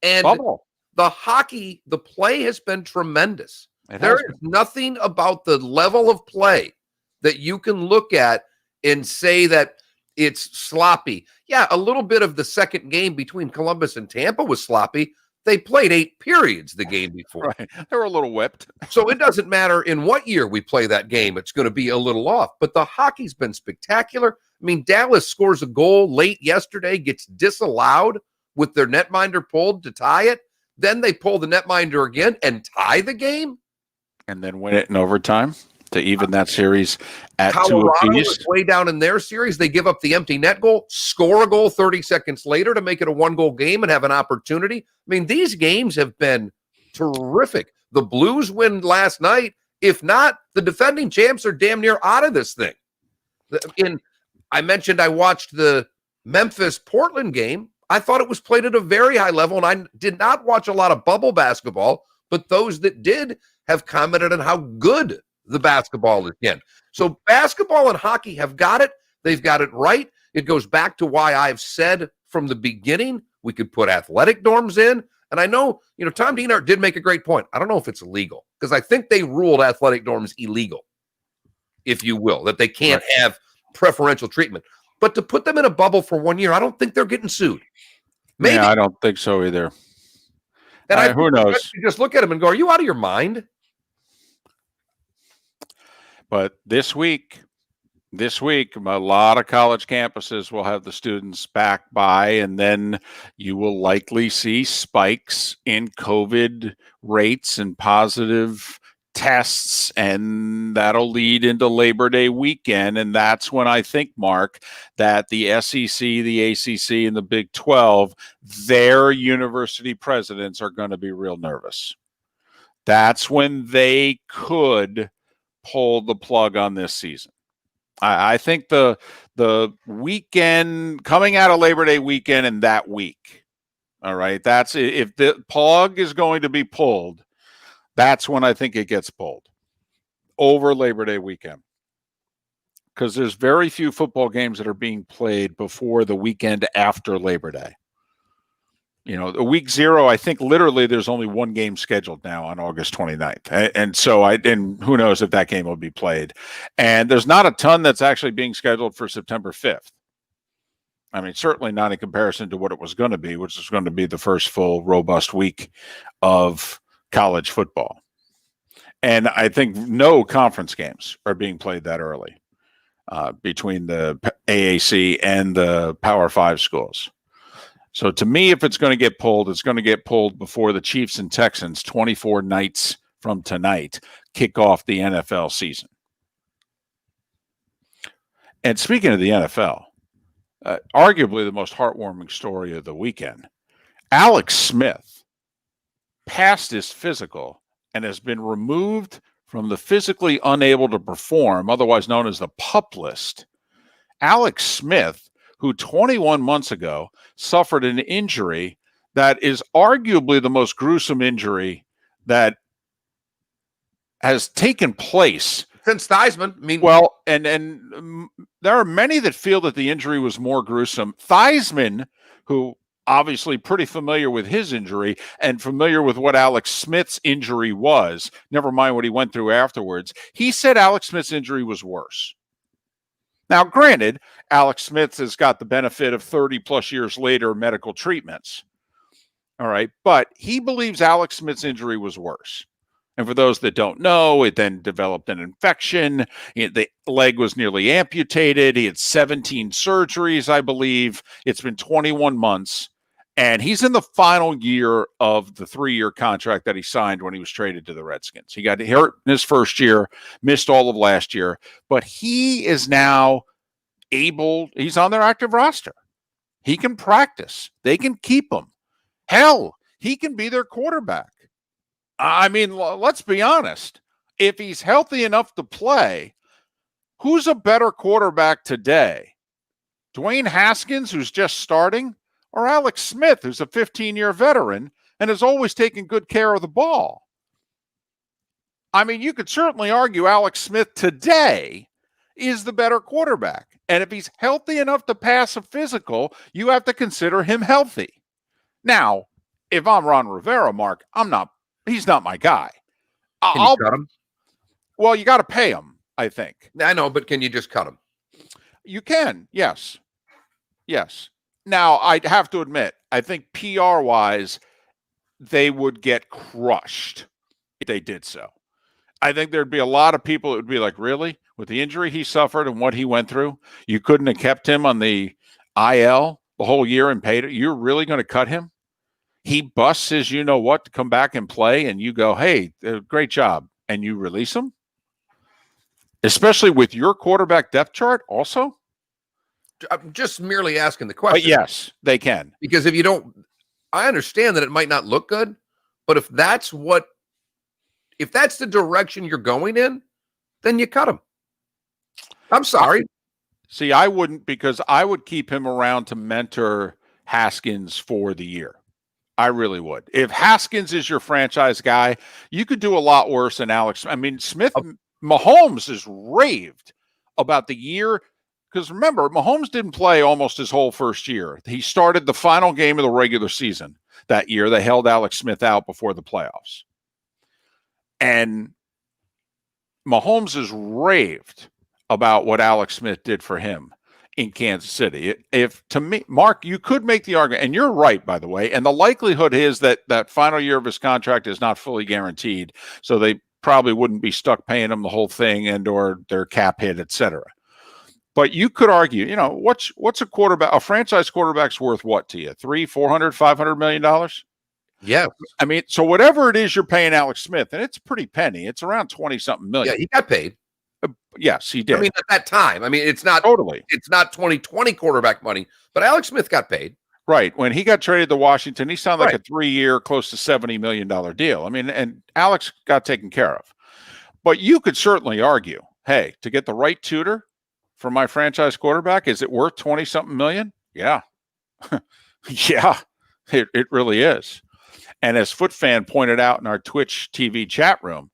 And Bubble. the hockey, the play has been tremendous. There is nothing about the level of play that you can look at and say that it's sloppy. Yeah, a little bit of the second game between Columbus and Tampa was sloppy. They played 8 periods the game before. Right. They were a little whipped. So it doesn't matter in what year we play that game. It's going to be a little off. But the hockey's been spectacular. I mean, Dallas scores a goal late yesterday, gets disallowed with their netminder pulled to tie it. Then they pull the netminder again and tie the game. And then win it in overtime to even that series at Colorado 2 apiece. is way down in their series. They give up the empty net goal, score a goal 30 seconds later to make it a 1-goal game and have an opportunity. I mean, these games have been terrific. The Blues win last night. If not, the defending champs are damn near out of this thing. I mentioned I watched the Memphis-Portland game. I thought it was played at a very high level, and I did not watch a lot of bubble basketball, but those that did have commented on how good the basketball is again. So basketball and hockey have got it. They've got it right. It goes back to why I've said from the beginning we could put athletic dorms in. And I know, Tom Dienart did make a great point. I don't know if it's illegal because I think they ruled athletic dorms illegal, if you will, that they can't have preferential treatment. But to put them in a bubble for 1 year, I don't think they're getting sued. Maybe. Yeah, I don't think so either. And who knows? You just look at them and go, are you out of your mind? But this week, a lot of college campuses will have the students back by, and then you will likely see spikes in COVID rates and positive tests, and that'll lead into Labor Day weekend. And that's when I think, Mark, that the SEC, the ACC, and the Big 12, their university presidents are going to be real nervous. That's when they could pull the plug on this season. I think the weekend coming out of Labor Day weekend and that week, all right, that's if the plug is going to be pulled, that's when I think it gets pulled over Labor Day weekend, because there's very few football games that are being played before the weekend after Labor Day. The week 0, I think literally there's only 1 game scheduled now on August 29th. And so and who knows if that game will be played. And there's not a ton that's actually being scheduled for September 5th. I mean, certainly not in comparison to what it was going to be, which is going to be the first full robust week of college football. And I think no conference games are being played that early between the AAC and the Power 5 schools. So to me, if it's going to get pulled, it's going to get pulled before the Chiefs and Texans 24 nights from tonight kick off the NFL season. And speaking of the NFL, arguably the most heartwarming story of the weekend, Alex Smith passed his physical and has been removed from the physically unable to perform, otherwise known as the PUP list. Alex Smith, who 21 months ago suffered an injury that is arguably the most gruesome injury that has taken place since Theismann. I mean, well, and there are many that feel that the injury was more gruesome. Theismann, who obviously pretty familiar with his injury and familiar with what Alex Smith's injury was, never mind what he went through afterwards, he said Alex Smith's injury was worse. Now, granted, Alex Smith has got the benefit of 30 plus years later medical treatments. All right. But he believes Alex Smith's injury was worse. And for those that don't know, it then developed an infection. The leg was nearly amputated. He had 17 surgeries, I believe. It's been 21 months. And he's in the final year of the 3-year contract that he signed when he was traded to the Redskins. He got hurt in his first year, missed all of last year, but he is now he's on their active roster. He can practice. They can keep him. Hell, he can be their quarterback. I mean, let's be honest. If he's healthy enough to play, who's a better quarterback today? Dwayne Haskins, who's just starting, or Alex Smith, who's a 15-year veteran and has always taken good care of the ball? I mean, you could certainly argue Alex Smith today is the better quarterback. And if he's healthy enough to pass a physical, you have to consider him healthy. Now, if I'm Ron Rivera, Mark, he's not my guy. Can you cut him? Well, you got to pay him, I think. I know, but can you just cut him? You can, yes. Yes. Now, I'd have to admit, I think PR-wise, they would get crushed if they did so. I think there'd be a lot of people that would be like, really? With the injury he suffered and what he went through, you couldn't have kept him on the IL the whole year and paid it? You're really going to cut him? He busts his you-know-what to come back and play, and you go, hey, great job, and you release him? Especially with your quarterback depth chart also? I'm just merely asking the question. But yes, they can. Because if you don't, I understand that it might not look good, but if that's the direction you're going in, then you cut him. I'm sorry. See, I wouldn't, because I would keep him around to mentor Haskins for the year. I really would. If Haskins is your franchise guy, you could do a lot worse than Alex. I mean, Mahomes is raved about the year. Because remember, Mahomes didn't play almost his whole first year. He started the final game of the regular season that year. They held Alex Smith out before the playoffs. And Mahomes is raved about what Alex Smith did for him in Kansas City. If to me, Mark, you could make the argument, and you're right, by the way, and the likelihood is that that final year of his contract is not fully guaranteed, so they probably wouldn't be stuck paying him the whole thing and or their cap hit, et cetera. But you could argue, what's a quarterback, a franchise quarterback's worth what to you? $300, $400, $500 million? Yeah. I mean, so whatever it is you're paying Alex Smith, and it's pretty penny. It's around 20-something million. Yeah, he got paid. Yes, he did. I mean, at that time. I mean, it's not 2020 quarterback money, but Alex Smith got paid. Right. When he got traded to Washington, he signed like a 3-year, close to $70 million deal. I mean, and Alex got taken care of. But you could certainly argue, hey, to get the right tutor for my franchise quarterback, is it worth 20-something million? Yeah. Yeah, it really is. And as FootFan pointed out in our Twitch TV chat room,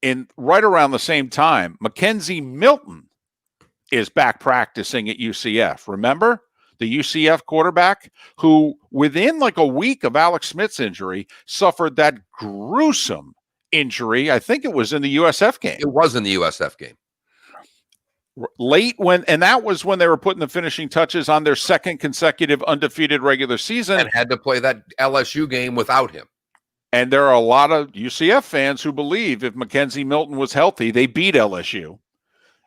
in right around the same time, Mackenzie Milton is back practicing at UCF. Remember the UCF quarterback who, within like a week of Alex Smith's injury, suffered that gruesome injury. I think it was in the USF game. It was in the USF game. Late and that was when they were putting the finishing touches on their second consecutive undefeated regular season. And had to play that LSU game without him. And there are a lot of UCF fans who believe if Mackenzie Milton was healthy, they beat LSU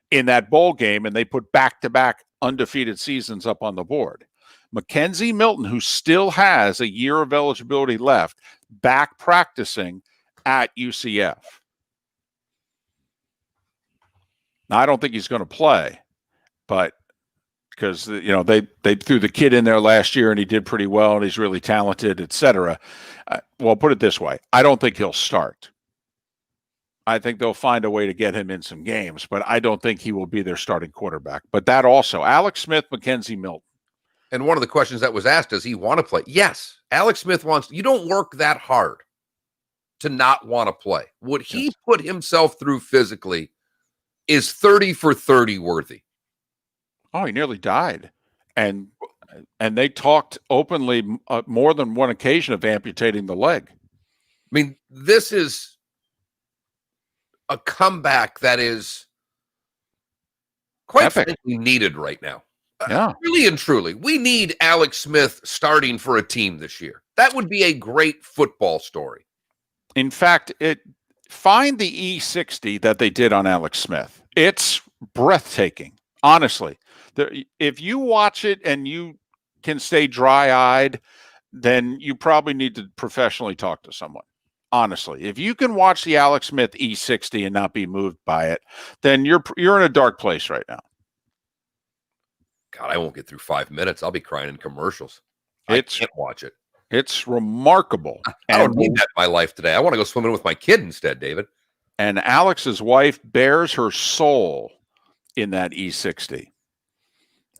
in that bowl game, and they put back-to-back undefeated seasons up on the board. Mackenzie Milton, who still has a year of eligibility left, back practicing at UCF. Now, I don't think he's going to play, but because, they threw the kid in there last year and he did pretty well and he's really talented, et cetera. Well, put it this way. I don't think he'll start. I think they'll find a way to get him in some games, but I don't think he will be their starting quarterback. But that also, Alex Smith, Mackenzie Milton. And one of the questions that was asked, does he want to play? Yes. Alex Smith wants, you don't work that hard to not want to play. What he put himself through physically is 30 for 30 worthy. Oh, he nearly died. And they talked openly more than one occasion of amputating the leg. I mean, this is a comeback that is quite frankly needed right now. Yeah. Really and truly, we need Alex Smith starting for a team this year. That would be a great football story. In fact, find the E60 that they did on Alex Smith. It's breathtaking, honestly. If you watch it and you can stay dry-eyed, then you probably need to professionally talk to someone. Honestly, if you can watch the Alex Smith E60 and not be moved by it, then you're in a dark place right now. God, I won't get through 5 minutes. I'll be crying in commercials. I can't watch it. It's remarkable. I don't need that in my life today. I want to go swimming with my kid instead, David. And Alex's wife bears her soul in that E60.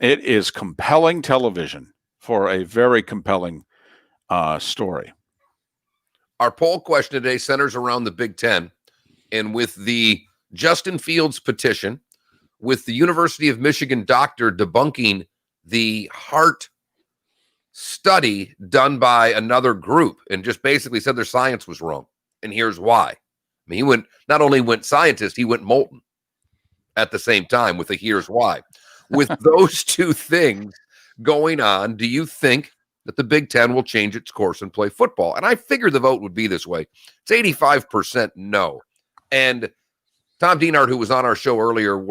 It is compelling television for a very compelling story. Our poll question today centers around the Big Ten. And with the Justin Fields petition, with the University of Michigan doctor debunking the heart study done by another group and just basically said their science was wrong. And here's why. I mean, he not only went scientist, he went Moulton at the same time with a here's why. With those two things going on, do you think that the Big Ten will change its course and play football? And I figured the vote would be this way. It's 85% no. And Tom Dienhart, who was on our show earlier,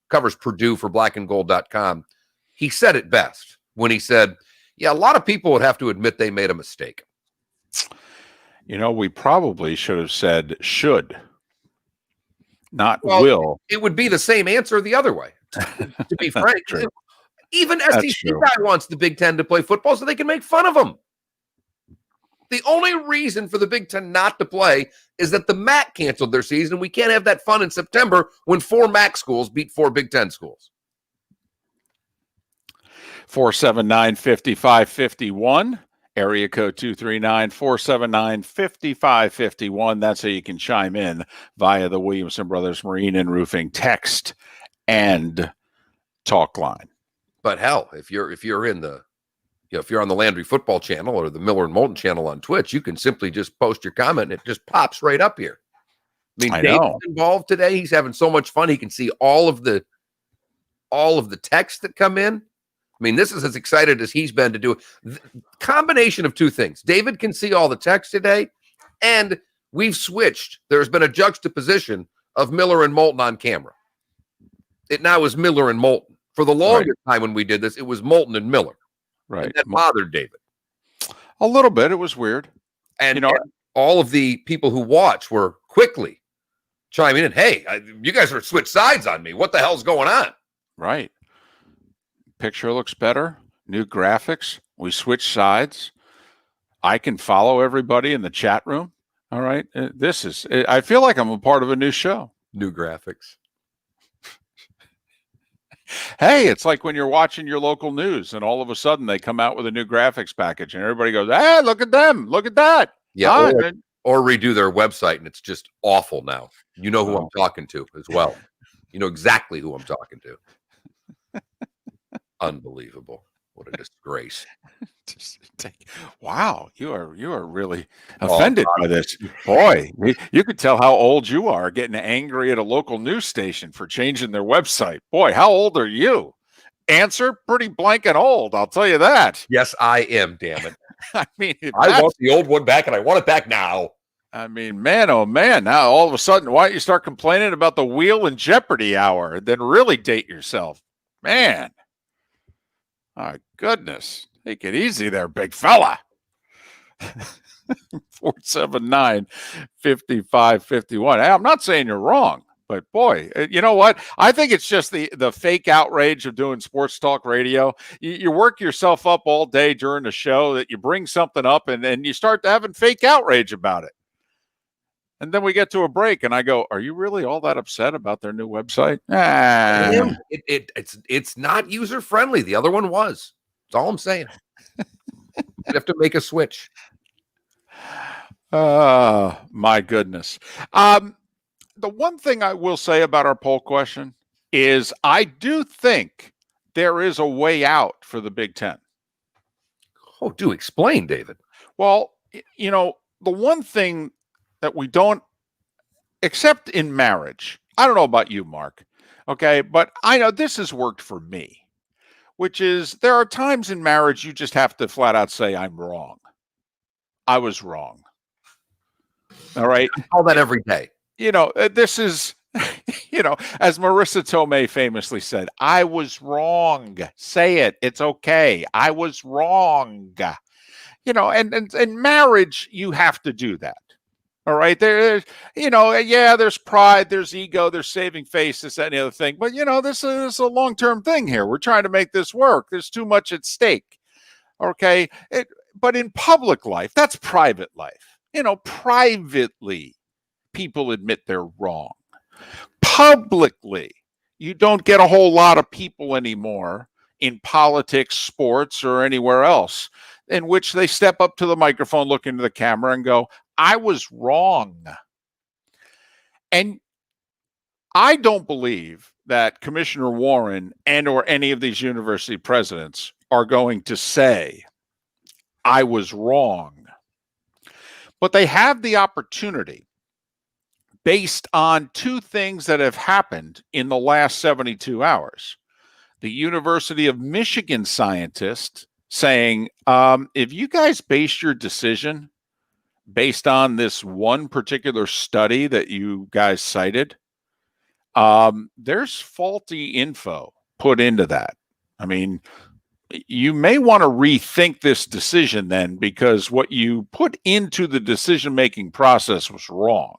covers Purdue for blackandgold.com. He said it best when he said, yeah, a lot of people would have to admit they made a mistake. You know, we probably should have said should, not will. It would be the same answer the other way, to be frank. Even SEC guy wants the Big Ten to play football so they can make fun of them. The only reason for the Big Ten not to play is that the MAC canceled their season. We can't have that fun in September when 4 MAC schools beat 4 Big Ten schools. 479-5551, area code 239-479-5551. That's how you can chime in via the Williamson Brothers Marine and Roofing text and talk line. But hell, if you're in the, if you're on the Landry Football Channel or the Miller and Moulton Channel on Twitch, you can simply just post your comment and it just pops right up here. I mean, David's involved today. He's having so much fun. He can see all of the texts that come in. I mean, this is as excited as he's been to do it. Combination of two things. David can see all the text today, and we've switched. There's been a juxtaposition of Miller and Moulton on camera. It now is Miller and Moulton. For the longest time when we did this, it was Moulton and Miller. Right. And that bothered David. A little bit. It was weird. And all of the people who watch were quickly chiming in. Hey, you guys are switch sides on me. What the hell's going on? Right. Picture looks better. New graphics. We switch sides. I can follow everybody in the chat room. All right. I feel like I'm a part of a new show. New graphics. Hey, it's like when you're watching your local news and all of a sudden they come out with a new graphics package and everybody goes, hey, look at them. Look at that. Yeah. Or redo their website and it's just awful now. You know who I'm talking to as well. You know exactly who I'm talking to. Unbelievable. What a disgrace. Wow, you are really offended by this. Boy, you could tell how old you are getting angry at a local news station for changing their website. Boy, how old are you? Answer, pretty blank and old, I'll tell you that. Yes, I am, damn it. I mean, I want the old one back and I want it back now. I mean, man, oh man, now all of a sudden, why don't you start complaining about the Wheel and Jeopardy hour and then really date yourself? Man. My goodness. Take it easy there, big fella. 479-5551. Hey, I'm not saying you're wrong, but boy, you know what? I think it's just the fake outrage of doing sports talk radio. You work yourself up all day during the show that you bring something up and then you start having fake outrage about it. And then we get to a break and I go, are you really all that upset about their new website? It's not user friendly. The other one was. That's all I'm saying. You have to make a switch. My goodness. The one thing I will say about our poll question is I do think there is a way out for the Big Ten. Oh, do explain, David. Well, you know, the one thing that we don't, except in marriage. I don't know about you, Mark. Okay. But I know this has worked for me, which is there are times in marriage you just have to flat out say, I'm wrong. I was wrong. All right. I call that every day. This is, as Marissa Tomei famously said, I was wrong. Say it. It's okay. I was wrong. And marriage, you have to do that. All right. There's pride, there's ego, there's saving face, this, that, and the other thing. But, this is a long-term thing here. We're trying to make this work. There's too much at stake. Okay. But in public life, that's private life. Privately, people admit they're wrong. Publicly, you don't get a whole lot of people anymore in politics, sports, or anywhere else in which they step up to the microphone, look into the camera, and go, I was wrong. And I don't believe that Commissioner Warren and or any of these university presidents are going to say, I was wrong. But they have the opportunity, based on two things that have happened in the last 72 hours. The University of Michigan scientist saying, if you guys base your decision based on this one particular study that you guys cited, there's faulty info put into that. I mean, you may want to rethink this decision then, because what you put into the decision-making process was wrong.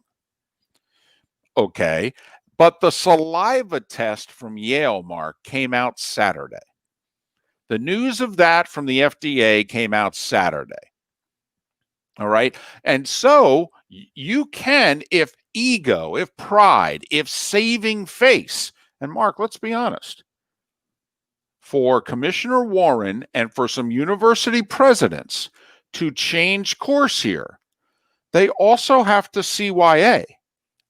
Okay. But the saliva test from Yale, Mark, came out Saturday. The news of that from the FDA came out Saturday. All right. And so you can, if ego, if pride, if saving face, and Mark, let's be honest, for Commissioner Warren and for some university presidents to change course here, they also have to CYA.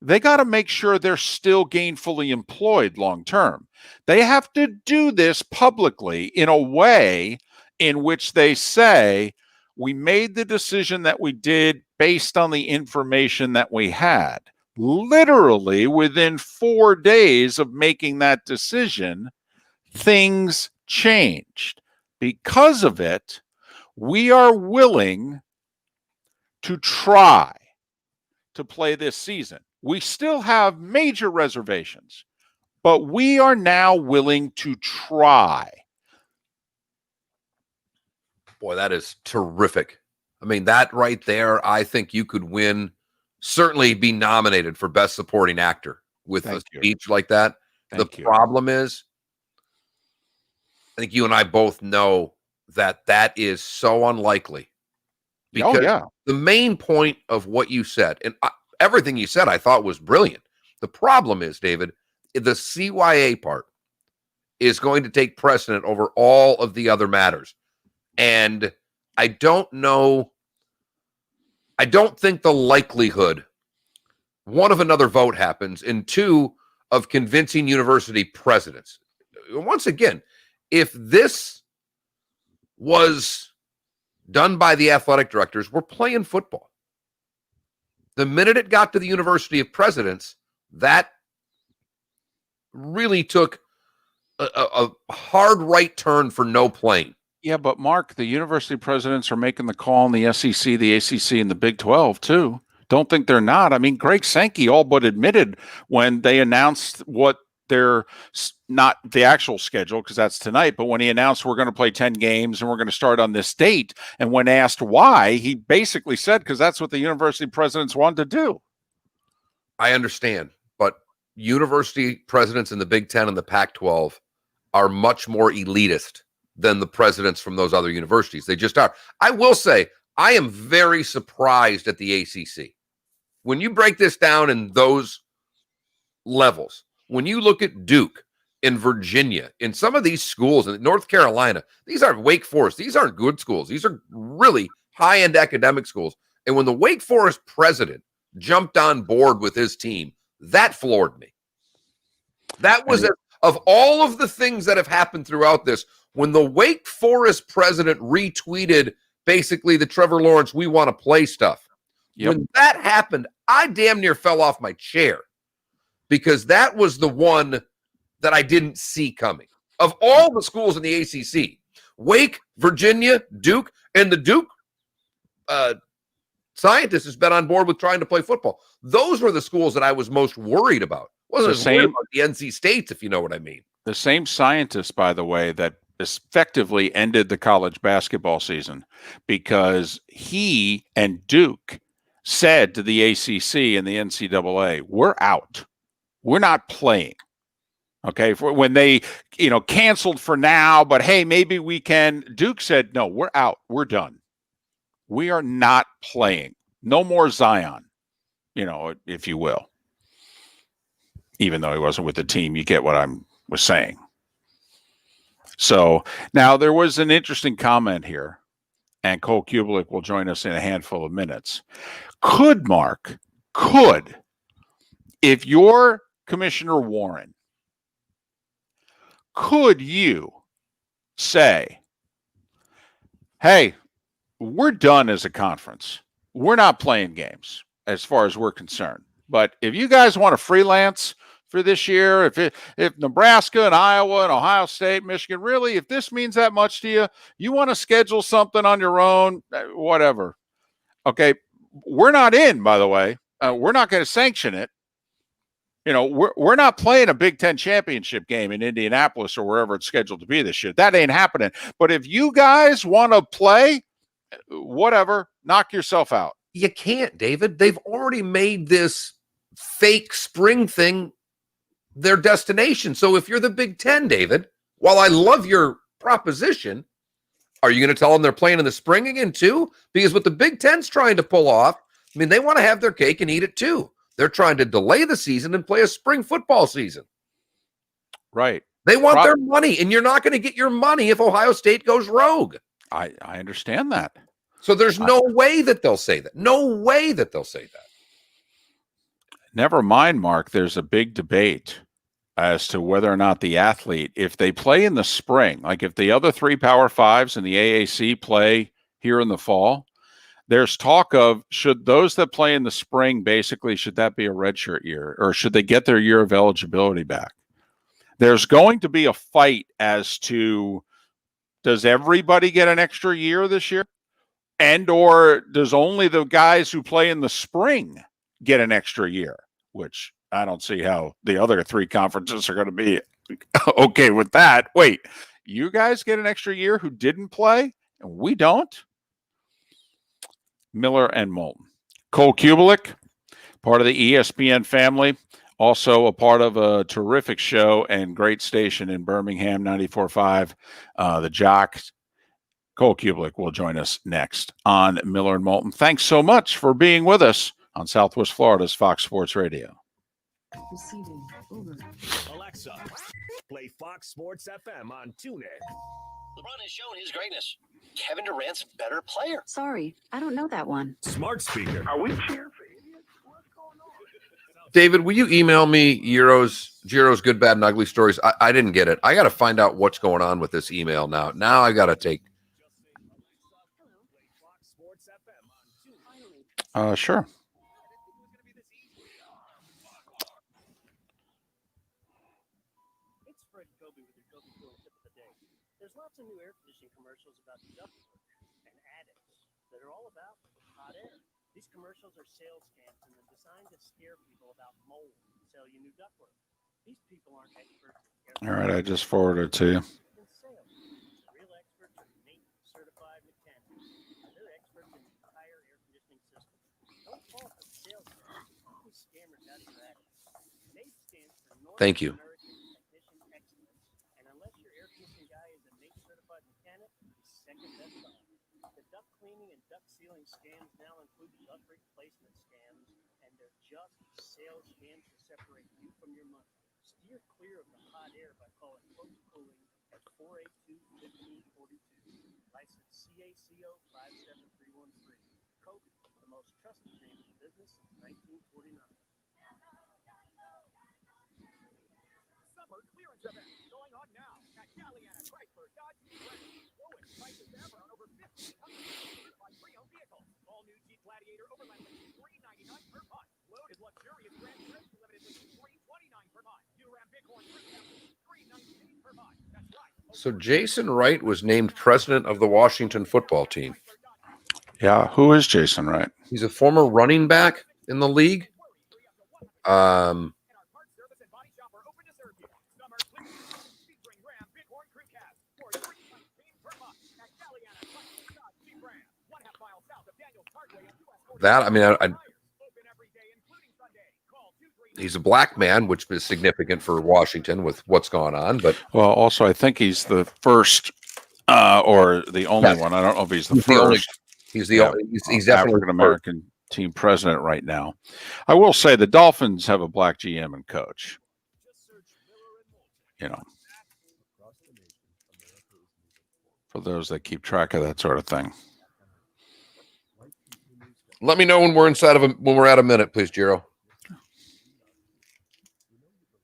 They got to make sure they're still gainfully employed long term. They have to do this publicly in a way in which they say, we made the decision that we did based on the information that we had. Literally within 4 days of making that decision, things changed. Because of it, we are willing to try to play this season. We still have major reservations, but we are now willing to try. Boy, that is terrific. I mean, that right there, I think you could win, certainly be nominated for Best Supporting Actor with a speech like that. The problem is, I think you and I both know that that is so unlikely. Because the main point of what you said, and everything you said I thought was brilliant. The problem is, David, the CYA part is going to take precedent over all of the other matters. And I don't know, I don't think the likelihood, one, of another vote happens, and two, of convincing university presidents. Once again, if this was done by the athletic directors, we're playing football. The minute it got to the University of Presidents, that really took a hard right turn for no playing. Yeah, but Mark, the university presidents are making the call in the SEC, the ACC, and the Big 12 too. Don't think they're not. I mean, Greg Sankey all but admitted when they announced what their, not the actual schedule, because that's tonight, but when he announced we're going to play 10 games and we're going to start on this date, and when asked why, he basically said, because that's what the university presidents wanted to do. I understand, but university presidents in the Big 10 and the Pac-12 are much more elitist than the presidents from those other universities. They just are. I will say, I am very surprised at the ACC. When you break this down in those levels, when you look at Duke in Virginia, in some of these schools in North Carolina, these aren't Wake Forest. These aren't good schools. These are really high-end academic schools. And when the Wake Forest president jumped on board with his team, that floored me. That was, of all of the things that have happened throughout this, when the Wake Forest president retweeted basically the Trevor Lawrence, we want to play stuff. When that happened, I damn near fell off my chair, because that was the one that I didn't see coming. Of all the schools in the ACC, Wake, Virginia, Duke, and the Duke scientist has been on board with trying to play football. Those were the schools that I was most worried about. Wasn't as worried about the NC States, if you know what I mean. The same scientist, by the way, that effectively ended the college basketball season, because he and Duke said to the ACC and the NCAA, we're out. We're not playing. Okay. When they, canceled for now, but hey, maybe we can. Duke said, no, we're out. We're done. We are not playing. No more Zion, if you will. Even though he wasn't with the team, you get what I was saying. So now there was an interesting comment here, and Cole Kubelik will join us in a handful of minutes. Mark, if you're Commissioner Warren, could you say, hey, we're done as a conference. We're not playing games as far as we're concerned. But if you guys want to freelance for this year, if Nebraska and Iowa and Ohio State, Michigan, really, if this means that much to you, you want to schedule something on your own, whatever. Okay, we're not in, by the way. We're not going to sanction it. We're not playing a Big Ten championship game in Indianapolis or wherever it's scheduled to be this year. That ain't happening. But if you guys want to play, whatever, knock yourself out. You can't, David. They've already made this fake spring thing their destination. So if you're the Big Ten, David, while I love your proposition, are you going to tell them they're playing in the spring again too? Because what the Big Ten's trying to pull off, they want to have their cake and eat it too. They're trying to delay the season and play a spring football season. Right. They want their money, and you're not going to get your money if Ohio State goes rogue. I understand that. So there's no way that they'll say that. No way that they'll say that. Never mind, Mark. There's a big debate as to whether or not the athlete, if they play in the spring, like if the other 3 Power Fives and the AAC play here in the fall, there's talk of, should those that play in the spring, basically, should that be a redshirt year, or should they get their year of eligibility back? There's going to be a fight as to, does everybody get an extra year this year? And or does only the guys who play in the spring get an extra year? Which I don't see how the other 3 conferences are going to be okay with that. Wait, you guys get an extra year who didn't play and we don't? Miller and Moulton. Cole Kubelik, part of the ESPN family, also a part of a terrific show and great station in Birmingham, 94.5, The Jocks. Cole Kubelik will join us next on Miller and Moulton. Thanks so much for being with us on Southwest Florida's Fox Sports Radio. Receiving over. Alexa, play Fox Sports FM on TuneIn. LeBron has shown his greatness. Kevin Durant's better player. Sorry, I don't know that one. Smart speaker. Are we cheering for idiots? What's going on? David, will you email me Giro's good, bad, and ugly stories? I didn't get it. I got to find out what's going on with this email now. Now I got to take. Sure. It's Fred Kobe with your Kobe Cool tip of the day. There's lots of new air conditioning commercials about ductwork and addicts that are all about hot air. These commercials are sales scams and they're designed to scare people about mold and sell you new ductwork. These people aren't experts. All right, I just forwarded it to you. In sales, real experts are maintenance certified mechanics. They're experts in the entire air conditioning system. Don't fall for the sales scams. These scammers out of your attic. NATE stands for North Thank you. American Technician Excellence. And unless your air conditioning guy is a NATE certified mechanic, he's second best on. The duct cleaning and duct sealing scams now include duct replacement scams, and they're just sales scams to separate you from your money. Steer clear of the hot air by calling Close Cooling at 482-1542. License CACO 57313. Kobe, the most trusted name in business since 1949. Summer clearance event going on now at Galliana Chrysler Dodge Jeep Ram. Lowest prices ever on over 1,500 certified pre-owned vehicles. All new Jeep Gladiator Overland with $399 per month. Loaded luxurious Grand Cherokee Limited with $329 per month. New Ram Bighorn $319 per month. That's right. So Jason Wright was named president of the Washington football team. Yeah, who is Jason Wright? He's a former running back in the league. He's a black man, which is significant for Washington with what's gone on. But well, also I think he's the first or the only one. I don't know if he's the first. He's definitely African American team president right now. I will say the Dolphins have a black GM and coach. You know, for those that keep track of that sort of thing. Let me know when we're at a minute, please, Jero.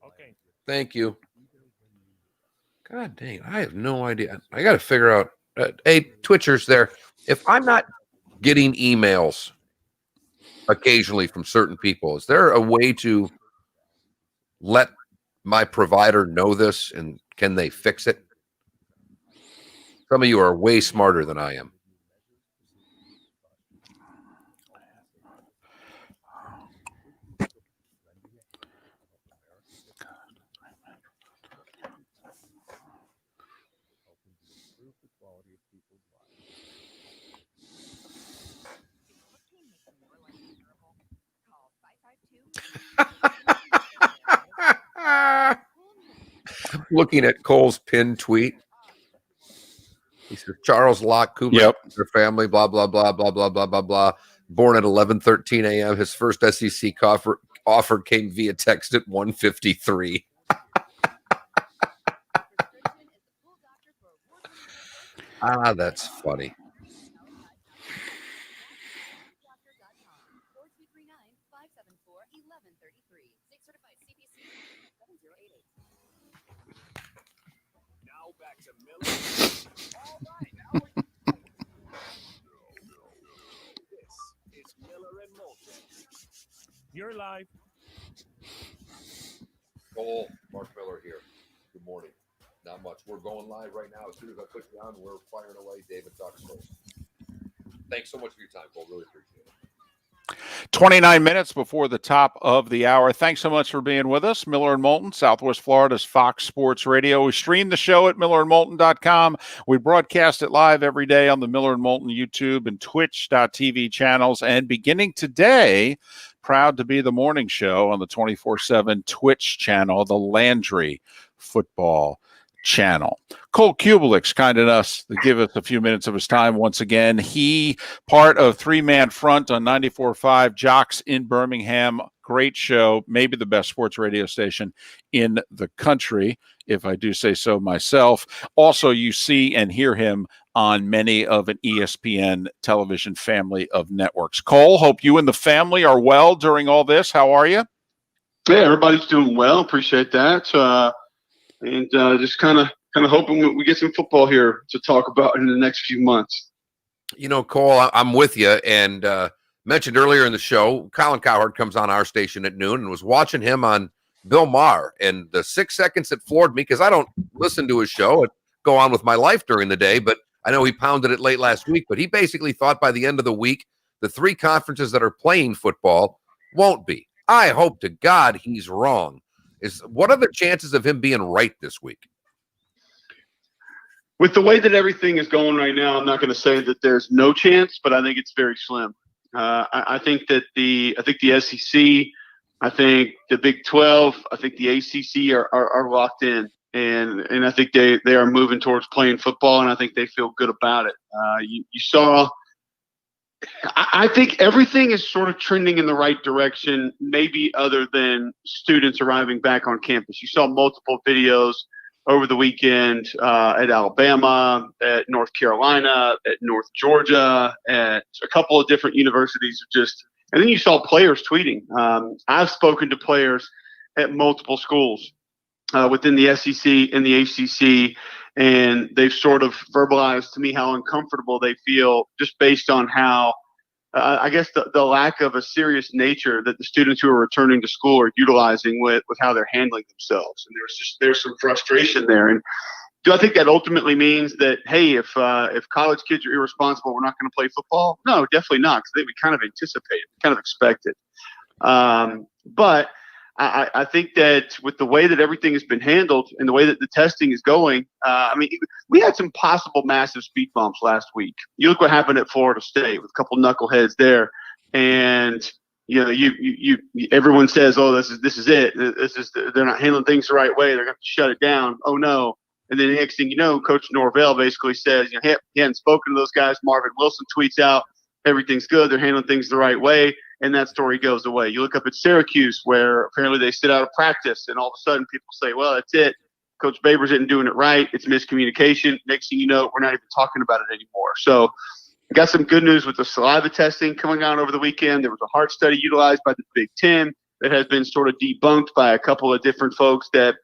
Okay. Thank you. God dang, I have no idea. I got to figure out. Hey, Twitchers there. If I'm not getting emails occasionally from certain people, is there a way to let my provider know this, and can they fix it? Some of you are way smarter than I am. Looking at Cole's pinned tweet. He says Charles Locke Cooper, their family, blah, blah, blah, blah, blah, blah, blah, blah. Born at 11:13 a.m. His first SEC offer came via text at 1:53. That's funny. Now back to Miller. All right, now this is Miller and Moulton. You're live. Cole, Mark Miller here. Good morning. Not much. We're going live right now. As soon as I put you on, we're firing away. David talks first. Thanks so much for your time, Cole. Really appreciate it. 29 minutes before the top of the hour. Thanks so much for being with us. Miller and Moulton, Southwest Florida's Fox Sports Radio. We stream the show at millerandmoulton.com. We broadcast it live every day on the Miller and Moulton YouTube and Twitch.tv channels. And beginning today, proud to be the morning show on the 24/7 Twitch channel, the Landry Football Channel. Cole Kubelik's kind enough to give us a few minutes of his time once again. He part of three-man front on 94.5 Jocks in Birmingham. Great show, maybe the best sports radio station in the country, if I do say so myself. Also, you see and hear him on many of an ESPN television family of networks. Cole, hope you and the family are well during all this. How are you? Yeah, everybody's doing well. Appreciate that. And just kind of hoping we get some football here to talk about in the next few months. You know, Cole, I'm with you. And mentioned earlier in the show, Colin Cowherd comes on our station at noon and was watching him on Bill Maher. And the 6 seconds that floored me, because I don't listen to his show and go on with my life during the day, but I know he pounded it late last week. But he basically thought by the end of the week, the three conferences that are playing football won't be. I hope to God he's wrong. What are the chances of him being right this week? With the way that everything is going right now, I'm not going to say that there's no chance, but I think it's very slim. I think that the SEC, I think the Big 12, I think the ACC are locked in, and I think they are moving towards playing football, and I think they feel good about it. You saw. I think everything is sort of trending in the right direction, maybe other than students arriving back on campus. You saw multiple videos over the weekend at Alabama, at North Carolina, at North Georgia, at a couple of different universities. And then you saw players tweeting. I've spoken to players at multiple schools within the SEC and the ACC, and they've sort of verbalized to me how uncomfortable they feel just based on how, I guess, the lack of a serious nature that the students who are returning to school are utilizing with how they're handling themselves. And there's some frustration there. And Do I think that ultimately means that, hey, if college kids are irresponsible, we're not going to play football? No, definitely not, because we kind of anticipated, kind of expected. But I think that with the way that everything has been handled and the way that the testing is going, I mean, we had some possible massive speed bumps last week. You look what happened at Florida State with a couple knuckleheads there, and you know, everyone says, oh, this is it. They're not handling things the right way. They're going to shut it down. Oh no. And then the next thing you know, Coach Norvell basically says, you know, he hadn't spoken to those guys. Marvin Wilson tweets out, everything's good. They're handling things the right way. And that story goes away. You look up at Syracuse, where apparently they sit out of practice, and all of a sudden people say, well, that's it. Coach Babers isn't doing it right. It's miscommunication. Next thing you know, we're not even talking about it anymore. So I got some good news with the saliva testing coming out over the weekend. There was a heart study utilized by the Big Ten that has been sort of debunked by a couple of different folks that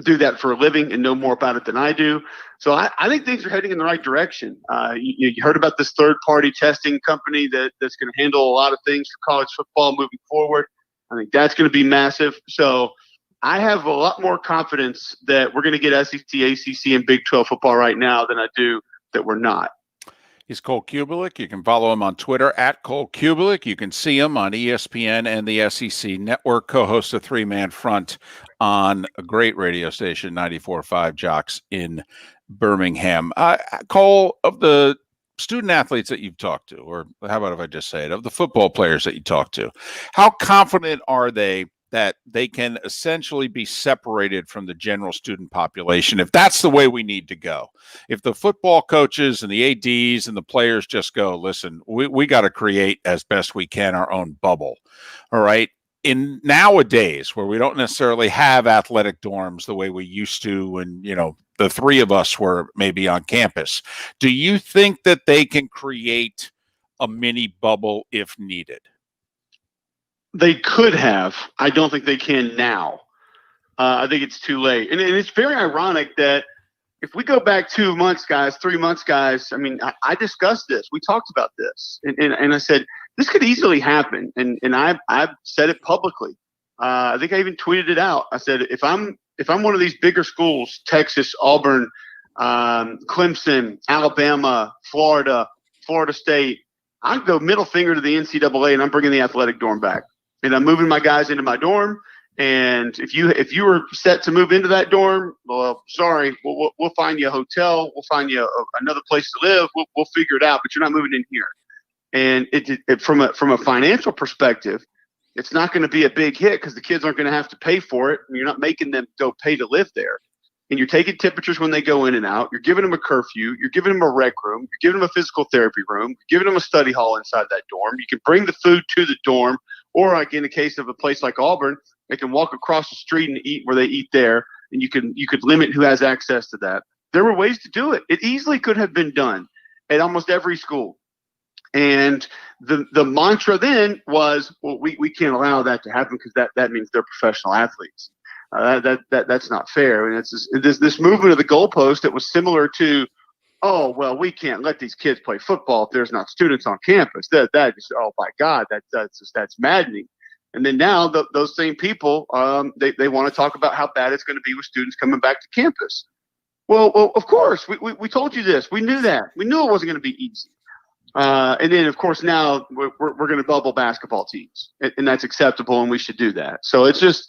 do that for a living and know more about it than I do. So I think things are heading in the right direction. You heard about this third-party testing company that's going to handle a lot of things for college football moving forward. I think that's going to be massive. So I have a lot more confidence that we're going to get SEC, ACC, and Big 12 football right now than I do that we're not. He's Cole Kubelik. You can follow him on Twitter at Cole Kubelik. You can see him on ESPN and the SEC Network, co-host a three-man front on a great radio station, 94.5 Jocks in Birmingham. Cole, of the student athletes that you've talked to, or how about if I just say it, of the football players that you talk to, how confident are they that they can essentially be separated from the general student population if that's the way we need to go? If the football coaches and the ADs and the players just go, listen, we got to create as best we can our own bubble. All right. In nowadays, where we don't necessarily have athletic dorms the way we used to when, you know, the three of us were maybe on campus, do you think that they can create a mini bubble if needed? They could have. I don't think they can now. I think it's too late. And it's very ironic that if we go back 2 months, guys, 3 months, guys, I mean, I discussed this. We talked about this. And I said, this could easily happen. And I've said it publicly. I think I even tweeted it out. I said, if I'm one of these bigger schools, Texas, Auburn, Clemson, Alabama, Florida State, I'd go middle finger to the NCAA, and I'm bringing the athletic dorm back. And I'm moving my guys into my dorm. And if you were set to move into that dorm, well, sorry, we'll find you a hotel. We'll find you another place to live. We'll figure it out. But you're not moving in here. And it from a financial perspective, it's not going to be a big hit because the kids aren't going to have to pay for it. And you're not making them go pay to live there. And you're taking temperatures when they go in and out. You're giving them a curfew. You're giving them a rec room. You're giving them a physical therapy room. You're giving them a study hall inside that dorm. You can bring the food to the dorm. Or like in the case of a place like Auburn, they can walk across the street and eat where they eat there. And you could limit who has access to that. There were ways to do it. It easily could have been done at almost every school. And the mantra then was, well, we can't allow that to happen because that means they're professional athletes. That's not fair. And it's this movement of the goalpost that was similar to, oh, well, we can't let these kids play football if there's not students on campus. That just, oh my God, that's maddening. And then now those same people, they want to talk about how bad it's going to be with students coming back to campus. Well, of course, we told you this. We knew that. We knew it wasn't going to be easy. And then, of course, now we're going to bubble basketball teams, and that's acceptable, and we should do that. So it's just,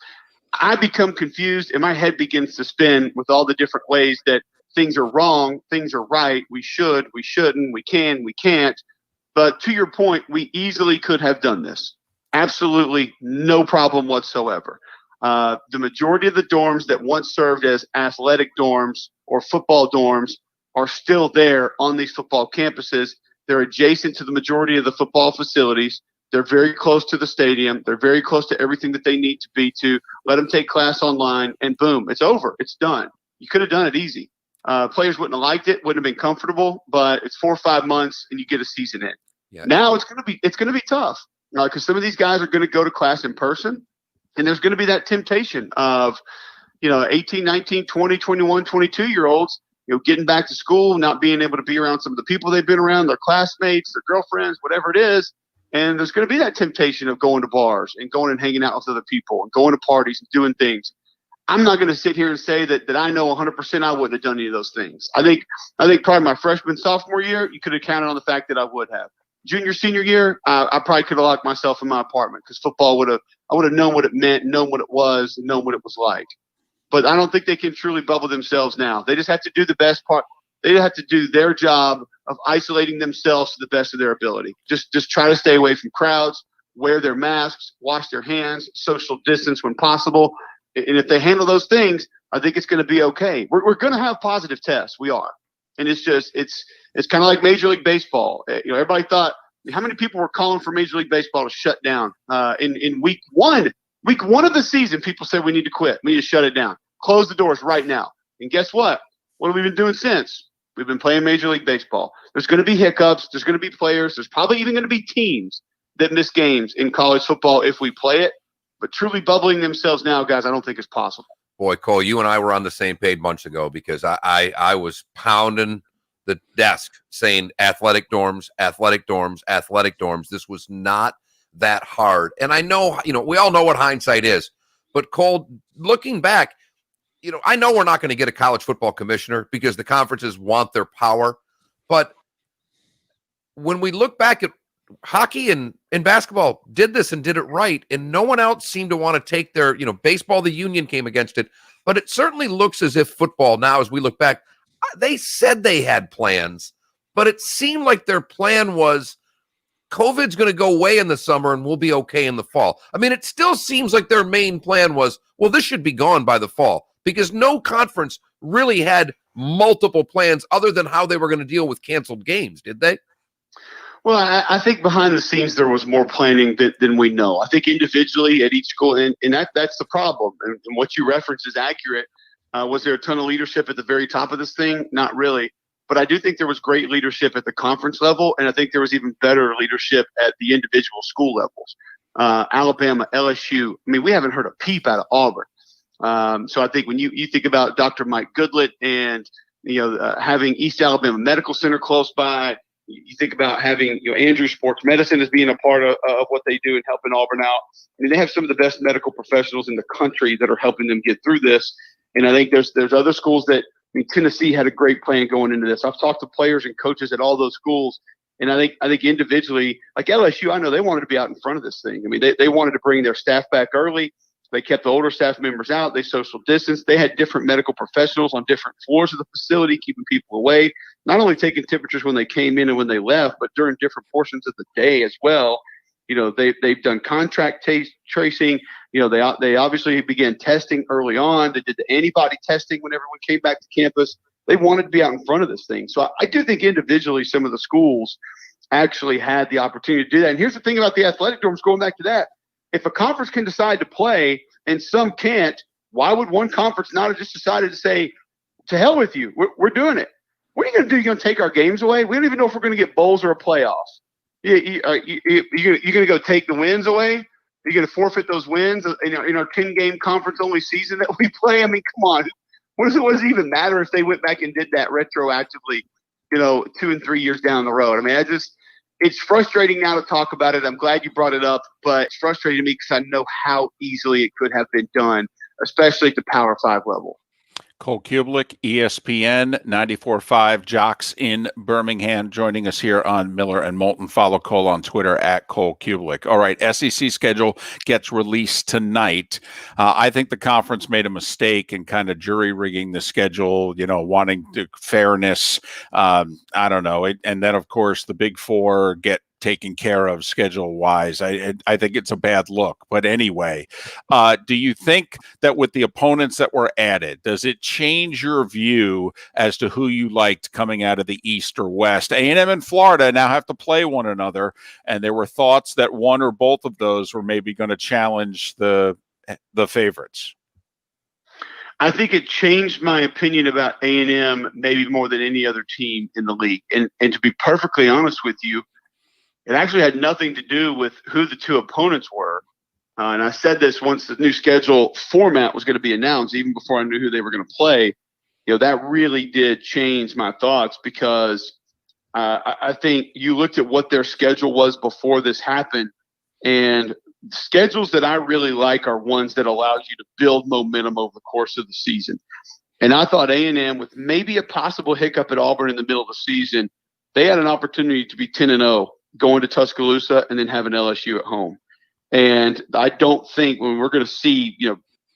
I become confused, and my head begins to spin with all the different ways that things are wrong, things are right, we should, we shouldn't, we can, we can't. But to your point, we easily could have done this. Absolutely no problem whatsoever. The majority of the dorms that once served as athletic dorms or football dorms are still there on these football campuses. They're adjacent to the majority of the football facilities. They're very close to the stadium. They're very close to everything that they need to be to let them take class online, and boom, it's over. It's done. You could have done it easy. Players wouldn't have liked it, wouldn't have been comfortable, but it's 4 or 5 months and you get a season in. Yeah. Now it's going to be tough because some of these guys are going to go to class in person, and there's going to be that temptation of, 18, 19, 20, 21, 22-year-olds, getting back to school, not being able to be around some of the people they've been around, their classmates, their girlfriends, whatever it is. And there's going to be that temptation of going to bars and going and hanging out with other people and going to parties and doing things. I'm not going to sit here and say that I know 100% I wouldn't have done any of those things. I think probably my freshman, sophomore year, you could have counted on the fact that I would have. Junior, senior year, I probably could have locked myself in my apartment because football I would have known what it meant, known what it was, and known what it was like. But I don't think they can truly bubble themselves now. They just have to do the best part. They have to do their job of isolating themselves to the best of their ability. Just try to stay away from crowds, wear their masks, wash their hands, social distance when possible. And if they handle those things, I think it's going to be okay. We're going to have positive tests. We are. And it's kind of like Major League Baseball. Everybody thought, how many people were calling for Major League Baseball to shut down in week one? Week one of the season, people said we need to quit. We need to shut it down. Close the doors right now. And guess what? What have we been doing since? We've been playing Major League Baseball. There's going to be hiccups. There's going to be players. There's probably even going to be teams that miss games in college football if we play it. But truly bubbling themselves now, guys, I don't think it's possible. Boy, Cole, you and I were on the same page months ago because I was pounding the desk saying athletic dorms, athletic dorms, athletic dorms. This was not that hard. And I know, we all know what hindsight is. But Cole, looking back, I know we're not going to get a college football commissioner because the conferences want their power. But when we look back at hockey and basketball did this and did it right, and no one else seemed to want to take their, baseball, the union came against it. But it certainly looks as if football now, as we look back, they said they had plans, but it seemed like their plan was COVID's going to go away in the summer and we'll be okay in the fall. I mean, it still seems like their main plan was, well, this should be gone by the fall because no conference really had multiple plans other than how they were going to deal with canceled games, did they? Well, I think behind the scenes there was more planning than we know. I think individually at each school, and that's the problem. And what you referenced is accurate. Was there a ton of leadership at the very top of this thing? Not really. But I do think there was great leadership at the conference level, and I think there was even better leadership at the individual school levels. Alabama, LSU. I mean, we haven't heard a peep out of Auburn. So I think when you think about Dr. Mike Goodlett and having East Alabama Medical Center close by, you think about having Andrew Sports Medicine as being a part of what they do and helping Auburn out. I mean, they have some of the best medical professionals in the country that are helping them get through this. And I think there's other schools that Tennessee had a great plan going into this. I've talked to players and coaches at all those schools, and I think individually, like LSU, I know they wanted to be out in front of this thing. I mean, they wanted to bring their staff back early. They kept the older staff members out. They social distanced. They had different medical professionals on different floors of the facility, keeping people away, not only taking temperatures when they came in and when they left, but during different portions of the day as well. They've done contract tracing. They obviously began testing early on. They did the antibody testing when everyone came back to campus. They wanted to be out in front of this thing. So I do think individually some of the schools actually had the opportunity to do that. And here's the thing about the athletic dorms, going back to that. If a conference can decide to play and some can't, why would one conference not have just decided to say, to hell with you, we're doing it? What are you going to do? You're going to take our games away? We don't even know if we're going to get bowls or a playoffs. You're going to go take the wins away? You're going to forfeit those wins in our 10-game conference-only season that we play? I mean, come on. What does it even matter if they went back and did that retroactively, 2 and 3 years down the road? I mean, it's frustrating now to talk about it. I'm glad you brought it up, but it's frustrating to me because I know how easily it could have been done, especially at the Power 5 level. Cole Kubelik, ESPN 94.5 Jocks in Birmingham, joining us here on Miller and Moulton. Follow Cole on Twitter at Cole Kubelik. All right, SEC schedule gets released tonight. I think the conference made a mistake in kind of jury rigging the schedule, wanting fairness. I don't know. And then, of course, the Big Four get taken care of schedule wise. I think it's a bad look. But anyway, do you think that with the opponents that were added, does it change your view as to who you liked coming out of the East or West? A&M and Florida now have to play one another, and there were thoughts that one or both of those were maybe going to challenge the favorites. I think it changed my opinion about A&M maybe more than any other team in the league. And to be perfectly honest with you, it actually had nothing to do with who the two opponents were. And I said this once the new schedule format was going to be announced, even before I knew who they were going to play. That really did change my thoughts because I think you looked at what their schedule was before this happened, and schedules that I really like are ones that allows you to build momentum over the course of the season. And I thought A&M, with maybe a possible hiccup at Auburn in the middle of the season, they had an opportunity to be 10-0 going to Tuscaloosa and then having LSU at home. And I don't think when we're going to see,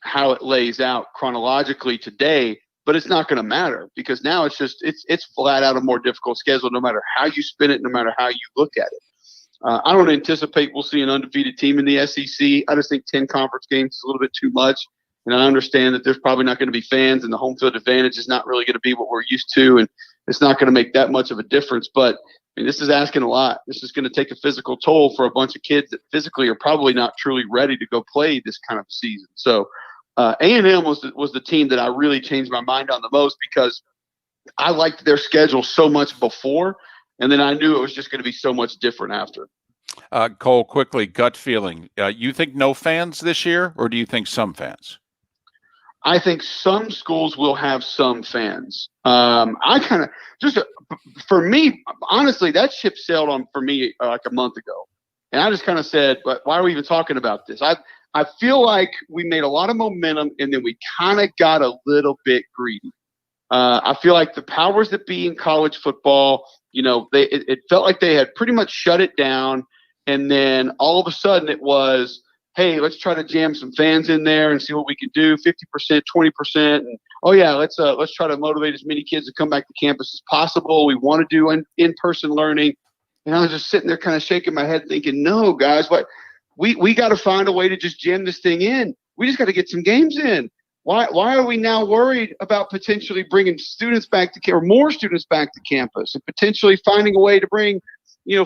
how it lays out chronologically today, but it's not going to matter because now it's flat out a more difficult schedule, no matter how you spin it, no matter how you look at it. I don't anticipate we'll see an undefeated team in the SEC. I just think 10 conference games is a little bit too much. And I understand that there's probably not going to be fans and the home field advantage is not really going to be what we're used to. And it's not going to make that much of a difference. But this is asking a lot. This is going to take a physical toll for a bunch of kids that physically are probably not truly ready to go play this kind of season. So A&M was the team that I really changed my mind on the most because I liked their schedule so much before. And then I knew it was just going to be so much different after. Cole, quickly, gut feeling. You think no fans this year, or do you think some fans? I think some schools will have some fans. For me, honestly, that ship sailed on for me like a month ago. And I just kind of said, but why are we even talking about this? I feel like we made a lot of momentum and then we kind of got a little bit greedy. I feel like the powers that be in college football, it felt like they had pretty much shut it down. And then all of a sudden it was, hey, let's try to jam some fans in there and see what we can do. 50%, 20%. And let's try to motivate as many kids to come back to campus as possible. We want to do in-person learning. And I was just sitting there kind of shaking my head thinking, no, guys, we got to find a way to just jam this thing in. We just got to get some games in. Why are we now worried about potentially bringing students back or more students back to campus and potentially finding a way to bring,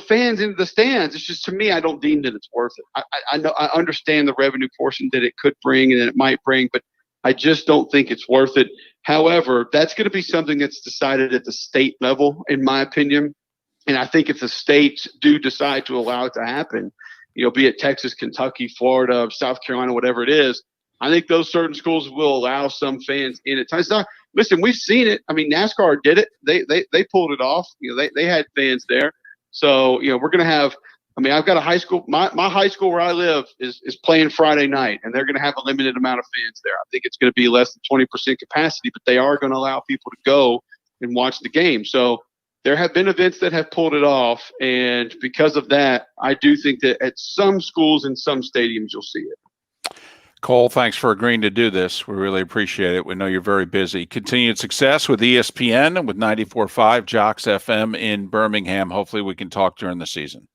fans into the stands? It's just, to me, I don't deem that it's worth it. I know I understand the revenue portion that it could bring and that it might bring, but I just don't think it's worth it. However, that's going to be something that's decided at the state level, in my opinion. And I think if the states do decide to allow it to happen, be it Texas, Kentucky, Florida, South Carolina, whatever it is, I think those certain schools will allow some fans in at times. Listen, we've seen it. I mean, NASCAR did it. They pulled it off. They had fans there. So, we're going to have – I've got a high school – my high school where I live is playing Friday night, and they're going to have a limited amount of fans there. I think it's going to be less than 20% capacity, but they are going to allow people to go and watch the game. So there have been events that have pulled it off, and because of that, I do think that at some schools and some stadiums you'll see it. Cole, thanks for agreeing to do this. We really appreciate it. We know you're very busy. Continued success with ESPN and with 94.5 Jocks FM in Birmingham. Hopefully we can talk during the season.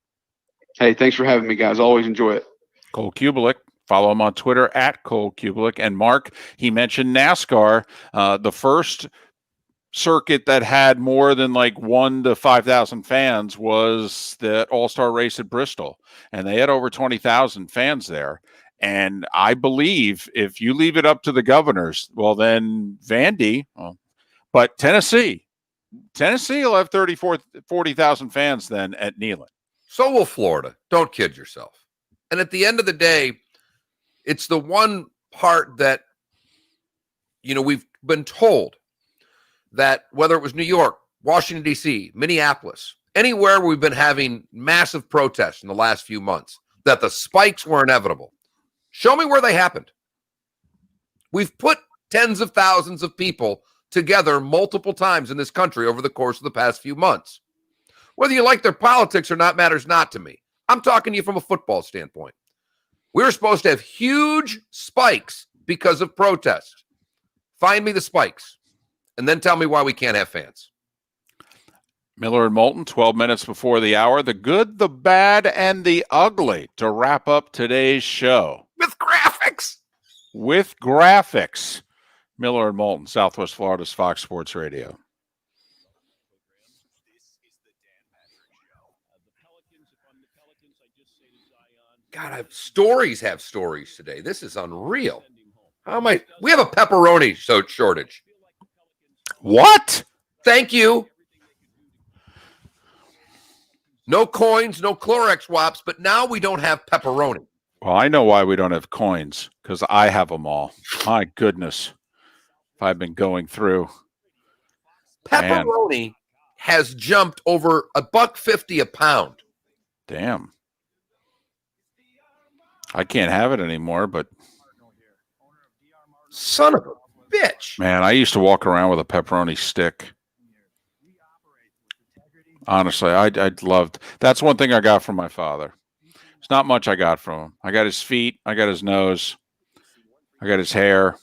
Hey, thanks for having me, guys. Always enjoy it. Cole Kubelik. Follow him on Twitter at Cole Kubelik. And Mark, he mentioned NASCAR, the first circuit that had more than like 1,000 to 5,000 fans was the All-Star race at Bristol. And they had over 20,000 fans there. And I believe if you leave it up to the governors, well, then Vandy, but Tennessee will have 40,000 fans then at Neyland. So will Florida. Don't kid yourself. And at the end of the day, it's the one part that, we've been told that whether it was New York, Washington, D.C., Minneapolis, anywhere we've been having massive protests in the last few months, that the spikes were inevitable. Show me where they happened. We've put tens of thousands of people together multiple times in this country over the course of the past few months. Whether you like their politics or not matters not to me. I'm talking to you from a football standpoint. We were supposed to have huge spikes because of protest. Find me the spikes, and then tell me why we can't have fans. Miller and Moulton, 12 minutes before the hour. The good, the bad, and the ugly to wrap up today's show. With graphics. Miller and Moulton, Southwest Florida's Fox Sports Radio. God, stories have stories today. This is unreal. We have a pepperoni shortage. What? Thank you. No coins, no Clorox swaps, but now we don't have pepperoni. Well, I know why we don't have coins, because I have them all. My goodness. If I've been going through. Pepperoni has jumped over $1.50 a pound. Damn. I can't have it anymore, but Son of a bitch. man, I used to walk around with a pepperoni stick. Honestly, I loved. That's one thing I got from my father. It's not much I got from him. I got his feet. I got his nose. I got his hair.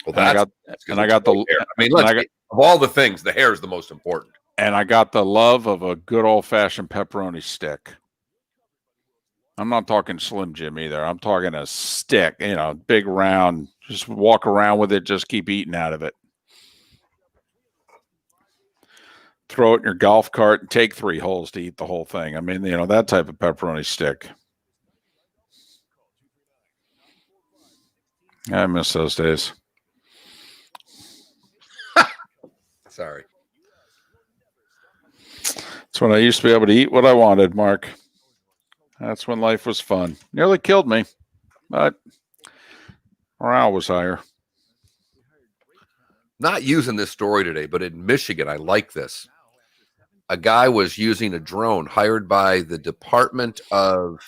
Well, and I got the. hair. I mean, and I got, of all the things, the hair is the most important. and I got the love of a good old fashioned pepperoni stick. I'm not talking Slim Jim either. I'm talking a stick, big round. Just walk around with it. Just keep eating out of it. Throw it in your golf cart and take 3 holes to eat the whole thing. I mean, that type of pepperoni stick. I miss those days. Sorry. That's when I used to be able to eat what I wanted, Mark. That's when life was fun. Nearly killed me, but morale was higher. Not using this story today, but in Michigan, I like this. A guy was using a drone hired by the Department of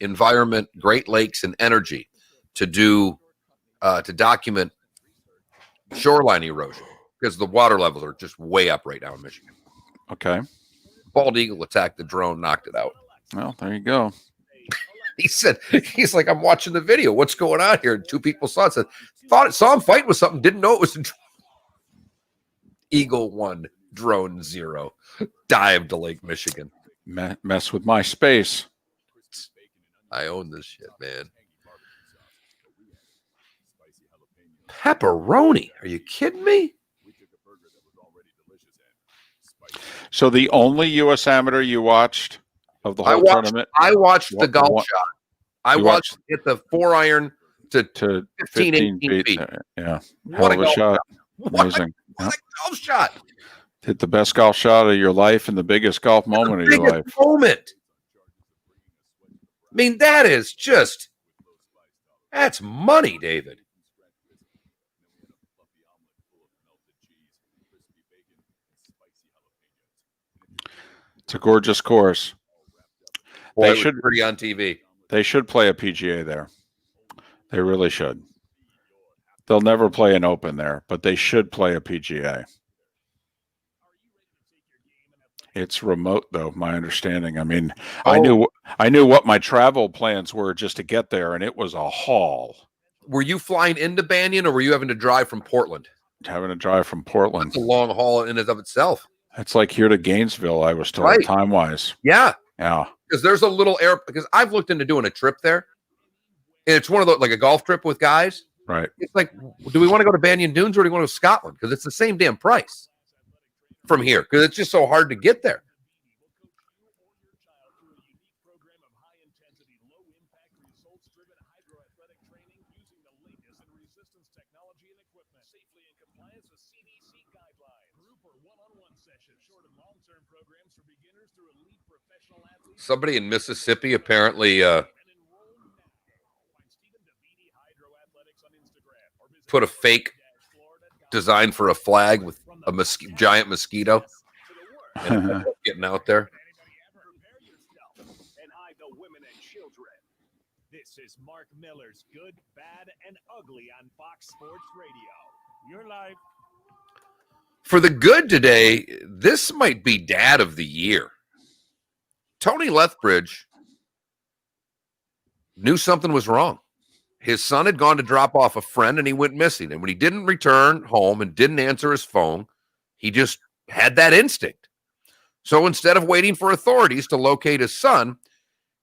Environment, Great Lakes, and Energy to document shoreline erosion because the water levels are just way up right now in Michigan. Okay. Bald eagle attacked the drone, knocked it out. Well, there you go. He said, he's like, I'm watching the video. What's going on here? And 2 people saw it. Saw him fight with something. Didn't know it was a Eagle 1, drone 0. Dive to Lake Michigan. Mess with my space. I own this shit, man. Pepperoni. Are you kidding me? So the only U.S. Amateur you watched of the whole tournament? I watched the golf shot. I watched hit the 4-iron to 15 18 feet. Yeah. What Hell of a shot. Amazing. What a golf shot. Hit the best golf shot of your life and the biggest golf moment of your life. Moment. I mean, that's money, David. It's a gorgeous course. Boy, they should pretty on TV. They should play a PGA there. They really should. They'll never play an Open there, but they should play a PGA. It's remote, though, my understanding. I mean, I knew what my travel plans were just to get there, and it was a haul. Were you flying into Banyan, or were you having to drive from Portland? Having to drive from Portland. That's a long haul in and of itself. It's like here to Gainesville, I was told, time-wise. Yeah. Yeah. Because there's a little because I've looked into doing a trip there, and it's one of those, like a golf trip with guys. Right. It's like, do we want to go to Banyan Dunes or do we want to go to Scotland? Because it's the same damn price from here, because it's just so hard to get there. Somebody in Mississippi apparently put a fake design for a flag with a giant mosquito and getting out there. This is Mark Miller's Good, Bad, and Ugly on Fox Sports Radio. Your life. For the good today, this might be Dad of the Year. Tony Lethbridge knew something was wrong. His son had gone to drop off a friend and he went missing. And when he didn't return home and didn't answer his phone, he just had that instinct. So instead of waiting for authorities to locate his son,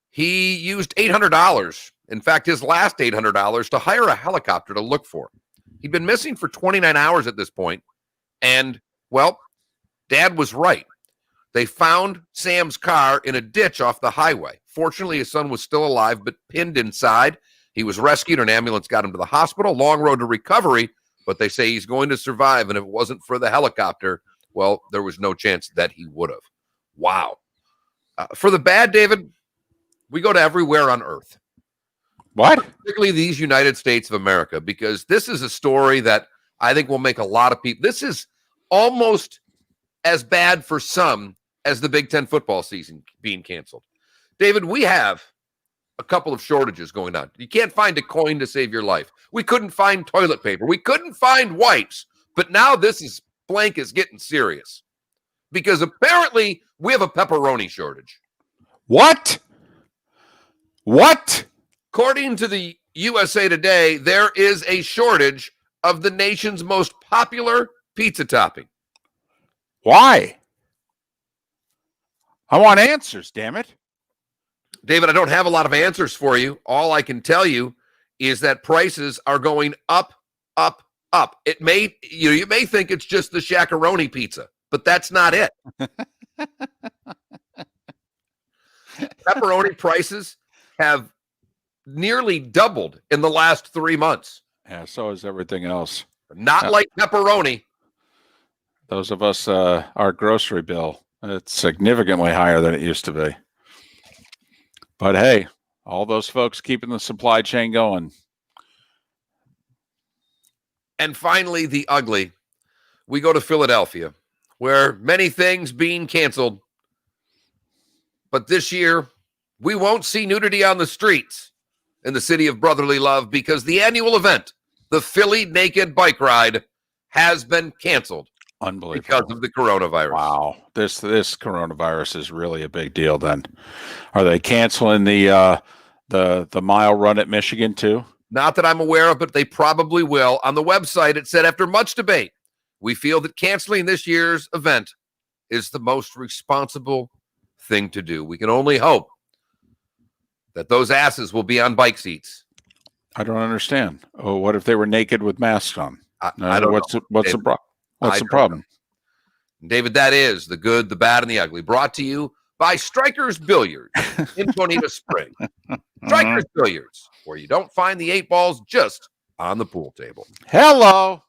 he used $800. In fact, his last $800 to hire a helicopter to look for him. He'd been missing for 29 hours at this point. And, well, Dad was right. They found Sam's car in a ditch off the highway. Fortunately, his son was still alive, but pinned inside. He was rescued. An ambulance got him to the hospital. Long road to recovery, but they say he's going to survive. And if it wasn't for the helicopter, well, there was no chance that he would have. Wow. For the bad, David, we go to everywhere on earth. What? Particularly these United States of America, because this is a story that I think will make a lot of people. This is almost as bad for some as the Big Ten football season being canceled. David, we have a couple of shortages going on. You can't find a coin to save your life. We couldn't find toilet paper. We couldn't find wipes. But now blank is getting serious because apparently we have a pepperoni shortage. What? According to the USA Today, there is a shortage of the nation's most popular pizza topping. Why? I want answers, damn it. David, I don't have a lot of answers for you. All I can tell you is that prices are going up, up, up. It may, you may think it's just the Shaq-a-Roni pizza, but that's not it. Pepperoni prices have nearly doubled in the last 3 months. Yeah, so is everything else. Not like pepperoni. Those of us, our grocery bill, it's significantly higher than it used to be. But hey, all those folks keeping the supply chain going. And finally, the ugly. We go to Philadelphia, where many things being canceled. But this year, we won't see nudity on the streets in the city of brotherly love because the annual event, the Philly Naked Bike Ride, has been canceled. Unbelievable. Because of the coronavirus. Wow. This coronavirus is really a big deal then. Are they canceling the mile run at Michigan too? Not that I'm aware of, but they probably will. On the website, it said, after much debate, we feel that canceling this year's event is the most responsible thing to do. We can only hope that those asses will be on bike seats. I don't understand. Oh, what if they were naked with masks on? I don't What's know, the problem? What's the problem? David, that is the good, the bad, and the ugly. Brought to you by Strikers Billiards in Bonita Spring. Strikers Billiards, where you don't find the 8 balls just on the pool table. Hello.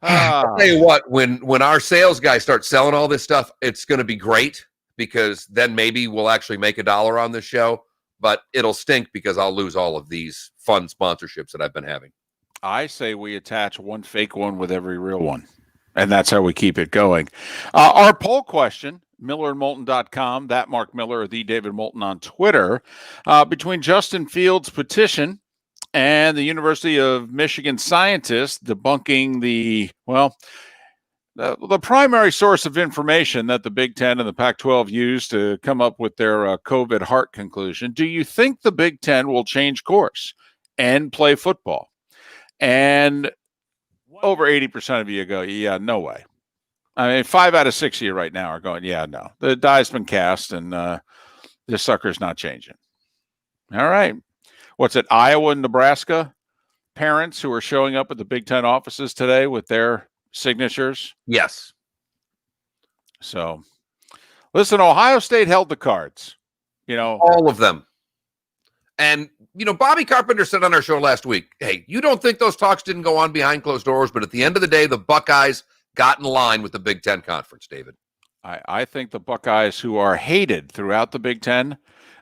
I'll tell you what, when our sales guys start selling all this stuff, it's going to be great because then maybe we'll actually make $1 on this show, but it'll stink because I'll lose all of these fun sponsorships that I've been having. I say we attach one fake one with every real one, and that's how we keep it going. Our poll question, millerandmoulton.com, that Mark Miller or the David Moulton on Twitter, between Justin Fields' petition and the University of Michigan scientists debunking the primary source of information that the Big Ten and the Pac-12 used to come up with their COVID heart conclusion. Do you think the Big Ten will change course and play football? And over 80% of you go, yeah, no way. I mean, 5 out of 6 of you right now are going, yeah, no. The die's been cast, and this sucker's not changing. All right. What's it, Iowa and Nebraska? Parents who are showing up at the Big Ten offices today with their signatures? Yes. So, listen, Ohio State held the cards. All of them. And, Bobby Carpenter said on our show last week, hey, you don't think those talks didn't go on behind closed doors, but at the end of the day, the Buckeyes got in line with the Big Ten Conference, David. I think the Buckeyes, who are hated throughout the Big Ten,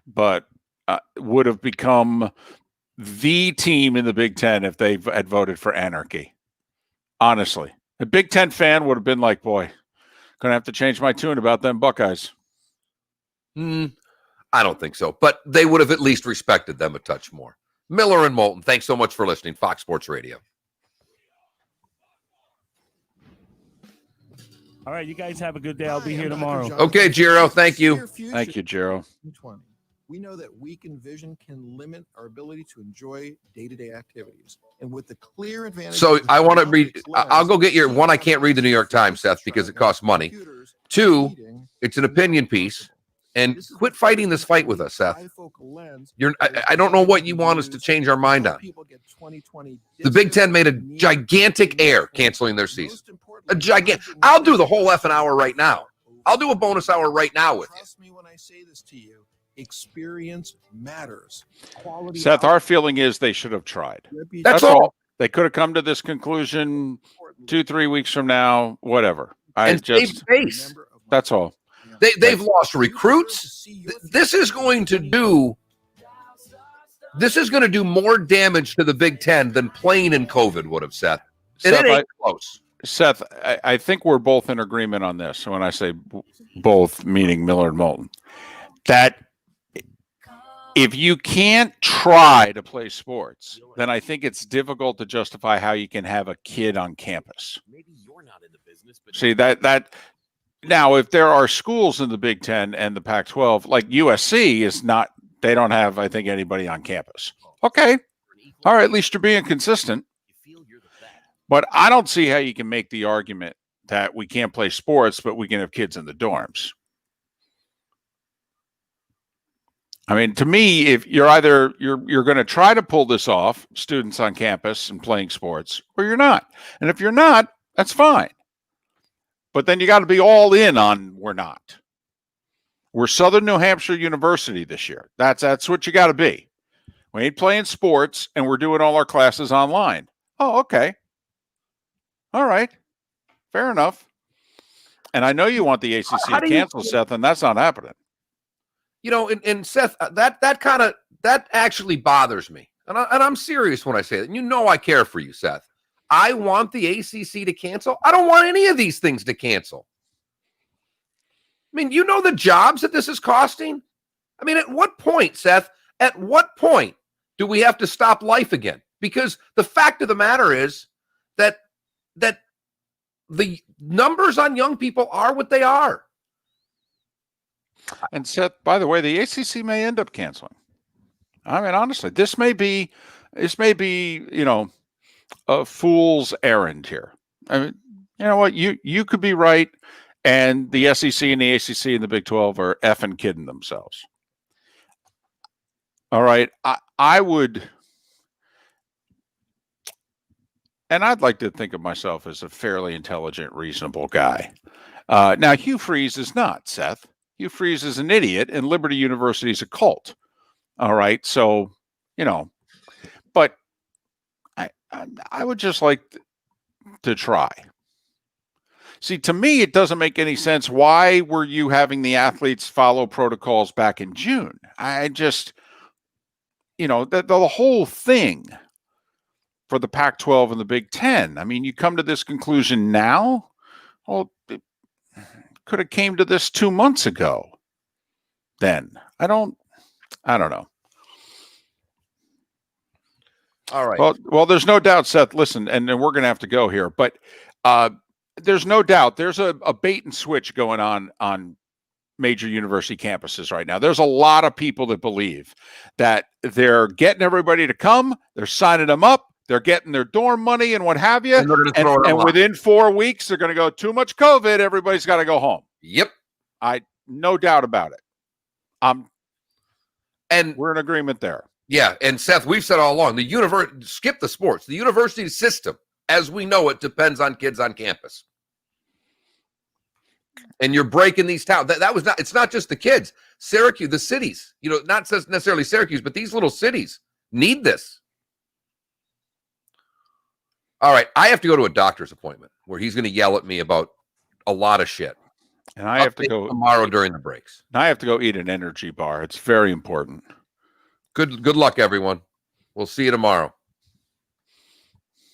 but would have become the team in the Big Ten if they had voted for anarchy. Honestly. A Big Ten fan would have been like, boy, going to have to change my tune about them Buckeyes. I don't think so, but they would have at least respected them a touch more. Miller and Moulton, thanks so much for listening. Fox Sports Radio. All right, you guys have a good day. I'll be here tomorrow. Okay, Giro, thank you. Thank you, Giro. We know that weakened vision can limit our ability to enjoy day-to-day activities. And with the clear advantage... So I want to read... I'll go get your... One, I can't read the New York Times, Seth, because it costs money. 2, it's an opinion piece. And quit fighting this fight with us, Seth. I don't know what you want us to change our mind on. The Big Ten made a gigantic error canceling their season. I'll do the whole effing hour right now. I'll do a bonus hour right now with you. Trust me when I say this to you. Experience matters. Quality Seth, our feeling is they should have tried. That's all. They could have come to this conclusion 2-3 weeks from now, whatever. That's all. They've lost recruits. This is going to do more damage to the Big Ten than playing in COVID would have, Seth. And it ain't close. Seth, I think we're both in agreement on this. So when I say both, meaning Miller and Moulton, that if you can't try to play sports, then I think it's difficult to justify how you can have a kid on campus. See that now, if there are schools in the Big Ten and the Pac-12, like USC is not, they don't have, I think, anybody on campus. Okay, all right, at least you're being consistent. But I don't see how you can make the argument that we can't play sports, but we can have kids in the dorms. I mean, to me, if you're either you're going to try to pull this off, students on campus and playing sports, or you're not. And if you're not, that's fine. But then you got to be all in on we're not. We're Southern New Hampshire University this year. That's what you got to be. We ain't playing sports, and we're doing all our classes online. Oh, okay. All right. Fair enough. And I know you want the ACC to cancel, Seth, and that's not happening. You know, and Seth, that actually bothers me, and I'm serious when I say that. And you know, I care for you, Seth. I want the ACC to cancel. I don't want any of these things to cancel. I mean, you know the jobs that this is costing. I mean, at what point, Seth? At what point do we have to stop life again? Because the fact of the matter is that the numbers on young people are what they are. And Seth, by the way, the ACC may end up canceling. I mean, honestly, this may be, you know, a fool's errand here. I mean, you know what? You could be right, and the SEC and the ACC and the Big 12 are effing kidding themselves. All right, I would, and I'd like to think of myself as a fairly intelligent, reasonable guy. Now, Hugh Freeze is not, Seth. Hugh Freeze is an idiot, and Liberty University is a cult. All right, so, you know, but I would just like to try. See, to me, it doesn't make any sense. Why were you having the athletes follow protocols back in June? I just, you know, the whole thing for the Pac-12 and the Big Ten. I mean, you come to this conclusion now? Well, it could have came to this 2 months ago. Then I don't know. All right. Well, there's no doubt, Seth. Listen, and then we're going to have to go here, but there's no doubt there's a bait and switch going on major university campuses right now. There's a lot of people that believe that they're getting everybody to come, they're signing them up, they're getting their dorm money and what have you, and within 4 weeks they're going to go, too much COVID, everybody's got to go home. Yep, no doubt about it. And we're in agreement there. Yeah, and Seth, we've said all along, skip the sports. The university system, as we know it, depends on kids on campus. And you're breaking these towns. It's not just the kids. Syracuse, the cities, you know, not necessarily Syracuse, but these little cities need this. All right, I have to go to a doctor's appointment where he's going to yell at me about a lot of shit. And I have to go tomorrow during the breaks. And I have to go eat an energy bar. It's very important. Good luck, everyone. We'll see you tomorrow.